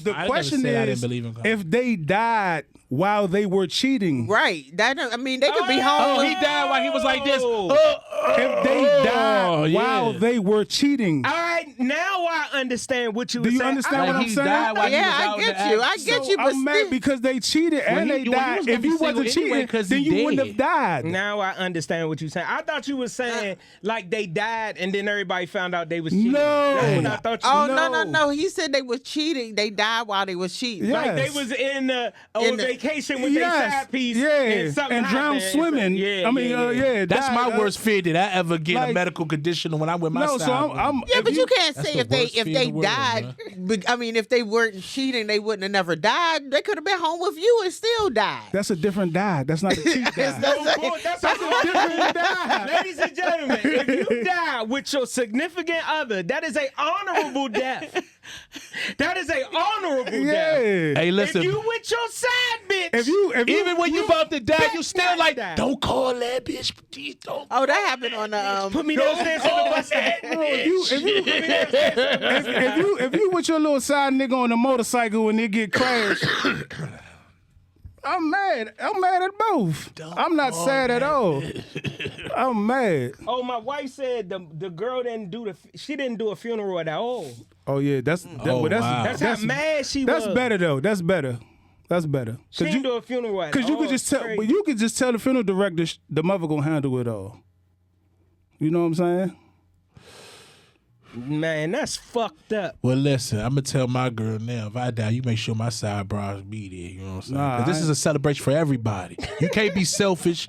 The I never question said I didn't is, believe in karma. if they died while they were cheating, Right. I mean, they could be home. Oh, with- he died while he was like this. if they died yeah. while they were cheating, All right, now I understand what you were do you saying. understand Like what I'm he saying? died while he was Yeah, out I in get the you. act. I get So you, but I'm mad still, because they cheated and Well, they he was died. gonna If be you single wasn't anyway cheating, 'cause then he you wouldn't dead. have died. Now I understand what you're saying. I thought you were saying like they died and then everybody found out they was cheating. No. That's what I thought you oh No. no. He said they were cheating. They died while they were cheating. Yeah. Like they Yes. was on In the- vacation with their side piece and something and drowned happened. swimming. Yeah, I mean, yeah. That's died, my worst fear that I ever get a like- medical condition when I'm with my No, side. so I'm Yeah, if but you can't That's say the if they worst fear in the world, died. I mean, if they weren't cheating, they wouldn't have never died. They could have been home with you and still died. That's a different die. That's not a cheat die. That's a different die. Ladies and gentlemen, if you die with your significant other, that is a honorable death. That is a honorable death. Yeah. Hey, listen. If you with your side bitch, If you Even when you about to die, you still not like, die. don't call that bitch. Please don't. Oh, that happened on the put me downstairs in the bus stop. If you with your little side nigga on a motorcycle and they get crashed, I'm mad. I'm mad at both. I'm not sad at all. I'm mad. Oh, my wife said the girl didn't do she didn't do a funeral at all. Oh yeah, that's Oh, wow. That's how mad she was. That's better though. That's better. That's better. She didn't do a funeral at all. Because you could just tell, Crazy. but you could just tell the funeral director the mother gonna handle it all. You know what I'm saying? Man, that's fucked up. Well, listen, I'm gonna tell my girl now. If I die, you make sure my side bras be there. You know what I'm saying? Nah, 'Cause this I- is a celebration for everybody. You can't be selfish.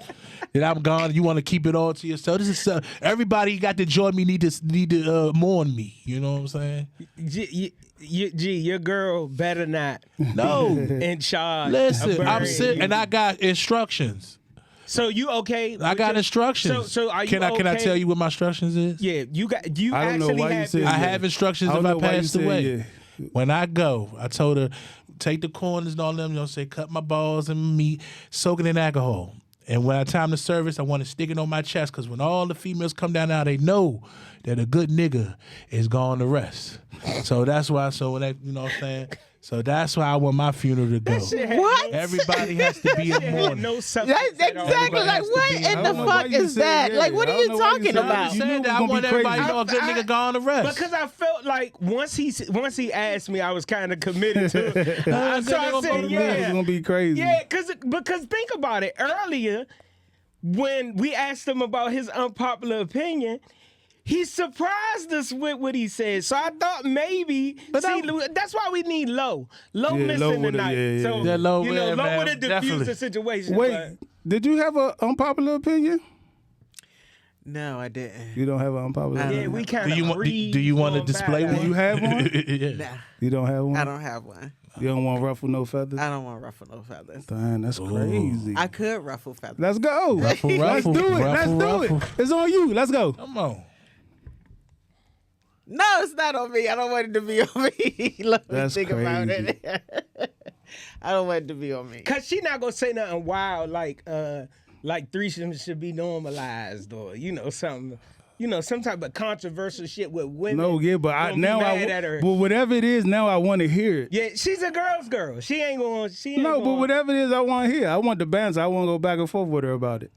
That I'm gone. You want to keep it all to yourself. This is everybody got to join me. Need to mourn me. You know what I'm saying? Gee, your girl better not No. in charge. Listen, of I'm burying sick, you. and I got instructions. So you okay? I got instructions. So are you Can I okay? tell you what my instructions is? Yeah, you got. You I don't know actually why you have. said I yeah. have instructions I don't if I know why you passed said away. yeah. When I go, I told her, take the corners and all them, say, cut my balls and meat, soak it in alcohol. And when I time the service, I want to stick it on my chest because when all the females come down now, they know that a good nigga is gone to rest. So that's why, when that, you know what I'm saying? So that's why I want my funeral to go. What? Everybody has to be in mourning. No substance That's at all. exactly like has to what be- in I the don't know why fuck you is said that? yeah. Like, what I are don't you know why you talking said about? that. You knew it was I gonna be want everybody to crazy. know a good nigga gone to rest. Because I felt like once he asked me, I was kind of committed to it. So I said, Yeah, it's gonna be crazy. Yeah, because think about it. Earlier, when we asked him about his unpopular opinion, he surprised us with what he said. So I thought maybe, But that's why we need Low. Low Yeah, missing Low tonight. would've- yeah, So yeah. Yeah, Low, you know, yeah, Low man, would have diffused definitely. the situation. Wait, did you have an unpopular opinion? No, I didn't. You don't have an unpopular but, yeah, opinion? we kind Do of you want? Do you want to display one? You have one? Yeah. Nah, You don't have one? I don't have one. You don't want to ruffle no feathers? I don't want to ruffle no feathers. Damn, that's crazy. I could ruffle feathers. Let's go. Let's ruffle, do it. Let's ruffle, do it. ruffle. It's on you. Let's go. Come on. No, it's not on me. I don't want it to be on me. Let me That's think about crazy. it. I don't want it to be on me. Cause she not gonna say nothing wild like threesomes should be normalized or something. Some type of controversial shit with women. No, yeah, but gonna be mad at her. but whatever it is, now I want to hear it. Yeah, she's a girl's girl. She ain't No, but gonna, whatever it is, I want to hear. I want the bands. I want to go back and forth with her about it.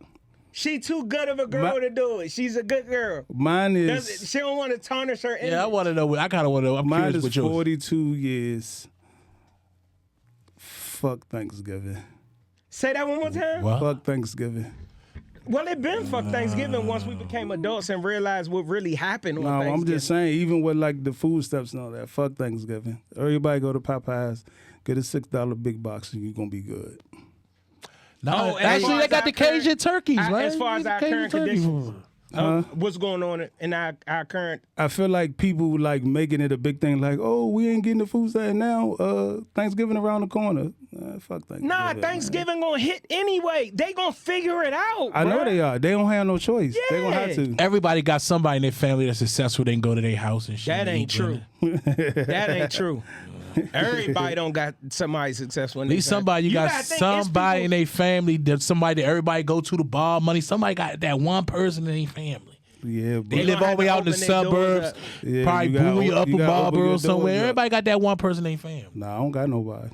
She too good of a girl to do it. She's a good girl. Mine is. She don't want to tarnish her image. Yeah, I want to know. I kind of want to know. I'm Mine curious is what yours. 42 years. Fuck Thanksgiving. Say that one more time. What? Fuck Thanksgiving. Well, it been fuck Thanksgiving once we became adults and realized what really happened on No, Thanksgiving. I'm just saying, even with like the food stuffs and all that, fuck Thanksgiving. Everybody go to Popeyes, get a $6 big box, and you're gonna be good. No, Oh, actually, they got the Cajun turkeys, right? As far as our Cajun current turkeys. conditions, what's going on in our current? I feel like people like making it a big thing, like, oh, we ain't getting the food stamp now. Thanksgiving around the corner. Fuck Thanksgiving. Nah, Thanksgiving gonna hit anyway. They gonna figure it out. I know bruh. they are. They don't have no choice. They gonna have Yeah. to. Everybody got somebody in their family that's successful. They can go to their house and shit. That and ain't eat true. dinner. That ain't true. Everybody don't got somebody successful in At least their somebody, family. you got gotta think it's somebody people- in their family, that somebody that everybody go to the bar money. Somebody got that one person in their family. Yeah, They but live all the way out in the open their doors suburbs, up. Yeah, probably you gotta Bowie, open- Upper you gotta open Marlboro, your somewhere. doors up. Everybody got that one person in their family. nah, I don't got nobody.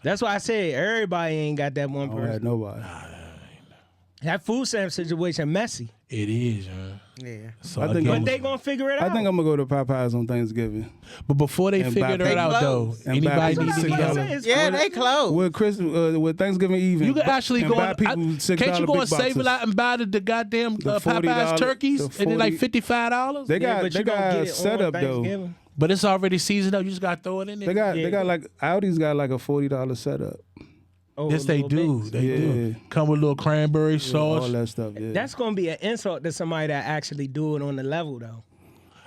That's why I said everybody ain't got that one I don't person. have nobody. That food stamp situation messy. It is, man. Yeah. So I think again, But they gonna figure it out. I think I'm gonna go to Popeyes on Thanksgiving. but before they And figure buy that out, though, clothes. And anybody buy need people to Like I $6. said, it's Yeah, cool. they close. With Thanksgiving Eve, you can actually and go buy on. people $6 Can't you go on big Save a boxes. Lot and buy the goddamn The Popeyes $40, turkeys, the and they're like $40. $55. They Yeah, got but they you gonna got get a it setup on though. Thanksgiving. But it's already seasoned up. You just got to throw it in there. They got Yeah. they got like Audi's got like a $40 setup. Oh, Yes, a they little do. bit. They Yeah. do. Come with a little cranberry All sauce. that stuff. Yeah. That's gonna be an insult to somebody that actually do it on the level though.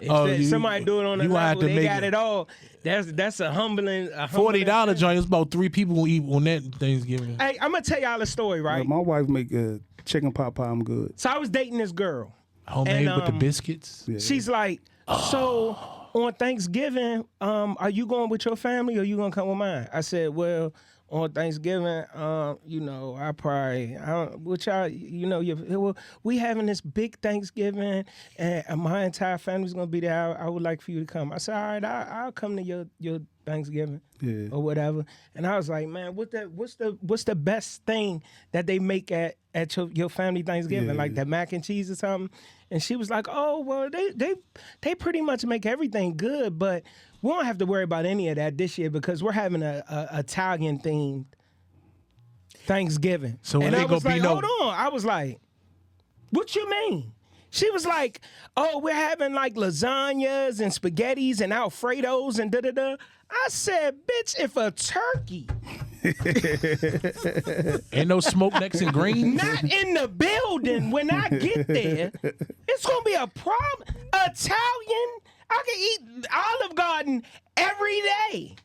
If Oh, somebody do it on the you gonna have level, to they make got it- it all. That's a humbling. $40 joint is about 3 people will eat on that Thanksgiving. Hey, I'm gonna tell y'all a story, right? My wife make a chicken pot pie. I'm good. So I was dating this girl. Homemade And, with the biscuits. Yeah. She's like, so on Thanksgiving, are you going with your family or you gonna come with mine? I said, well, on Thanksgiving, I probably, which I, we having this big Thanksgiving and my entire family's gonna be there. I would like for you to come. I said, all right, I'll come to your Thanksgiving Yeah. or whatever. And I was like, man, what's the best thing that they make at your family Thanksgiving, Yeah. like that mac and cheese or something? And she was like, oh, well, they pretty much make everything good, but we don't have to worry about any of that this year because we're having a Italian themed Thanksgiving. So it and ain't I was gonna be like, no- hold on. I was like, what you mean? She was like, oh, we're having like lasagnas and spaghettis and Alfredos and da-da-da. I said, bitch, if a turkey Ain't no smoke necks and greens. not in the building when I get there, it's gonna be a problem. Italian, I can eat Olive Garden every day.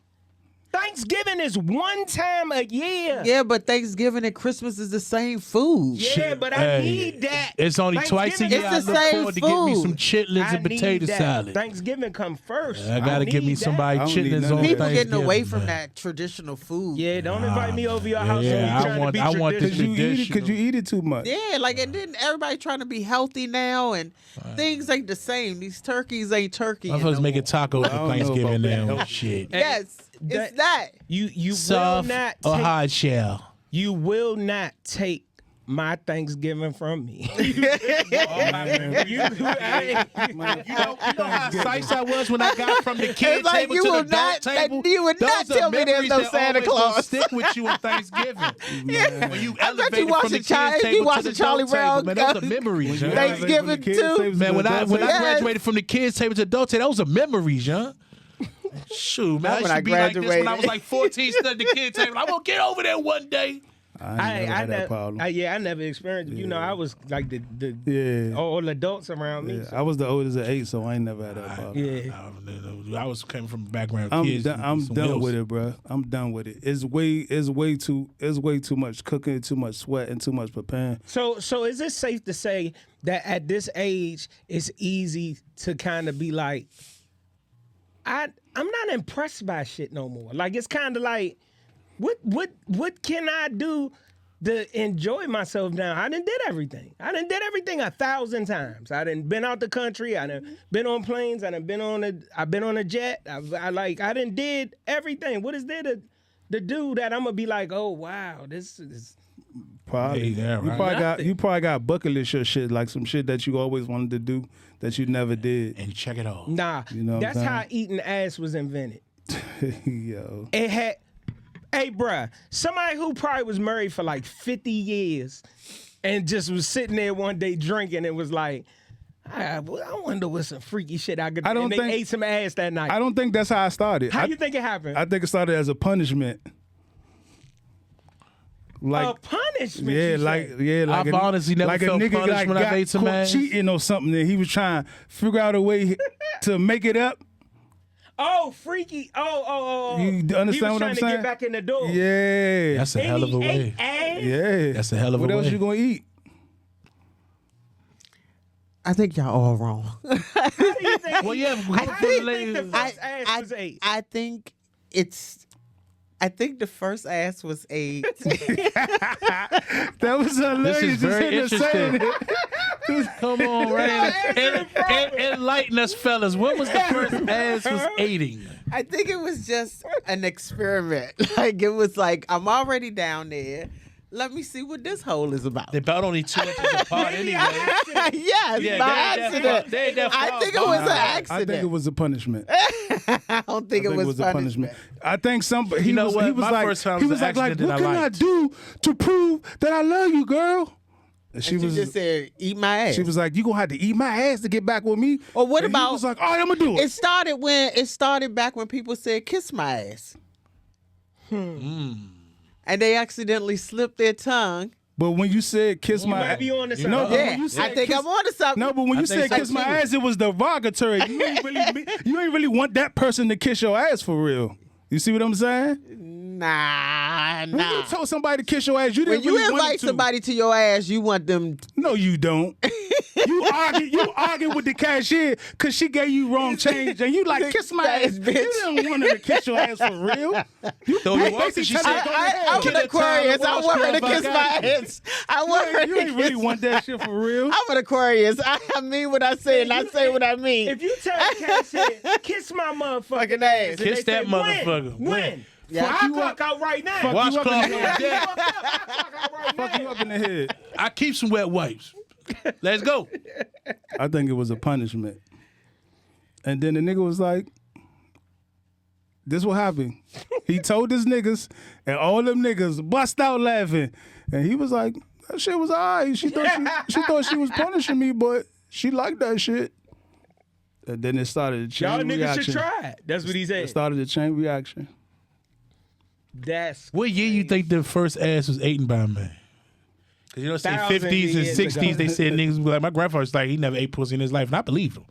Thanksgiving is one time a year. Yeah, but Thanksgiving and Christmas is the same food. Yeah, but I Hey, need that. It's only twice a Thanksgiving year. It's I the look same forward to get me food. some chitlins I and need potato that. salad. Thanksgiving come first. I gotta need give me that. somebody I don't need chitlins none on of that. People getting away Thanksgiving, from man. that traditional food. Yeah, don't invite me over your house yeah, and I you trying want- to be I want the Cause you eat it. Cause traditional. you eat it too much. Yeah, like, and then everybody trying to be healthy now, and things ain't the same. These turkeys ain't turkey. I'm supposed to make a taco I for don't know Thanksgiving about that. now. Shit. Yes, it's that. You will Soft not or take, hard shell? you will not take my Thanksgiving from me. You know how excited I was when I got from the kid like table you to will the not- adult table. you would not Those are tell me there's memories no that Santa always gonna Claus. stick with you on Thanksgiving. When you I bet elevated you from watching the kids Charlie- table you to watching the Charlie adult table. Brown, Man, those are memories, man. Thanksgiving too. Man, when I Yes. graduated from the kids table to the adult table, those are memories, huh? Shoot, man, I When used I to be like this when I graduated. was like 14, studying the kids table. I'm gonna get over there one day. I ain't never had that problem. I never experienced. You know, I was like the Yeah. all adults around me. Yeah, so- I was the oldest of 8, so I ain't never had that problem. Yeah. I was coming from a background of I'm kids. I'm done with it, bro. I'm done with it. It's way too much cooking, too much sweat, and too much preparing. So is it safe to say that at this age it's easy to kind of be like, I'm not impressed by shit no more. Like it's kind of like, what can I do to enjoy myself now? I done did everything. I done did everything 1,000 times. I done been out the country. I done been on planes. I've been on a jet. I done did everything. What is there to do that I'm gonna be like, oh wow, this is Probably. Yeah, right. You probably got bucket list your shit, like some shit that you always wanted to do that you never did. And check it off. Nah, You know what that's I'm how eating ass was invented. Yo. It had, hey, bruh, somebody who probably was married for like 50 years and just was sitting there one day drinking and was like, I wonder what some freaky shit I could do. And they ate some ass that night. I don't think that's how I started. How you think it happened? I think it started as a punishment. Like a punishment. Yeah, like I've honestly never like felt a nigga punished like when I got ate some caught ass. cheating or something, and he was trying to figure out a way to make it up. Oh, freaky. Oh. You understand he was what I'm trying to saying? get back in the door. Yeah, That's a hell of a way. yeah. That's a hell of a What else way. you gonna eat? I think y'all all wrong. How do you think Well, yeah, how do you think the first ass was ate? I think the first ass was 8. That was hilarious. This is very Just him saying interesting. Come on, Rayna. Enlighten us, fellas. What was the first ass was eating? I think it was just an experiment. Like, it was like, I'm already down there. Let me see what this hole is about. They're about only 2 inches apart anyway. Yes, Yeah, by they ain't that accident. far. They ain't that I far think it apart. was an I accident. think it was a punishment. I don't think it was a punishment. I think somebody. He know was. what? He was My like. first time He was was an like, accident what that I can I liked. do to prove that I love you, girl? And She just said, eat my ass. She was like, you gonna have to eat my ass to get back with me. Or what And about? He was like, all right, I'm gonna do it. It started back when people said, kiss my ass. And they accidentally slipped their tongue. But when you said kiss my might ass, be on to something. no, but Yeah, when you said I think kiss, I'm on to something. No, but when you think said so, kiss my too. ass, it was derogatory. You ain't really want that person to kiss your ass for real. You see what I'm saying? Nah. When you told somebody to kiss your ass, you When didn't you really want invite it to. somebody to your ass, you want them. No, you don't. You argue with the cashier because she gave you wrong change, and you like kiss my That ass. is You bitch. didn't want her to kiss your ass for real. You Throw you off, basically she tell said, her, go ahead. I'm an Aquarius. I want her to kiss my ass. I want her You to ain't really kiss want that shit for real. I'm an Aquarius. I mean what I say, and I say what I mean. If you tell the cashier, kiss my motherfucking Fucking ass. ass. and Kiss they that say, motherfucker. When? Yeah. I'll Fuck you clock up. out right now. Fuck Wash you up in cloth the on head. deck. Fuck out right Fuck you now. up in the head. I keep some wet wipes. Let's go. I think it was a punishment. And then the nigga was like, this what happened. He told his niggas, and all them niggas bust out laughing. And he was like, that shit was all right. She thought she was punishing me, but she liked that shit. And then it started a chain Y'all niggas reaction. should try it. That's what he It said. started a chain reaction. That's What year you think the first ass was eaten by a man? Because you know, say Thousands 50s of and years 60s, ago. they said niggas was like, my grandfather's like, he never ate pussy in his life, and I believe him.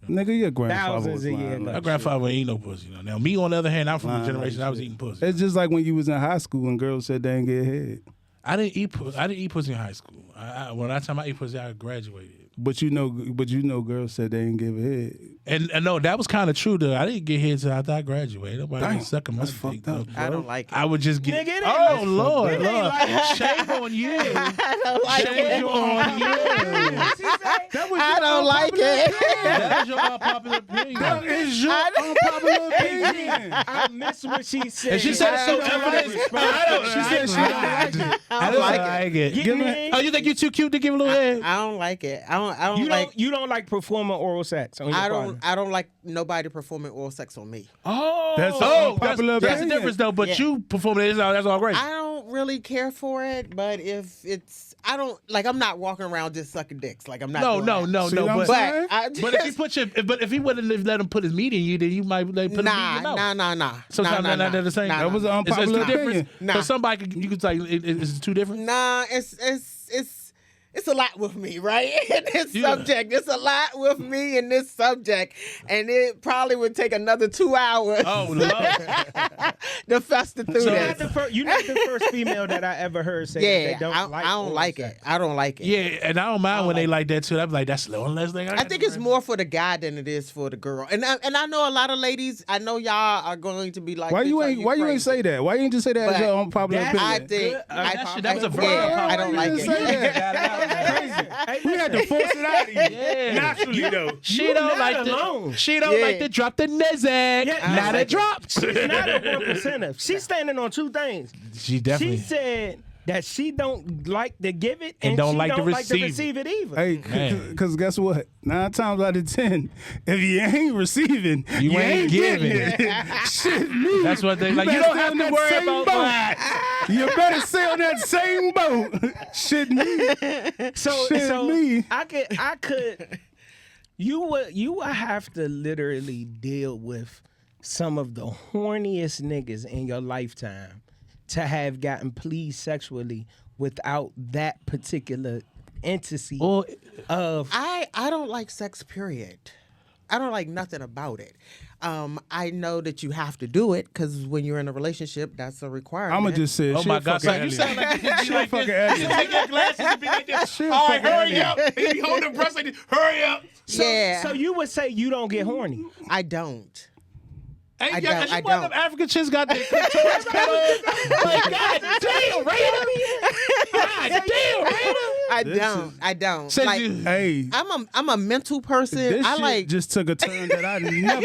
Nigga, your grandfather Thousands was of lying. years like My shit. grandfather ain't no pussy. Now, me, on the other hand, I'm from the Lying generation like I was shit. eating pussy. It's just like when you was in high school and girls said they ain't get head. I didn't eat pussy in high school. When that time I ate pussy, I graduated. But you know, girls said they ain't give head. And no, that was kind of true though. I didn't get hit until after I graduated. Nobody Damn, was sucking my that's dick. fucked up, though. I don't like it. I would just get. Nigga, it ain't Oh like- Lord, it ain't Lord, like- shame on you. I don't like Shame it. on you. That was I your don't like unpopular it. opinion. That was your unpopular opinion. That is your unpopular opinion. I miss what she said. And she said it so I don't evident. She said she don't like it. I don't like it. Give me. Oh, you think you're too cute to give a little head? I don't like it. I don't You like. you don't like performing oral sex on your partner. I don't like nobody performing oral sex on me. Oh, That's Oh, unpopular that's the opinion. difference though. But Yeah. you performing it, that's all great. I don't really care for it, but if it's, I don't like. I'm not walking around just sucking dicks. Like I'm not. No, doing no, that. no, See no. what I'm But saying? But if he put your, but if he wouldn't have let him put his meat in you, then you might put his meat in your mouth. nah. Sometimes they're the same. That was an It's unpopular two different. opinion. Nah. So somebody you could say it's two different. Nah, it's a lot with me, right? In this Yeah. subject. It's a lot with me in this subject. And it probably would take another 2 hours Oh Lord. to fester through you're this. not the first female that I ever heard say that Yeah, they don't like I don't oral like sex. it. I don't like it. Yeah, and I don't mind when they like that too. I'm like, that's the one less thing. I think it's more for the guy than it is for the girl. And I know a lot of ladies, I know y'all are going to be like, Why you "Bitch, are ain't? Why you ain't crazy?" say that? Why you ain't just say that as But your unpopular that's- I opinion? think that shit- that was a verb. yeah, I don't Why like you it. didn't say that? We had to force it out of you. Yeah. Naturally though. She You don't not like alone. to. She don't Yeah. like to drop the Nizak. Yeah, Not a like it. drop. She's not a 1%er. She's standing on two things. She definitely. She said that she don't like to give it And and don't she like to don't like to receive receive it either. Hey, because guess what? 9 times out of 10, if you ain't receiving, you ain't getting it. Shit, me. That's what they like. You better don't have stay on to that worry same about boat. that. You better stay on that same boat. Shit, me. So Shit, me. I could you would have to literally deal with some of the horniest niggas in your lifetime to have gotten pleased sexually without that particular intimacy of I don't like sex, period. I don't like nothing about it. I know that you have to do it because when you're in a relationship, that's a requirement. I'm going to just say, Oh my God, son, you sound like you She'll like fucking this. ask You you. take your glasses and be like this. She'll All right, fucking hurry ask up. He be holding the breast like this. Hurry up. So you would say you don't get horny. I don't. Hey, I yeah, don't, 'cause you I one of don't. them African chicks got their clitoris cut off. Like, God damn, Rayna. God damn, Rayna. I don't. Said Like, you- Hey. I'm a mental person. This I shit like just took a turn that I never.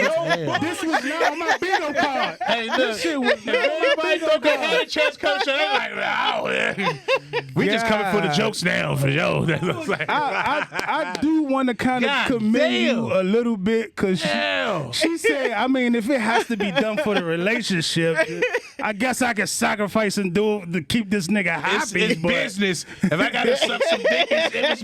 This was not on my bingo card. Hey, look. This shit was not on my Everybody bingo thought they card. had a chest coach. They like, we just coming for the God. jokes now, for sure. That's like, I do want to kind of God commend damn. you a little bit because Hell. she said, I mean, if it has to be done for the relationship, I guess I can sacrifice and do it to keep this nigga happy. It's but business. If I gotta suck some dick, it was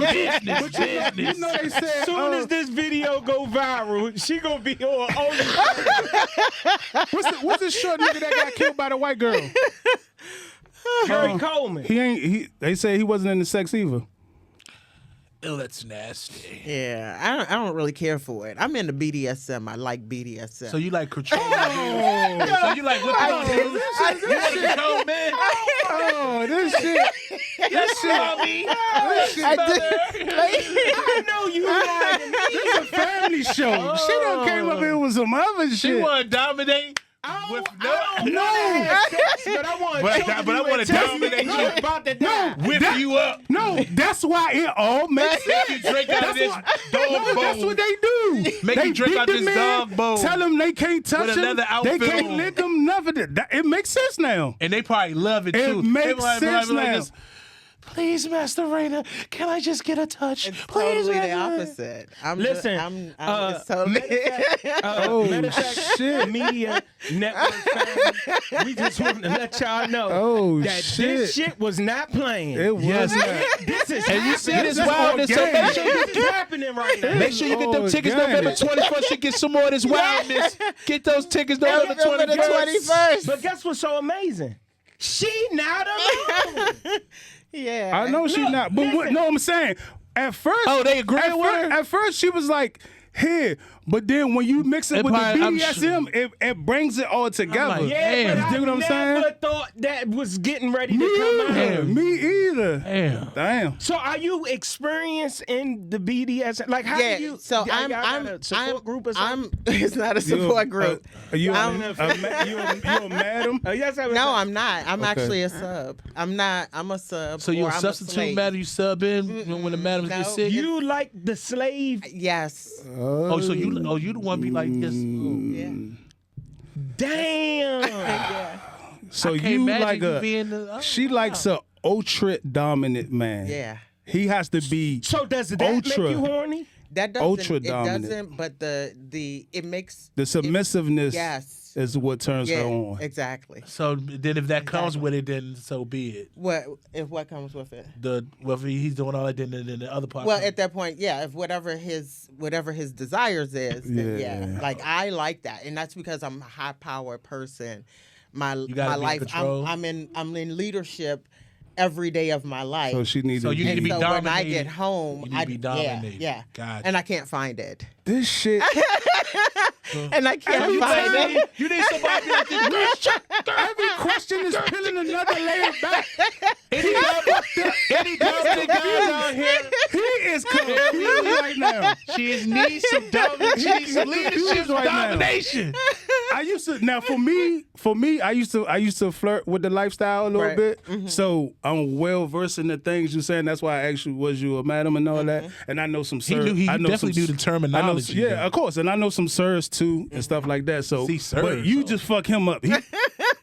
business. you know they said, Soon as this video go viral, she gonna be on OnlyFans. what's the short nigga that got killed by the white girl? Harry Coleman. They say he wasn't in the sex either. Oh, that's nasty. Yeah, I don't really care for it. I'm into BDSM. I like BDSM. So you like controlling dudes? So you like whipping on dudes? You want to control men? Oh, this shit. Yes, mommy. I know you lying. It's a family show. She done came up here with some other She shit. want to dominate with But I want But I want to dominate you. About to die. Whip you up. No, that's why it all makes sense. You drink out of this dog That's bowl. what they do. Make they you drink beat out the this man, dog bowl. Tell them they can't touch With him. another They outfit can't on. lick him. Nothing. It makes sense now. And they probably love it It too. makes They probably sense be like now. this, please, Master Rayna, can I just get a touch? It's Please, totally the Master Rayna." opposite. Listen, it's totally. Matter of fact, shit. Media Network family, we just want to let y'all know Oh, that shit. this shit was not playing. It was Yes, not. This is And you see happening. this wildness, so make sure This is happening right now. Make sure you get them Oh, tickets gang. November 21st. You get some more of this wildness. Get those tickets November November 21st. But guess what's so amazing? She not alone. Yeah. I know she's not. But what, no, I'm saying at first. Oh, they agree at with her? At first, she was like, here. But then when you mix it It with probably- the I'm BDSM, it brings it all together. like, Yeah, Damn. but You dig what I'm I saying? never thought that was getting ready Me to come either. out. Me either. Damn. Damn. So are you experienced in the BDSM? Like how Yeah. do you? So y'all got a support group or something? It's not a support group. You I'm- a madam? Yes, I No, I'm not. I'm actually a sub. I'm a sub. So you or a I'm substitute slave. madam, you sub in when the madams no. get sick? You like the slave? Yes. Oh, so you the one be like this. Oh. Yeah. Damn. Yeah. So I can't you imagine like you a? being the, She likes a ultra dominant man. Yeah. He has to be. So does that Ultra. make you horny? That doesn't. Ultra it dominant. doesn't. But it makes The submissiveness yes. is what turns Yeah. her on. Exactly. So then if that comes with it, then so be it. What comes with it? If he's doing all that, then the other part. Well, comes. at that point, yeah. If whatever his desires is, then Yeah. yeah. Like I like that, and that's because I'm a high power person. My gotta my be in life. control. I'm in leadership every day of my life. So she needs So to you be. need to and be so when I dominated. get home, You need to be dominated. Yeah. Gotcha. And I can't find it. This shit. And I can't Every find time- it. You need somebody like this. Every question is peeling another layer back. Any dominant guys out here, He is confused right now. she needs some domination. She needs some leadership, Right now. domination. I used to now for me, I used to flirt with the lifestyle a little Right. bit. So I'm well versed in the things you're saying. That's why I asked you, was you a madam and all that? And I know some He sirs. knew- he I know definitely knew the terminology, Yeah, though. of course. And I know some sirs too and stuff like that. So See, sirs, but you though. just fuck him up.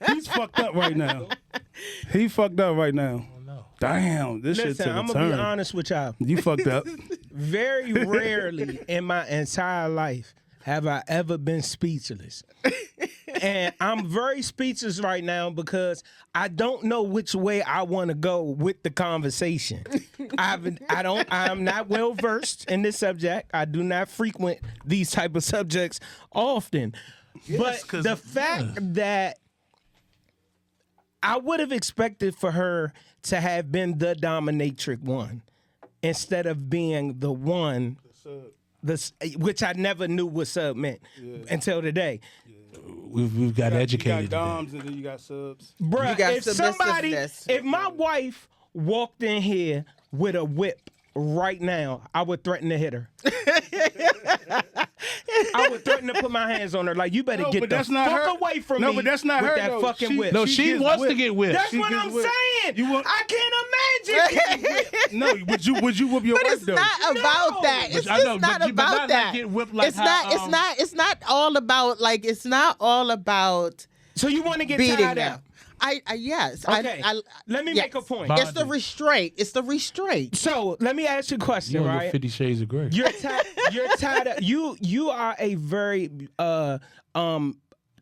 He's fucked up right now. He fucked up right now. No, Damn, this shit Listen, took a I'm turn. gonna be honest with y'all. You fucked up. Very rarely in my entire life have I ever been speechless. And I'm very speechless right now because I don't know which way I want to go with the conversation. I'm not well versed in this subject. I do not frequent these type of subjects often. But the fact that I would have expected for her to have been the dominatrix one instead of being the one, which I never knew what sub meant until today. We've got educated. You got doms and then you got subs. Bruh, You got if my wife walked in here with a whip right now, I would threaten to hit her. I would threaten to put my hands on her. Like, you better get the fuck away from me but that's not with her, that though. fucking whip. No, she wants to get whipped. That's She what gets I'm whipped. saying. I can't imagine getting whipped. No, would you whoop your But wife it's though? not about that. It's I know, just not but about not that. get whipped like It's how, not. It's not all about like. It's not all about So you want to get beating tied them. up? Yes. Okay. Let me make a point. It's the restraint. It's the restraint. So let me ask you a question, You don't right? do 50 Shades of Grey. You're tied up. You are a very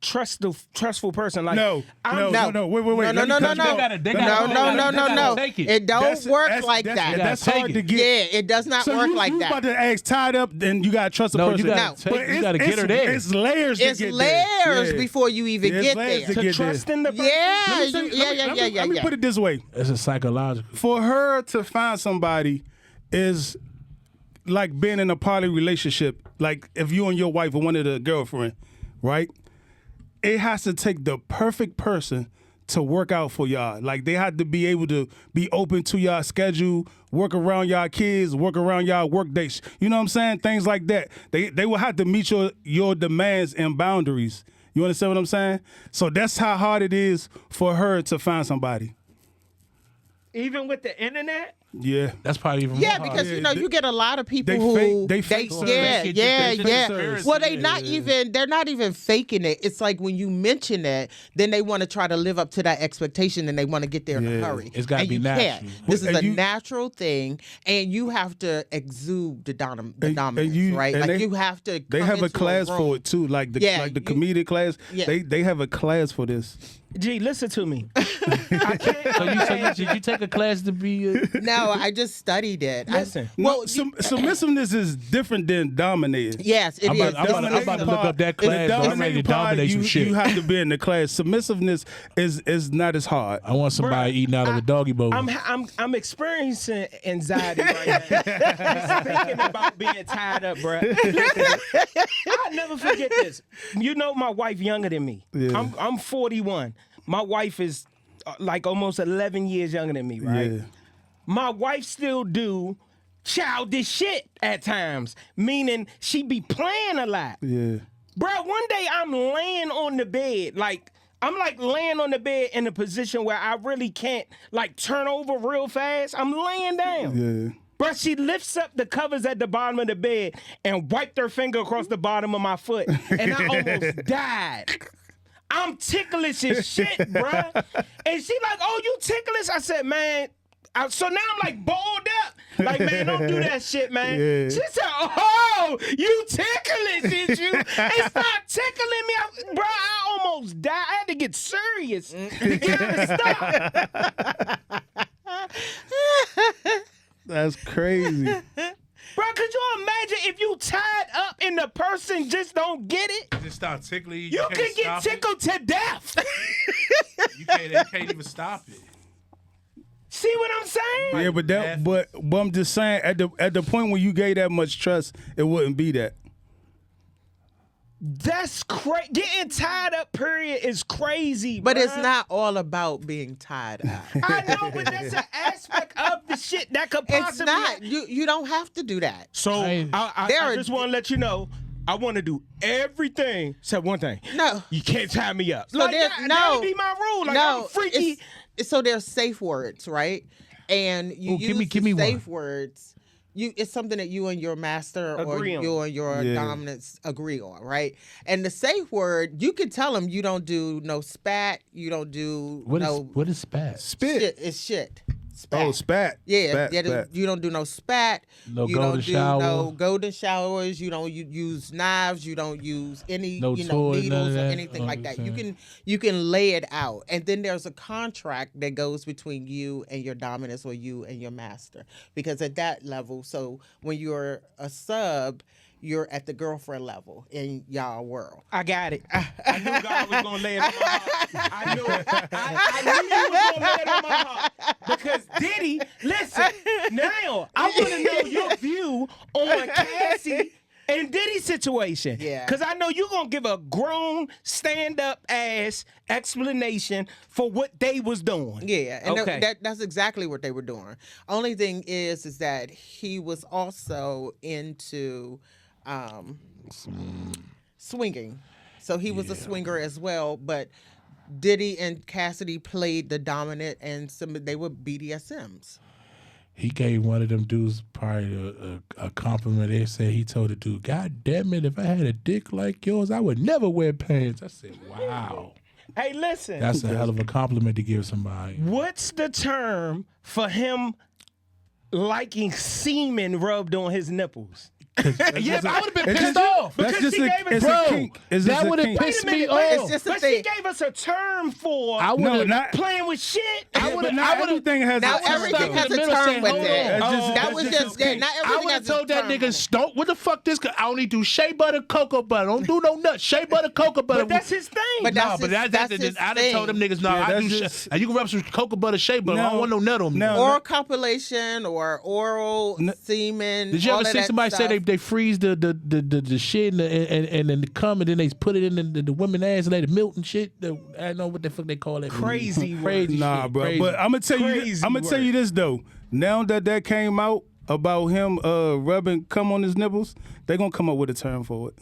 trustful person. Like No. No. Wait. No. Let me cut you off. No. Take it. It don't That's- work that's- like that's- that. That's Take hard it. to get. Yeah, it does not So work you, like you that. about to ask tied up, then you gotta trust a No, person. you gotta No. take, you gotta get her there. It's layers. It's to get layers there. before you even It's get layers there. to to get trust there. in the person. Yeah, Let me put it this way: It's a psychological. for her to find somebody is like being in a poly relationship. Like if you and your wife or one of the girlfriend, right? It has to take the perfect person to work out for y'all. Like they have to be able to be open to y'all schedule, work around y'all kids, work around y'all work days. You know what I'm saying? Things like that. They will have to meet your demands and boundaries. You understand what I'm saying? So that's how hard it is for her to find somebody. Even with the internet? Yeah. That's probably even Yeah, more because hard. you get a lot of people they who fake service. yeah. They fake service. Well, they're not even faking it. It's like when you mention it, then they want to try to live up to that expectation and they want to get there in a hurry. It's gotta And be you natural. can't. This is And a you- natural thing, and you have to exude the dominance, you- right? and like they- you have to. They come have a into class room. for it too, like the comedic class. Yeah. They have a class for this. G, listen to me. Did you take a class to be? No, I just studied it. Listen. Well, Submissiveness is different than dominating. yes, it I'm is. I'm about to look up that class. The I'm ready to dominating part, dominate some shit. You have to be in the class. Submissiveness is not as hard. I want somebody eating out of a doggy bowl. I'm experiencing anxiety right now. Just thinking about being tied up, bro. I'll never forget this. You know, my wife younger than me. Yeah. I'm 41. My wife is like almost 11 years younger than me, right? Yeah. My wife still do childish shit at times, meaning she be playing a lot. Yeah. Bro, one day I'm laying on the bed, I'm laying on the bed in a position where I really can't turn over real fast. I'm laying down. Yeah. Bro, she lifts up the covers at the bottom of the bed and wiped her finger across the bottom of my foot, and I almost died. I'm ticklish as shit, bruh. And she like, oh, you ticklish? I said, man. So now I'm balled up. Like, man, don't do that shit, man. Yeah. She said, oh, you ticklish, is you? And start tickling me. Bro, I almost died. I had to get serious to get her to stop. That's crazy. Bro, could you imagine if you tied up and the person just don't get it? Just start tickling you. You could get tickled to death. You can't even stop it. See what I'm saying? Yeah, but I'm just saying at the point when you gave that much trust, it wouldn't be that. That's crazy. Getting tied up, period, is crazy. But bruh. it's not all about being tied up. I know, but that's an aspect of the shit that could possibly. It's not. You don't have to do that. So I just want to let you know, I want to do everything except one thing. No. You can't tie me up. So that would be my rule. I'm freaky. So there's safe words, right? And you use give me safe one. words. It's something that you and your master Agree or on. you and your dominance agree on, right? And the safe word, you can tell them you don't do no spat, you don't do What is spat? shit. It's shit. Spat. Oh, spat. Yeah, Spat. you don't do no spat. No you golden don't do shower. no golden showers. You don't use knives. You don't use any No toy, none needles of or that. anything Oh, like you that. saying? You can lay it out, and then there's a contract that goes between you and your dominance or you and your master. Because at that level, so when you're a sub, you're at the girlfriend level in y'all world. I got it. I knew God was gonna lay it on my heart. I knew it. I knew He was gonna lay it on my heart. Because Diddy, listen, now I want to know your view on Cassie and Diddy's situation. Yeah. Because I know you're gonna give a grown, stand-up ass explanation for what they was doing. Yeah, and Okay. that's exactly what they were doing. Only thing is that he was also into swinging, so he was a swinger as well. But Diddy and Cassidy played the dominant, and they were BDSMs. He gave one of them dudes probably a compliment. They said he told the dude, "God damn it, if I had a dick like yours, I would never wear pants." I said, "Wow, Hey, listen. that's a hell of a compliment to give somebody." What's the term for him liking semen rubbed on his nipples? Yeah, but I would have been It's pissed just- off. That's Because just she a, gave it it's to a him. kink. It's That just a would have kink. pissed me It's off. just a But thing. she gave us a term for I No, would not. playing with shit. I would But have. not everything has Now a term. everything has in the a middle term saying, with hold it. on. That's just- That that's was just just a yeah. kink. Not I everything would has have a told that term nigga, on it. don't, what the fuck this, I only do shea butter, cocoa butter. Don't do no nuts. Shea butter, cocoa butter. But that's his thing. But No, that's but his- that's his I done told them thing. niggas, no, Yeah, I that's do just- and you can rub some cocoa butter, shea butter. I No. don't want no nut on me. No. Or copulation or oral semen. Did you all ever of see that somebody say stuff. they freeze the shit and then come and then they put it in the women's ass and they the milk and shit? I don't know what the fuck they call that. Crazy crazy Nah, shit, bro. crazy. But I'm gonna tell you. Crazy I'm gonna tell word. you this though. Now that came out about him rubbing cum on his nipples, they gonna come up with a term for it.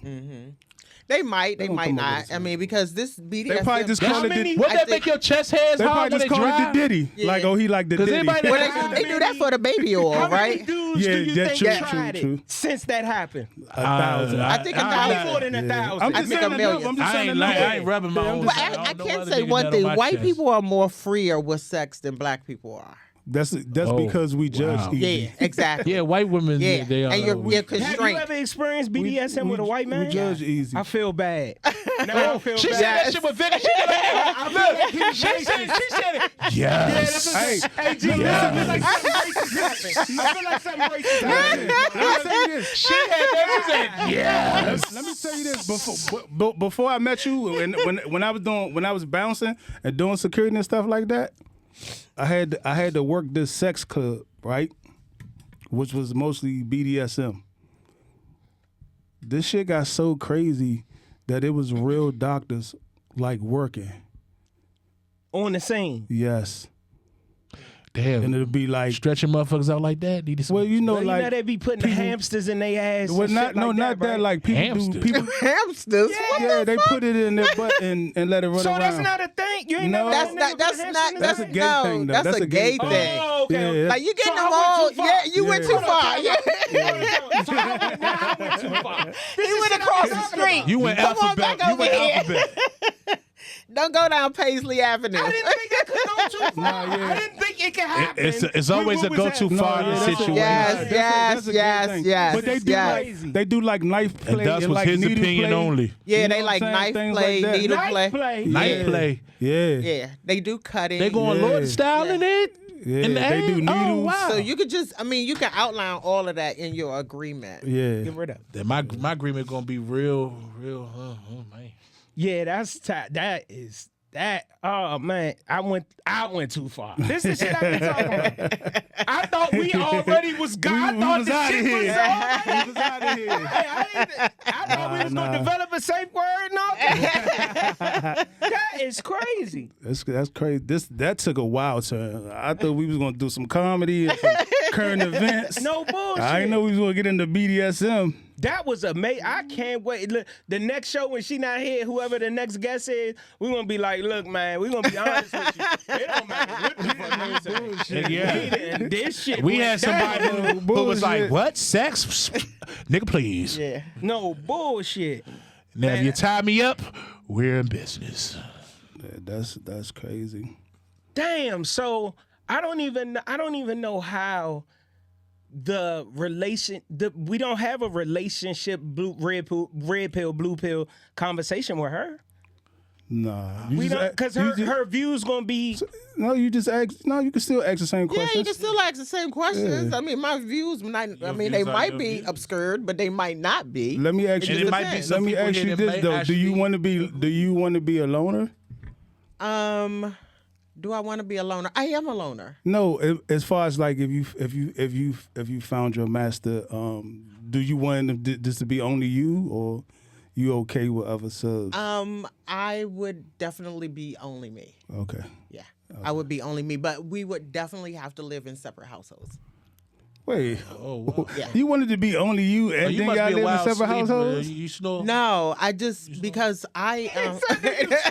They might gonna not. come up with I mean, because this BDSM. They probably just call it. many- The, What I that think- make your chest hairs they hard probably when just they call it dry? the Diddy. Yeah. Like, oh, he like the 'Cause Diddy. anybody that- Well, they do that for the baby oil, How many right? dudes Yeah, do you that's think true, tried true. it since that happened? 1,000. I think a Probably thousand. more than 1,000. I'm I just think saying a the million. number. I'm just I saying the ain't like, number. I ain't rubbing my own. Well, shit. I don't know can what say other nigga one got thing. on my White chest. people are more freer with sex than black people are. That's Oh, because we judge wow. easy. Yeah, exactly. Yeah, white women, Yeah, they are. and you're weak. yeah, Have you constrained. ever experienced BDSM with a white man? We judge easy. I feel bad. No, I feel She bad. said that shit with Vic. She said I feel like she said it. Yes. Hey, Hey, G, I feel like something racist happened. I feel like something racist happened. let me tell you this. She had that. She said, yes. Let me tell you this. Before I met you, when I was bouncing and doing security and stuff like that, I had to work this sex club, right? Which was mostly BDSM. This shit got so crazy that it was real doctors like working. On the scene. Yes. Damn. And it'd be like, Stretching motherfuckers out like that. Need some. well, you know, Well, you like know they be putting the hamsters in their ass. well, and not shit no, like not that. right? Like people Hamsters. do. People, Hamsters. What yeah, the they fuck? put it in their butt and let it run So around. that's not a thing. You ain't No. never. That's not. That's a gay no, thing, though. That's, That's a a gay gay thing. thing. Oh, okay. Yeah. Like you getting So them I all? went too far. Yeah, you went too Yeah. far. Yeah. So I went too far. He went across the street. You went Come on alphabet. back You over went here. alphabet. Don't go down Paisley Avenue. I didn't think I could go too far. Nah, yeah. I didn't think it could happen. It's always a When we go too was at- far yeah, that's a- situation. Yes, That's a- yes, that's a good yes, thing. yes, But they do yes. like they do like knife play And thus was like his needle opinion play. only. Yeah, You know they what like I'm saying? knife Things play, like that. needle Night play. play. Night play. Yeah, Yeah, they do cutting. They going Yeah. Lord style in it. yeah. In the They do aim? needles. Oh, wow. So you could just, I mean, you can outline all of that in your agreement. Yeah, Get rid of. Then my agreement gonna be real. Oh man. Yeah, that is that. Oh man, I went too far. This is shit I been talking about. I thought we already was God. I we thought was the outta shit here. was already. We was outta here. I thought we was Nah. gonna develop a safe word and all that. That is crazy. that's crazy. That took a wild turn. I thought we was gonna do some comedy and some current events. No bullshit. I didn't know we was gonna get into BDSM. That was amazing. I can't wait. Look, the next show when she not here, whoever the next guest is, we're gonna be like, look, man, we're gonna be honest with you. It don't matter what the fuck niggas say. Yeah. This shit. We went had down. somebody who was like, Bullshit. "What sex, nigga? Please." Yeah. No bullshit. Now, if you tie me up, we're in business. Yeah, that's crazy. Damn. So I don't even know how we don't have a relationship red pill, blue pill conversation with her. Nah, We don't, because her view's gonna be. No, you just ask. No, you can still ask the same questions. Yeah, you can still ask the same questions. Yeah. I mean, my views they might be obscured, but they might not be. Let me ask you And it this. might be Let some me people ask here you that this may though. actually- Do you want to be a loner? Do I want to be a loner? I am a loner. No, as far as like if you found your master, do you want this to be only you, or you okay with other subs? I would definitely be only me. Okay. Yeah, I would be only me, but we would definitely have to live in separate households. Wait. Oh, wow. Yeah. You wanted to be only you, and You then must y'all be a live in wild separate sleeper. households? You snore? No, I just because I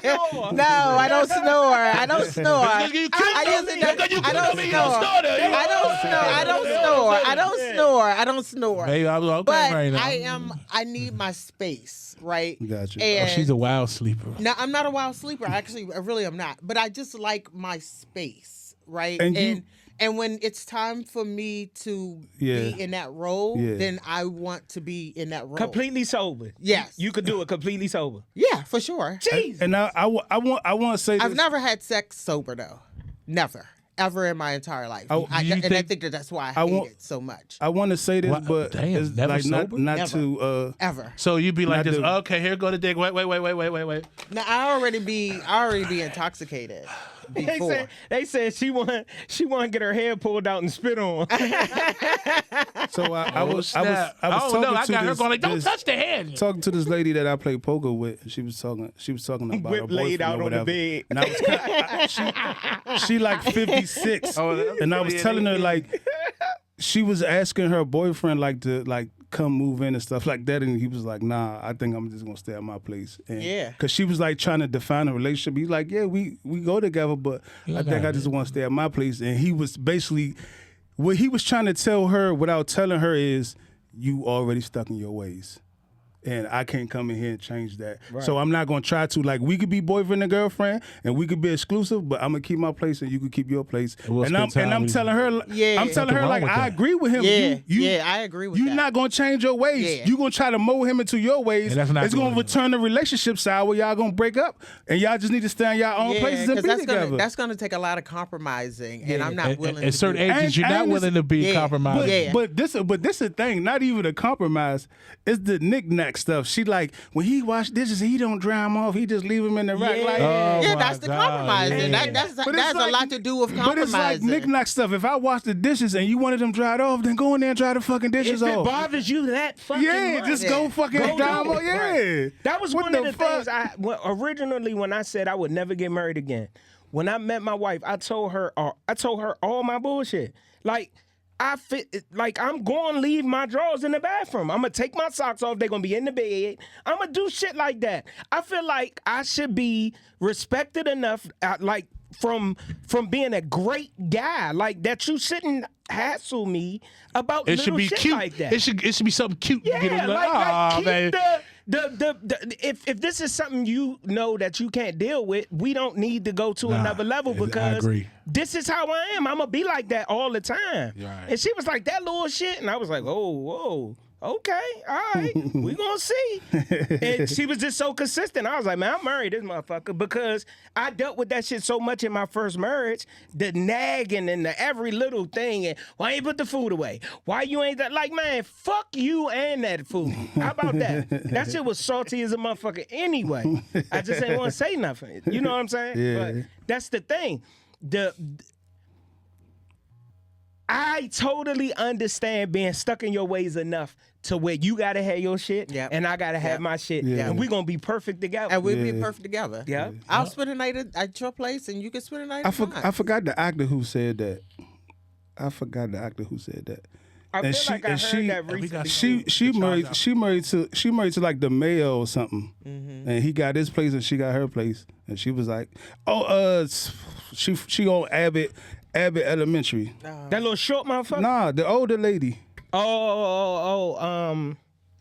snore. no, I don't snore. I don't snore. Because you killed I me. just Because you I don't killed me. You snore. don't snore, though. You I don't snore. I don't snore. I don't snore. I don't snore. Maybe I was okay But right now. I need my space, right? Gotcha. And She's a wild sleeper. no, I'm not a wild sleeper. Actually, I really am not. But I just like my space, right? And And when it's time for me to Yeah. be in that role, Yeah. then I want to be in that role. Completely sober. Yes. You could do it completely sober. Yeah, for sure. Jesus. And I want to say this. I've never had sex sober though. Never. Ever in my entire life. Oh, I you think think- that's why I I hate want- it so much. I want to say this, What? but Damn, it's never like sober? not Never. to. Ever. So you'd be like Not this. the- Okay, here go the dick. Wait. Now I already be intoxicated before. They said she want to get her hair pulled out and spit on. So I was snap. talking no, I to got her this, going like, don't this- touch the hand. talking to this lady that I play poker with. And she was talking about her Whip boyfriend laid out or on the whatever. bed. And I was she like 56, and I was telling her like she was asking her boyfriend like to like come move in and stuff like that, and he was like, nah, I think I'm just gonna stay at my place. And, Yeah. because she was like trying to define a relationship. He's like, yeah, we go together, but I think I just want to stay at my place. And he was basically what he was trying to tell her without telling her is, you already stuck in your ways. And I can't come in here and change that. So I'm not gonna try to. Like, we could be boyfriend and girlfriend, and we could be exclusive, but I'm gonna keep my place, and you could keep your place. we'll And I'm spend time telling her, Yeah. I'm telling her Nothing like wrong with I that. agree with him. Yeah, I agree with You're that. not gonna change your ways. Yeah. You gonna try to mold him into your ways. And that's not it's gonna doing it. return the relationship side where y'all gonna break up, and y'all just need to stay in your own places and 'cause be that's together. that's gonna take a lot of compromising, and I'm not willing. At to certain do that. ages, you're And- not and willing to be Yeah. compromised. But, Yeah. but this is the thing, not even a compromise. It's the knick-knack stuff. She like, when he wash dishes, he don't dry them off. He just leave them in the rack. Like, Oh, Yeah, my that's the God, compromising. yeah. That's But it's a like- lot to do with but it's like compromising. knick-knack stuff. If I wash the dishes and you wanted them dried off, then go in there and dry the fucking dishes If it off. bothers you that fucking Yeah, much, just go fucking Go dry them do off. it. Yeah. That was What one of the fuck? things originally when I said I would never get married again. When I met my wife, I told her all my bullshit. Like, I'm going to leave my drawers in the bathroom. I'm going to take my socks off. They're going to be in the bed. I'm going to do shit like that. I feel like I should be respected enough, like, from being a great guy, like, that you shouldn't hassle me about It little should be shit cute. like that. It should be something cute. Yeah, You get like keep man. if this is something you know that you can't deal with, we don't need to go to another level I because agree. this is how I am. I'm gonna be like that all the time. Right. And she was like, that little shit, and I was like, oh, whoa. Okay, all right, we gonna see. And she was just so consistent. I was like, man, I'm married this motherfucker because I dealt with that shit so much in my first marriage, the nagging and the every little thing. And why ain't put the food away? Why you ain't that? Like, man, fuck you and that food. How about that? That shit was salty as a motherfucker anyway. I just ain't want to say nothing. You know what I'm saying? Yeah. But that's the thing. I totally understand being stuck in your ways enough to where you gotta have your shit and I gotta have my shit, and we gonna be perfect together. And we'd be perfect together. Yeah. I'll spend a night at your place, and you can spend a night. I at mine. forgot the actor who said that. I forgot the actor who said that. I And feel she- like I and heard she- that we got recently. She married to like the mayor or something, Mm-hmm. and he got his place and she got her place, and she was like, oh, she on Abbott Elementary. That little short motherfucker. Nah, the older lady. Oh.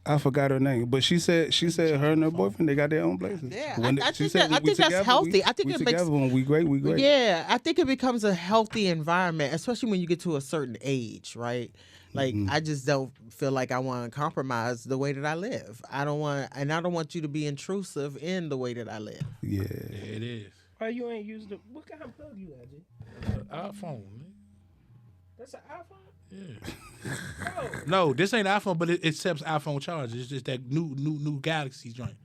I forgot her name, but she said her and her boyfriend, they got their own places. Yeah, When I she think said, I we think that's together, healthy. I think we it together makes when we great. Yeah, I think it becomes a healthy environment, especially when you get to a certain age, right? Like I just don't feel like I want to compromise the way that I live. I don't want you to be intrusive in the way that I live. Yeah. It is. Why you ain't used the? What kind of plug you had, G? iPhone, man. That's an iPhone. Yeah. Oh. No, this ain't iPhone, but it accepts iPhone charge. It's just that new Galaxy joint.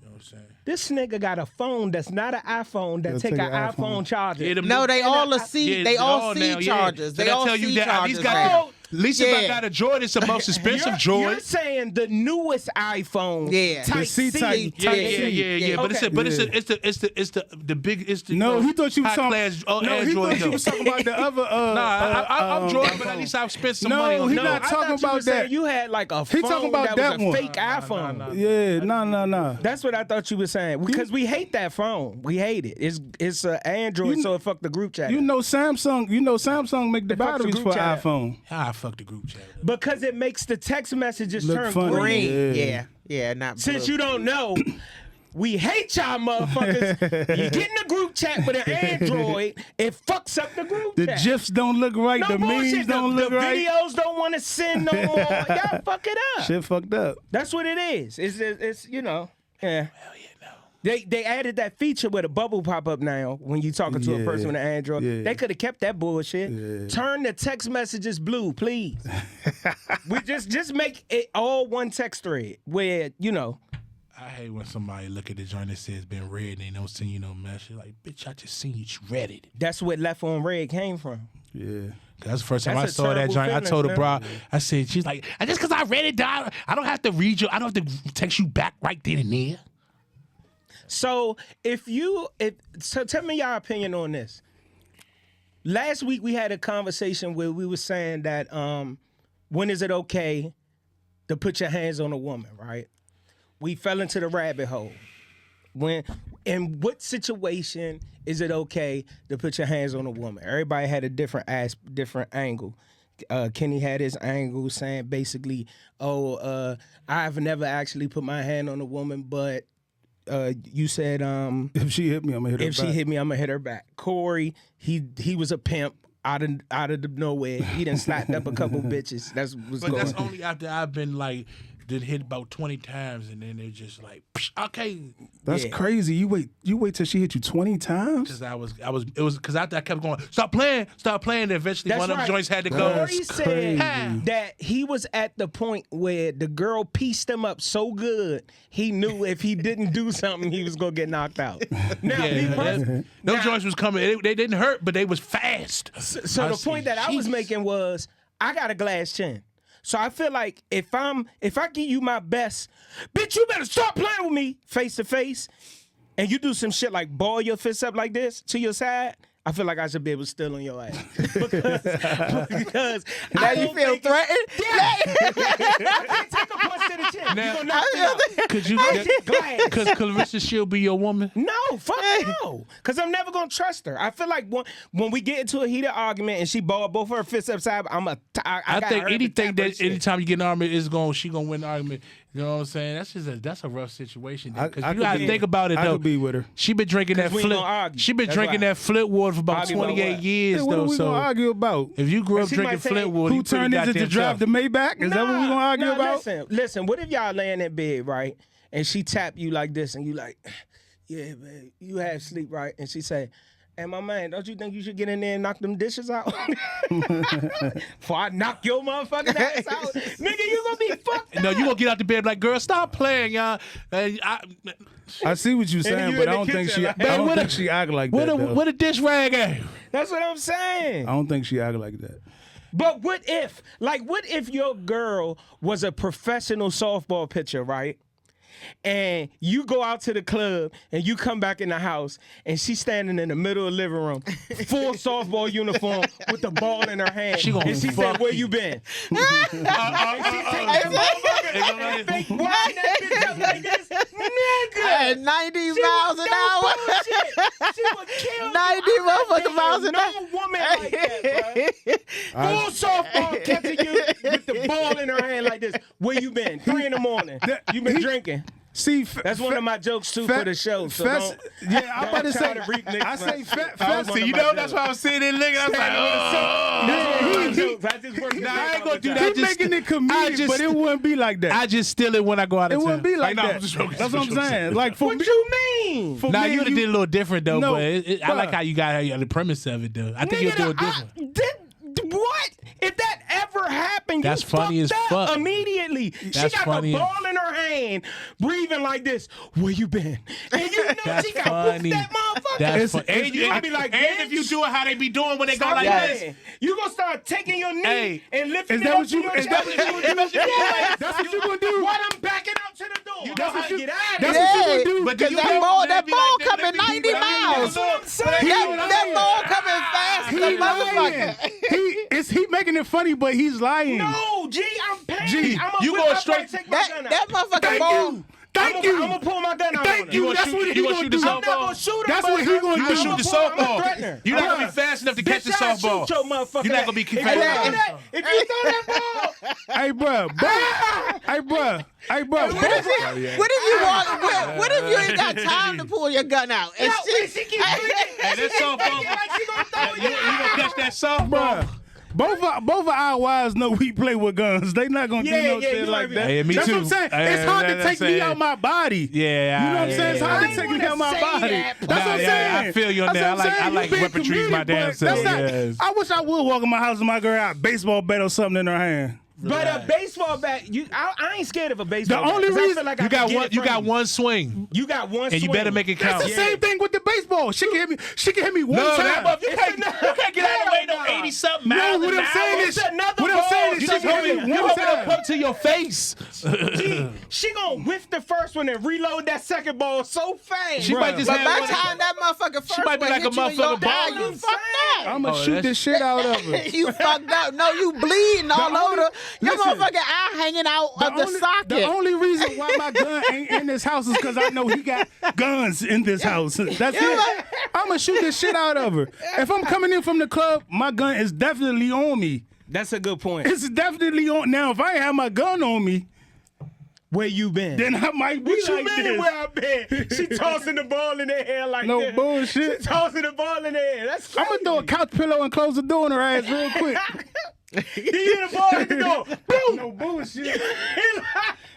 You know what I'm saying? This nigga got a phone that's not an iPhone that They'll take take an an iPhone charger. Yeah, them No, new- they all are C. Yeah, They all now, C yeah. chargers. So They that all tell you C that at chargers. least got now. at least if I Yeah. got a Jordan, it's the most expensive You're Jordan. saying the newest iPhone. Yeah. Type The C C. type. Yeah. But Okay. it's the big. It's the No, he thought you was high talking. class No, he Android. thought you was talking about the other. I'm Jordan, but at least I've spent some No, money on he that. not I talking thought you about was saying that. You had like a He phone talking about that that was a one. fake iPhone. Yeah, nah. That's what I thought you were saying. Because we hate that phone. We hate it. It's an Android, so it fucked the group chat. You know Samsung make the They fuck the batteries group for chat. iPhone. How I fucked the group chat. Because it makes the text messages Look turn funny. green. Yeah. Yeah, not Since blue. you don't know, we hate y'all motherfuckers. You get in a group chat with an Android, it fucks up the group The chat. GIFs don't look right. No The bullshit. memes don't the look right. videos don't want to send no more. Y'all fuck it up. Shit fucked up. That's what it is. It's you know. Yeah. They added that feature where the bubble pop up now when you talking to a Yeah. person with an Android. Yeah. They could have kept that bullshit. Yeah. Turn the text messages blue, please. We just make it all one text thread where, you know. I hate when somebody look at the joint that says been read and they don't send you no message. Like, bitch, I just seen you read it. That's what Left on Red came from. Yeah. That's the first time That's I a saw that terrible joint. I feeling, told her, bro, man. I said, she's like, just because I read it, dog, I don't have to read you. I don't have to text you back right then and there. So so tell me your opinion on this. Last week we had a conversation where we were saying that when is it okay to put your hands on a woman, right? We fell into the rabbit hole. In what situation is it okay to put your hands on a woman? Everybody had a different angle. Kenny had his angle saying basically, I've never actually put my hand on a woman, but you said If she hit me, I'm gonna hit her if back. she hit me, I'm gonna hit her back. Corey, he was a pimp out of nowhere. He done slapped up a couple bitches. That's what's But going that's on. only after I've been like, did hit about 20 times and then they're just like, psh, okay. That's Yeah. crazy. You wait till she hit you 20 times? Because it was because after I kept going, stop playing. And eventually That's one of them right. joints had to go. Corey That's said crazy. that he was at the point where the girl pieced him up so good, he knew if he didn't do something, he was gonna get knocked out. Now, me personally- Those now, joints was coming. They didn't hurt, but they was fast. So the point that I was making was, I got a glass chin. So I feel like if I give you my best, bitch, you better stop playing with me face to face, and you do some shit like ball your fist up like this to your side, I feel like I should be able to steal on your ass. because Now I you don't feel think threatened? I can't take a punch to the chin. Now- You gonna knock me out. Could you? Glass. Because Clarissa, she'll be your woman. No, fuck no. Because I'm never going to trust her. I feel like when we get into a heated argument and she ball both her fists upside, I got think her to anything tap her that shit. anytime you get in an argument, she gonna win the argument. You know what I'm saying? That's a rough situation. Because I you could gotta be- think about it I though. could be with her. She been drinking that 'Cause we ain't flip. gonna argue. She been That's drinking why. that flip water for about Argue about 28 what? years Hey, what though. are we So gonna argue about? if you grew up She drinking might say, flip water, Who you pretty turned into to goddamn drive the tough. Maybach? Is that what we gonna argue about? Listen, what if y'all laying in bed, right? And she tap you like this and you like, yeah, man, you have sleep, right? And she say, hey, my man, don't you think you should get in there and knock them dishes out? Before I knock your motherfucking ass out. Nigga, you gonna be fucked up. No, you gonna get out the bed like, girl, stop playing, y'all. I see what you're saying, you but in I the don't think kitchen she. like, I don't what think a- she act like that. though. What a dish rag at? That's what I'm saying. I don't think she act like that. But what if your girl was a professional softball pitcher, right? And you go out to the club and you come back in the house and she's standing in the middle of the living room, full softball uniform with the ball in her hand. She gonna and she fuck said, where you. you been? And she take that motherfucker and fake wind that bitch up like this. Nigga! At 90 miles an hour. Bullshit. She would kill 90 you. motherfucking miles an No woman like that, bro. Full softball catching you with the ball in her hand like this. Where you been? 3 in the morning. You been drinking. See, that's one of my jokes too for the show. So yeah, I'm about to say. I say see, you know, that's why I was sitting there looking. I was like, I ain't gonna do that. He's making it comedic, but it wouldn't be like that. I just steal it when I go out of town. It wouldn't be like that. That's what I'm saying. Like, for what you mean? Now you did a little different though, but I like how you got the premise of it though. I think you'll do it different. What? If that ever happened, that's you funny as fuck fuck. Immediately. That's she got funny. the ball in her hand, breathing like this. Where you been? And you know that's she got funny. that motherfucker. That's funny. And you be like, and if you do it how they be doing when they go like this, you gonna start taking your knee and lifting is that it up what you? to your Is that what you gonna do? That's what you gonna do. What I'm backing out to the door. You know how to get out of That's here. what you gonna do. But Because that ball coming 90 miles. That ball coming fast. The motherfucker. He making it funny, but he's lying. No, G, I'm paying. G, you going straight. That motherfucking ball. Thank you. I'm gonna pull my gun out. Thank you. That's what he gonna do. I'm not gonna shoot him. That's what he gonna do. You shoot the softball. You're not gonna be fast enough to catch the softball. You're not gonna be fast enough. If you throw that ball, hey, bro. What if you want? What if you ain't got time to pull your gun out? And she keeps Hey, that softball. You gonna catch that softball? Both of our wives know we play with guns. They not gonna do no shit like that. Hey, me That's too. what I'm saying. It's hard to take me out my body. Yeah, you know what I'm saying. It's hard to take me out my body. That's what I'm saying. I feel you on that. I like weaponry my damn self. I wish I would walk in my house and my girl had a baseball bat or something in her hand. But a baseball bat, I ain't scared of a baseball bat. The only reason like you got one swing. You got one swing. And you better make it count. That's the same thing with the baseball. She can hit me one time. You can't get out of the way no 80-something miles. No, what I'm saying is she can hit me you one gonna time. come to your face. She gonna whiff the first one and reload that second ball so fast. She might just But have by one. the time that motherfucker first might be like a motherfucking ball. You fucked up. I'm gonna shoot the shit out of her. You fucked up. No, you bleeding all over. Your motherfucking eye hanging out of the socket. The only reason why my gun ain't in this house is because I know he got guns in this house. That's it. I'm gonna shoot the shit out of her. If I'm coming in from the club, my gun is definitely on me. That's a good point. It's definitely on. Now, if I ain't have my gun on me, where you been? Then I might be what like you mean this. Where I been? She tossing the ball in the air like no this. bullshit. She tossing the ball in the air. That's crazy. I'm gonna throw a couch pillow and close the door on her ass real quick. You hit the ball at the door. Boom. No bullshit.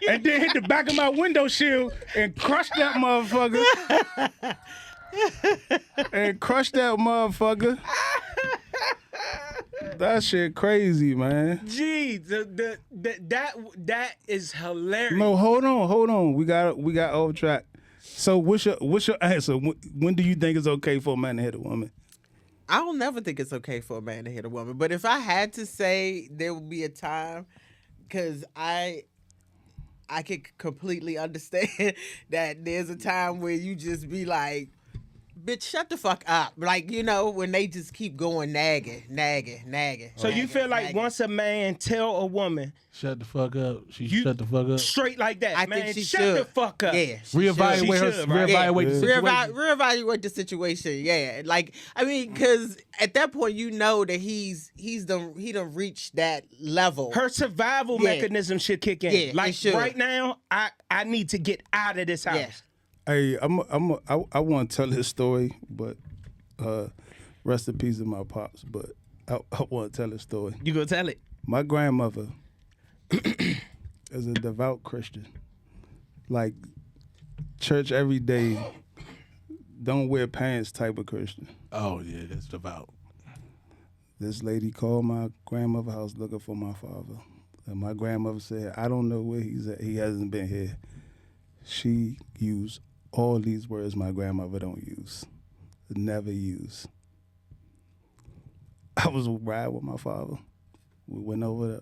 And then hit the back of my window shield and crush that motherfucker. That shit crazy, man. Gee, that is hilarious. No, hold on. We got off track. So what's your answer? When do you think it's okay for a man to hit a woman? I don't never think it's okay for a man to hit a woman. But if I had to say, there would be a time, because I could completely understand that there's a time where you just be like, bitch, shut the fuck up. Like, you know, when they just keep going nagging. So you feel like once a man tell a woman, shut the fuck up, shut the fuck up. Straight like that, I man, think she shut should. the fuck up. Yeah. Reevaluate the situation. Reevaluate the situation. Yeah. Like, I mean, because at that point, you know that he done reached that level. Her survival mechanism should kick in. Yeah, like right now, I need to get out of this house. Yeah. Hey, I want to tell this story, but rest in peace to my pops. But I want to tell this story. You gonna tell it? My grandmother is a devout Christian. Like, church every day, don't wear pants type of Christian. Oh yeah, that's devout. This lady called my grandmother's house looking for my father, and my grandmother said, "I don't know where he's at. He hasn't been here." She used all these words my grandmother don't use, never use. I was riding with my father. We went over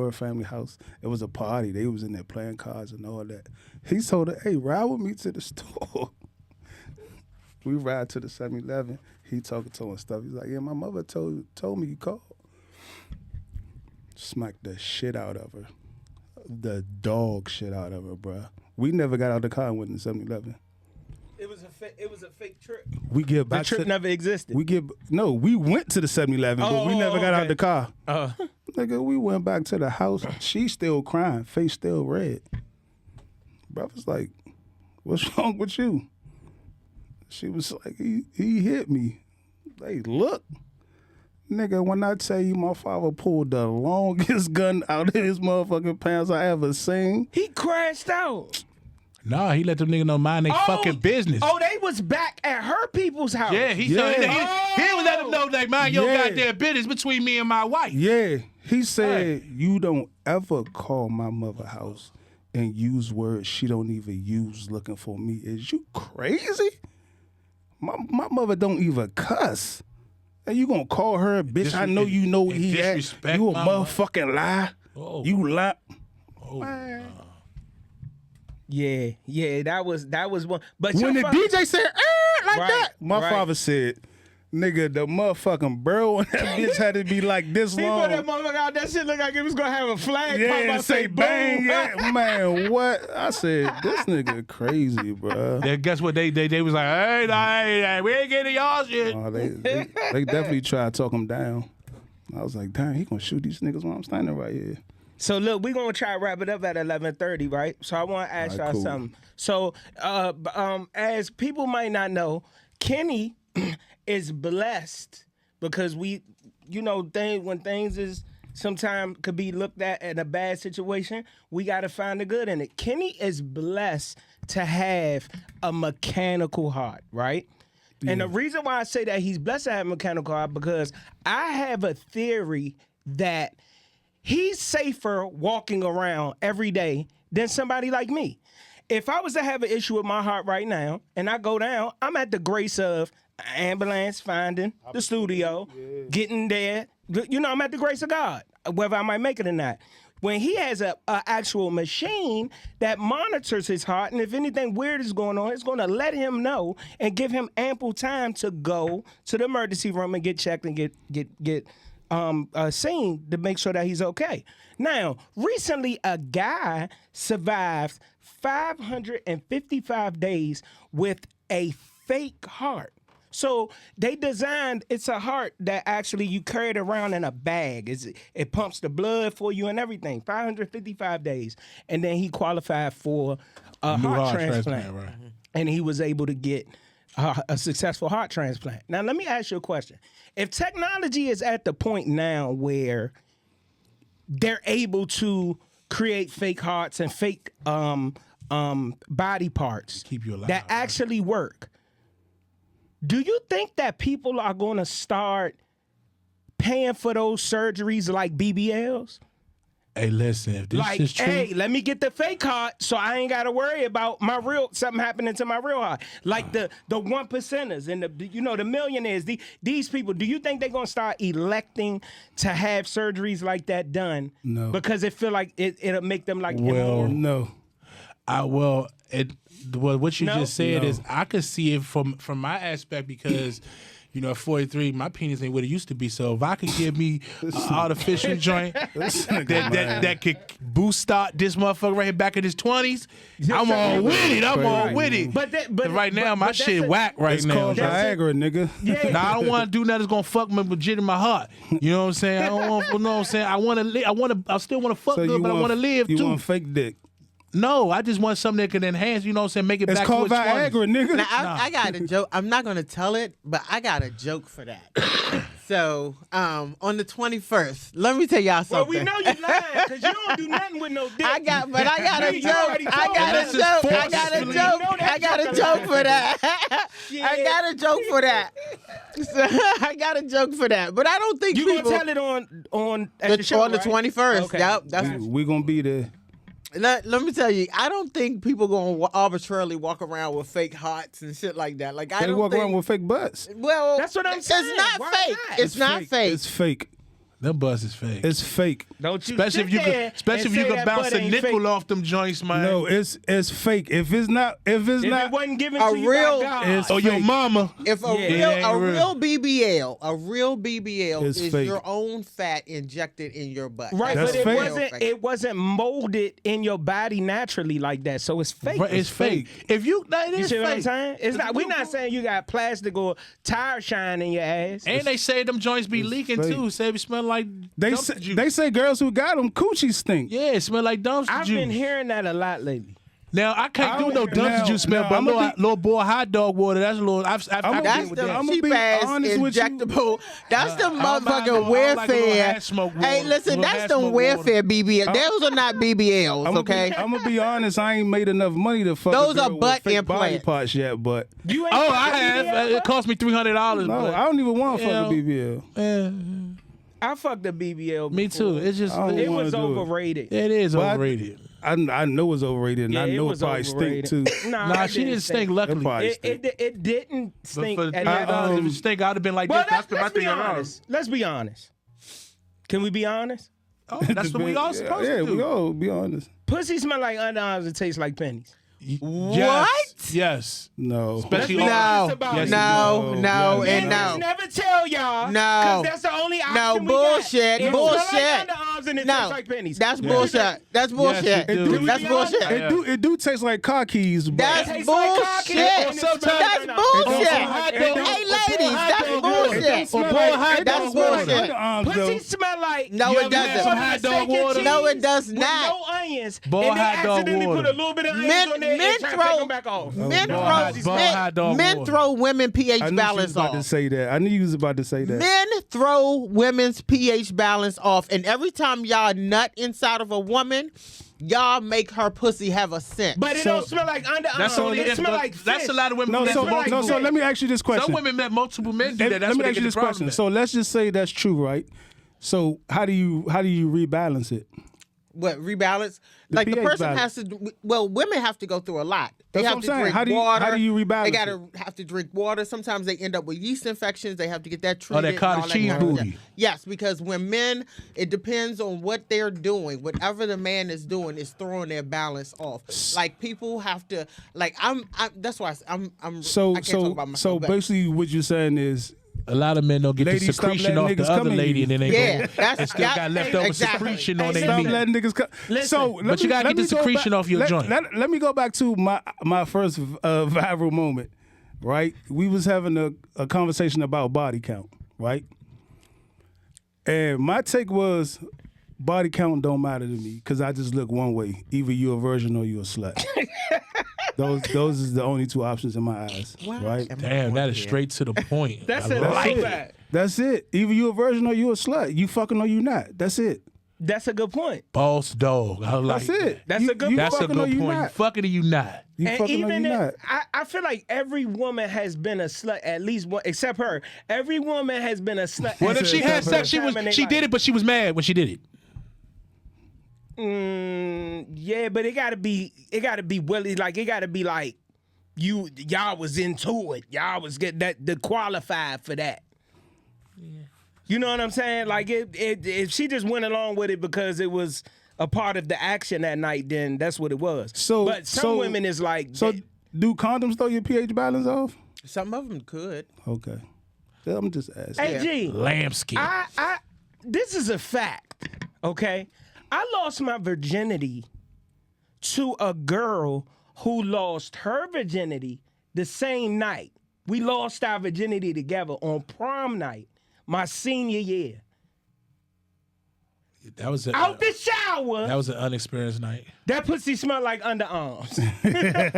her family house. It was a party. They was in there playing cards and all that. He told her, "Hey, ride with me to the store." We ride to the 7-Eleven. He talking to her and stuff. He's like, "Yeah, my mother told me you called." Smacked the shit out of her. The dog shit out of her, bruh. We never got out of the car and went to 7-Eleven. It was a fake trip. We get back. The trip never existed. We went to the 7-Eleven, but we never got out of the car. Nigga, we went back to the house. She still crying, face still red. Brother's like, what's wrong with you? She was like, he hit me. Hey, look. Nigga, when I tell you my father pulled the longest gun out of his motherfucking pants I ever seen. He crashed out. No, he let them niggas know mind they fucking business. Oh, they was back at her people's house. Yeah, he was let them know like mind your goddamn business between me and my wife. Yeah, he said, you don't ever call my mother house and use words she don't even use looking for me. Is you crazy? My mother don't even cuss. And you gonna call her a bitch? I know you know what he at. You a motherfucking lie. Oh. You lie. Oh. Yeah, that was one. But When the DJ said like Right, that, my right. father said, nigga, the motherfucking barrel on that bitch had to be like this he long. put that motherfucker out. That shit look like it was gonna have a flag. Yeah, pop and out, say bang, boom. yeah, man, what? I said, this nigga crazy, bro. Then guess what? They was like, hey, we ain't getting y'all shit. Oh, they definitely tried to talk him down. I was like, damn, he gonna shoot these niggas while I'm standing right here. So look, we're gonna try to wrap it up at 11:30, right? So I want to ask y'all cool. something. So, as people might not know, Kenny is blessed because when things is sometimes could be looked at in a bad situation, we got to find the good in it. Kenny is blessed to have a mechanical heart, right? Yeah. And the reason why I say that he's blessed to have a mechanical heart because I have a theory that he's safer walking around every day than somebody like me. If I was to have an issue with my heart right now and I go down, I'm at the grace of ambulance finding the studio, getting there. I'm at the grace of God, whether I might make it or not. When he has a actual machine that monitors his heart, and if anything weird is going on, it's going to let him know and give him ample time to go to the emergency room and get checked and get seen to make sure that he's okay. Now, recently, a guy survived 555 days with a fake heart. So they designed, it's a heart that actually you carry it around in a bag. It pumps the blood for you and everything. 555 days. And then he qualified for a heart transplant. Right. And he was able to get a successful heart transplant. Now, let me ask you a question. If technology is at the point now where they're able to create fake hearts and fake body parts keep you alive, that actually work, do you think that people are going to start paying for those surgeries like BBLs? Hey, listen, if this is true. Hey, let me get the fake heart so I ain't got to worry about something happening to my real heart. Like the 1%ers and the millionaires, these people, do you think they're going to start electing to have surgeries like that done? No. Because it feel like it'll make them like Well, no. What you just said No. is I could see it from my aspect because, at 43, my penis ain't what it used to be. So if I could give me an artificial joint that could boost start this motherfucker right here back in his 20s, I'm all with it. I'm all with it. But right now, my shit whack right It's now. called Viagra, nigga. Yeah. Now I don't want to do nothing that's gonna fuck me legit in my heart. You know what I'm saying? I don't want. You know what I'm saying? I still want to fuck good, but I want to live you too. You want fake dick? No, I just want something that can enhance. You know what I'm saying? Make it It's back called to its Viagra, 20s. nigga. Now, I got a joke. I'm not going to tell it, but I got a joke for that. So, on the 21st, let me tell y'all something. Well, we know you lying because you don't do nothing with no dick. I got a You joke. already I told got us. a joke. Force I got a us. joke. You know that I got joke a joke for that. Shit. I got a joke for that. So, I got a joke for that. But I don't think You people gonna tell it on at the show, on the right? 21st. Okay. Yep, that's We gonna be there. Let me tell you, I don't think people gonna arbitrarily walk around with fake hearts and shit like that. Like I They don't walk think, around with fake butts. Well, That's what I'm saying. It's not Why fake. not? It's not fake. It's fake. Them bus is fake. It's fake. Don't you Especially if you could bounce a nickel off them joints, man. No, it's fake. If it's not, If it wasn't given A to you real- by God. it's Oh, your fake. mama. If a Yeah. real BBL, a real BBL It's is fake. your own fat injected in your butt. Right, That's but it fake. wasn't molded in your body naturally like that, so it's fake. Right, it's fake. If you, it You is see what I'm fake. saying? It's not. We're not saying you got plastic or tire shine in your ass. And they say them joints be It's leaking fake. too. Say it smell like dumpster juice. They say girls who got them coochie stink. Yeah, it smell like dumpster I've juice. been hearing that a lot lately. Now I can't do no dumpster juice smell, but little boy hot dog water. That's a little. I've That's with the that. I'ma cheap be ass honest with you. injectable. That's the I don't like motherfucking no welfare. hash smoke Hey, water. listen, Little that's hash the smoke welfare water. BBL. Those are not BBLs, okay? I'm gonna be honest. I ain't made enough money to fuck. Those a girl are with butt fake body implants. parts yet, but You ain't Oh, fucked I a have. BBL? It cost me $300. no, but, I don't even want to fuck a Yeah. BBL. I fucked a BBL. Me too. before. It's just I don't It wanna was do it. overrated. it is But overrated. I know it's overrated, and Yeah, I know it was probably overrated. stink too. Nah, it she didn't stink. Luckily, probably It didn't but stink. for at $300, all. if it stink, I'd have been like Well, this. That's let's my be $300. honest. Let's be honest. Can we be honest? Oh, that's what we all supposed yeah, to do. we all be honest. Pussy smell like underarms and taste like pennies. Yes. Yes. No, Especially Let's be all- honest about it. No, and Niggas no. never tell y'all. No. 'Cause that's the only option No, we got. bullshit, It bullshit. smell like underarms and it No, tastes like pennies. that's bullshit. That's bullshit. Yes, it do. That's bullshit. it do taste like car keys, but That's tastes like cocky bullshit. and it smells That's like bullshit. hot dog- Hey, ladies, that's dog bullshit. Or boy hot That's dog water. bullshit. Pussy smell like No, You it ever had doesn't. some hot dog water? No, it does with not. no onions. Boy, and they hot dog accidentally water. put a little bit of onions Men- on there and men try to throw- take them back off. Men Boy, hot dog men water. throw women pH I knew she was balance about to off. say that. I knew you was about to say that. Men throw women's pH balance off, and every time y'all nut inside of a woman, y'all make her pussy have a scent. But it So- don't smell like underarms. That's only It smell like that's fish. a lot of women. No, that so smell like so fish. let me ask you this question. Some women met multiple men do that. That's let me what they ask you get the this problem question. at. So let's just say that's true, right? So how do you rebalance it? What, rebalance? Like the pH person balance. has to. Well, women have to go through a lot. They That's have what to I'm saying. drink How do you- water. how do you rebalance They gotta have to drink water. Sometimes they end up with yeast infections. They have to get that Oh, treated. that and cottage all cheese kind of booty. stuff. Yes, because when men, it depends on what they're doing. Whatever the man is doing is throwing their balance off. Like people have to. Like that's why I'm. So I can't talk about myself, but- basically, what you're saying is A lot of men don't get the Ladies, stop secretion letting off the niggas other come in lady, you. and then they Yeah, go, that's they still got leftover exactly. secretion on Hey, their stop meat. letting niggas come. Listen, So, but you gotta get the secretion off your joint. Let me go back to my first viral moment. Right, we was having a conversation about body count, right? And my take was body count don't matter to me because I just look one way. Either you a virgin or you a slut. Those is the only two options in my eyes, right? Damn, that is straight to the point. That's I a like like it. That's it. Either you a virgin or you a slut. You fucking or you not. That's it. That's a good point. Boss dog. I like That's it. that. That's a good you That's a fucking or good you point. You not. fucking or you not. You And fucking or you even not. I feel like every woman has been a slut at least one, except her. Every woman has been a slut. Well, at if she some had sex, time in their she life. did it, but she was mad when she did it. Yeah, but it gotta be Willie. Like it gotta be like y'all was into it. Y'all was get that the qualified for that. You know what I'm saying? Like if she just went along with it because it was a part of the action that night, then that's what it was. But some women is like So do condoms throw your pH balance off? Some of them could. Okay. I'm just asking. hey G, Lambskin. I this is a fact, okay? I lost my virginity to a girl who lost her virginity the same night. We lost our virginity together on prom night, my senior year. That was Out the shower, that was an unexperienced night. that pussy smelled like underarms.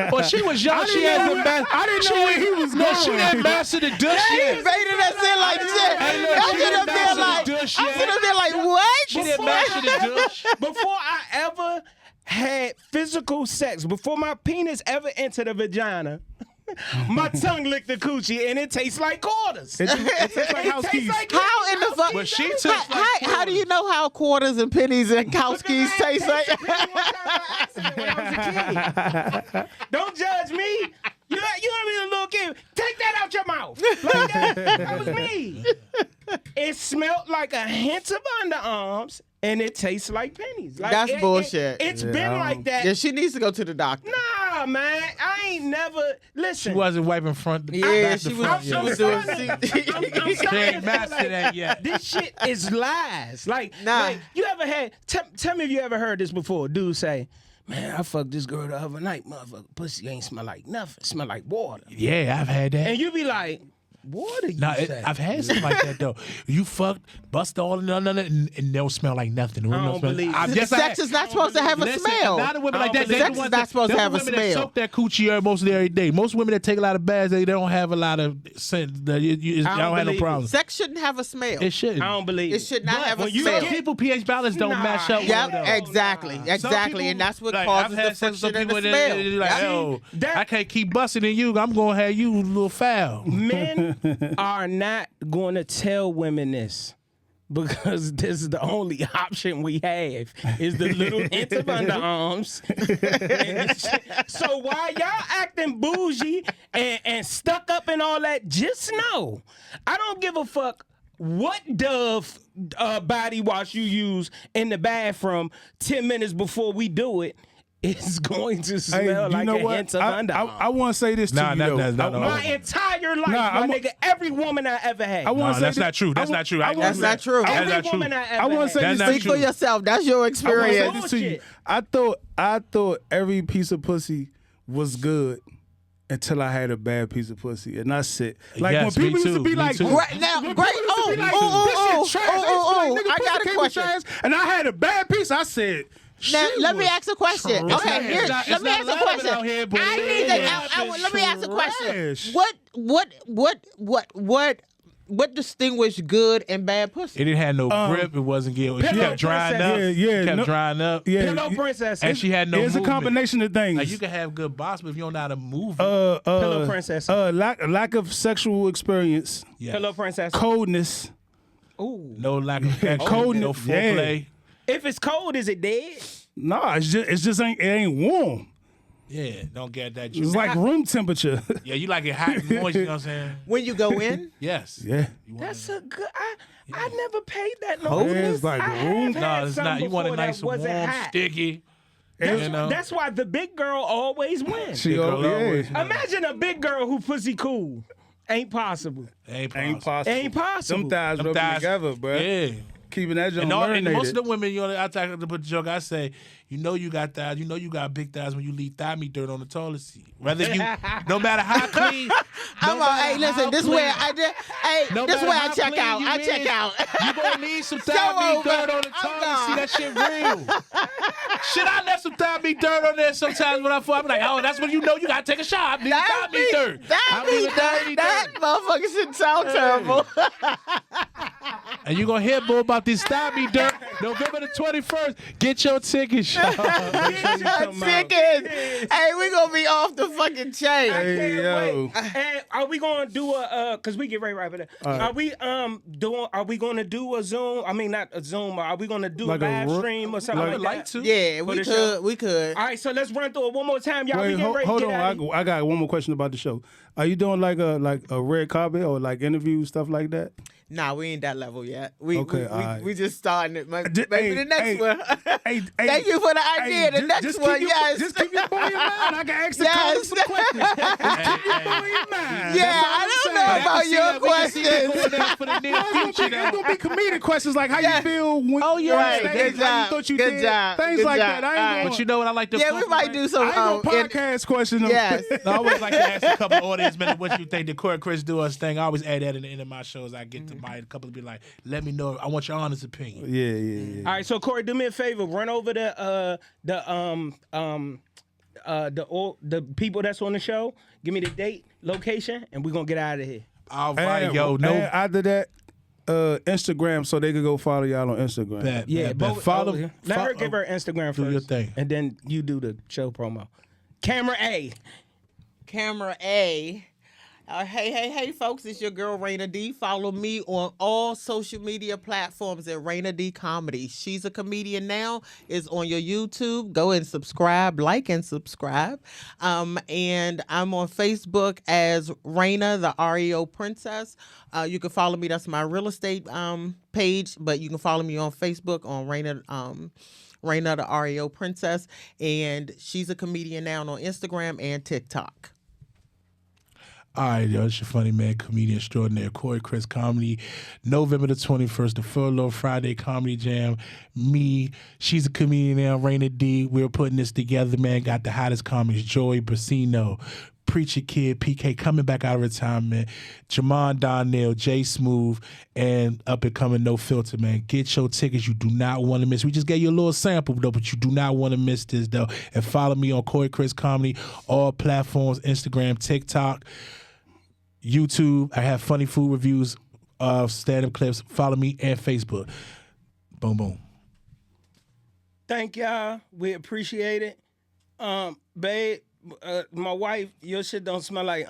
Well, she was young. She hasn't I didn't know where he was No, going. she didn't master the douche She yet. invaded us in like shit. Hey, look, I'm she sitting didn't up there master the like, douche I'm yet. sitting up there like, what? She didn't master the douche. Before I ever had physical sex, before my penis ever entered a vagina, my tongue licked the coochie and it tastes like quarters. It tastes like house keys. How in the fuck? But she took How do you know how quarters and pennies and house keys taste like? Don't judge me. You ain't even a little kid. Take that out your mouth. Like that was me. It smelled like a hint of underarms, and it tastes like pennies. Like, That's bullshit. It's been like that. Yeah, she needs to go to the doctor. Nah, man. I ain't never. Listen. She wasn't wiping front. Yeah, back she to was. front She yet. was doing. I'm She ain't mastered that yet. This shit is lies. Like, Nah. like, you ever had? Tell me if you ever heard this before. Dude say, "Man, I fucked this girl the other night. Motherfucker, pussy ain't smell like nothing. Smell like water." Yeah, I've had that. And you be like, Water, you Nah, say? I've had something like that though. You fucked, bust all and don't smell like nothing. I don't believe it. Yes, I Sex is not supposed to have a smell. Not the women like I that. don't Sex is not supposed to have a women that smell. soak that coochie most every day. Most women that take a lot of baths, they don't have a lot of scent. I don't have no believe it. problem. Sex shouldn't have a smell. It shouldn't. I don't believe It should not have a when you smell. get- People pH balance don't Nah, match up. Yep, well, though. exactly, Some exactly, people, and that's what like, causes I've had the sex with some friction and the people smell. that like, Yep. yo, that- I can't keep busting in you. I'm gonna have you a little foul. Men are not going to tell women this because this is the only option we have is the little hint of underarms. So while y'all acting bougie and stuck up and all that, just know I don't give a fuck what Dove body wash you use in the bathroom 10 minutes before we do it. It's going to smell like a hint of underarm. I want to say this to you, though. My entire life, Nah, my nigga, every woman I ever had. I want to say that's this- not true. That's not true. That's not true. Every That's not woman true. I ever I want to say had. this That's to not Speak for you. yourself. That's your I want to say experience. this to you. Bullshit. I thought every piece of pussy was good until I had a bad piece of pussy, and that's it. Like Yes, when people me used to too, be me like, too. Right now, when great. people used to be like, Oh, this shit trash. I used to be like, nigga, I got pussy a came question. trash, and I had a bad piece. I said, Now, shit let me was ask a question. trash. Okay, here, not- let me it's ask not a a lot of it question. out here, but I it need is. let me ask a question. Trash. What distinguished good and bad pussy? It didn't have no grip. It wasn't getting. She Pillow kept drying up. princess. Yeah, She kept no- drying up. Yeah, Pillow princess. And she had no it's a movement. combination of things. Like you can have good boss, but if you don't know how to move, Pillow princess. lack of sexual experience, yeah. Pillow princess. coldness. Ooh. no lack of action, coldness, no foreplay. If it's cold, is it dead? Nah, it just ain't warm. Yeah, don't get that. It's like room temperature. Yeah, you like it hot and moist. You know what I'm saying? When you go in, Yes. Yeah. That's a good. I never paid that no Cold? attention. It's like I have room- had No, it's some not. You want it before that nice and wasn't warm, hot. sticky. That's, You know? that's why the big girl always wins. She Big girl yeah. always- Imagine a big girl who pussy cool. Ain't possible. Ain't Ain't possible. possible. Ain't possible. Them thighs Them rubbing thighs- together, bro. Yeah. Keeping that joint And most of marinated. the women, you know, I talk to put the joke. I say, you know, you got thighs. You know, you got big thighs when you leave thigh meat dirt on the toilet seat. Whether you, no matter how clean. I'm all, hey, listen, this where I did. Hey, No this matter where I how check clean out. you I is, check out. You gonna need some Show thigh meat over. dirt on the I'm toilet gone. seat. That shit real. Shit, I left some thigh meat dirt on there sometimes when I'm like, oh, that's when you know you gotta take a shot. I need thigh meat dirt. I That need be thigh dirt. meat That motherfucker should sound terrible. And you gonna hear more about this thigh meat dirt November the 21st. Get your tickets, y'all. Chicken. Hey, we gonna be off the fucking chain. Hey, yo. And are we gonna do a cause we get right for that. Are we gonna do a Zoom? I mean not a Zoom, are we gonna do Like a a live ro- stream or something like- like, would like that? to. Yeah, For we the could. show? We could. All right, so let's run through it one more time. Y'all, we Wait, get ready hold to get out on. of here. I got one more question about the show. Are you doing like a red carpet or like interviews, stuff like that? Nah, we ain't that level yet. We Okay, we, all right. we just starting it. Maybe Hey, the next hey, one. Hey, Thank you for the idea. The next just one, keep your, yes. Just keep your boy in mind. I can ask the Yes. comments some questions. Just keep your boy in mind. Yeah, I don't know about your questions. It's gonna be comedic questions like how Yeah. you feel when Oh, you're right. on stage, Good how job. you thought you Good did, job. things Good like job. that. I All ain't right. gonna, But you know what I like to Yeah, we might do some. I ain't gonna in- podcast questions. Yes. I always like to ask a couple of audience members what you think the Corey Chris do us thing. I always add that in the end of my shows. I get to buy a couple of be like, let me know. I want your honest opinion. Yeah. All right, so Corey, do me a favor. Run over the people that's on the show. Give me the date, location, and we're gonna get out of here. All right, yo, And no. after that, Instagram, so they could go follow y'all on Instagram. Bet, Yeah, bet, bet. both. Follow. Let her give her Instagram first. Do your thing. and then you do the show promo. Camera A. Camera A. Hey, folks, it's your girl, Rayna D. Follow me on all social media platforms at Rayna D Comedy. She's a Comedian Now is on your YouTube. Go and subscribe, like and subscribe. And I'm on Facebook as Rayna, the REO Princess. You can follow me. That's my real estate page, but you can follow me on Facebook on Rayna, the REO Princess. And she's a Comedian Now on Instagram and TikTok. All right, yo, it's your funny man, comedian extraordinaire, Corey Chris Comedy. November the 21st, the Furlough Friday Comedy Jam. Me, she's a comedian now, Rayna D. We're putting this together, man. Got the hottest comics, Joey Brasino, Preacher Kid, PK coming back out of retirement, Jamon Donnell, Jay Smooth, and up and coming No Filter, man. Get your tickets. You do not want to miss. We just gave you a little sample, though, but you do not want to miss this, though. And follow me on Corey Chris Comedy, all platforms, Instagram, TikTok, YouTube. I have funny food reviews of stand-up clips. Follow me and Facebook. Boom, boom. Thank y'all. We appreciate it. Babe, my wife, your shit don't smell like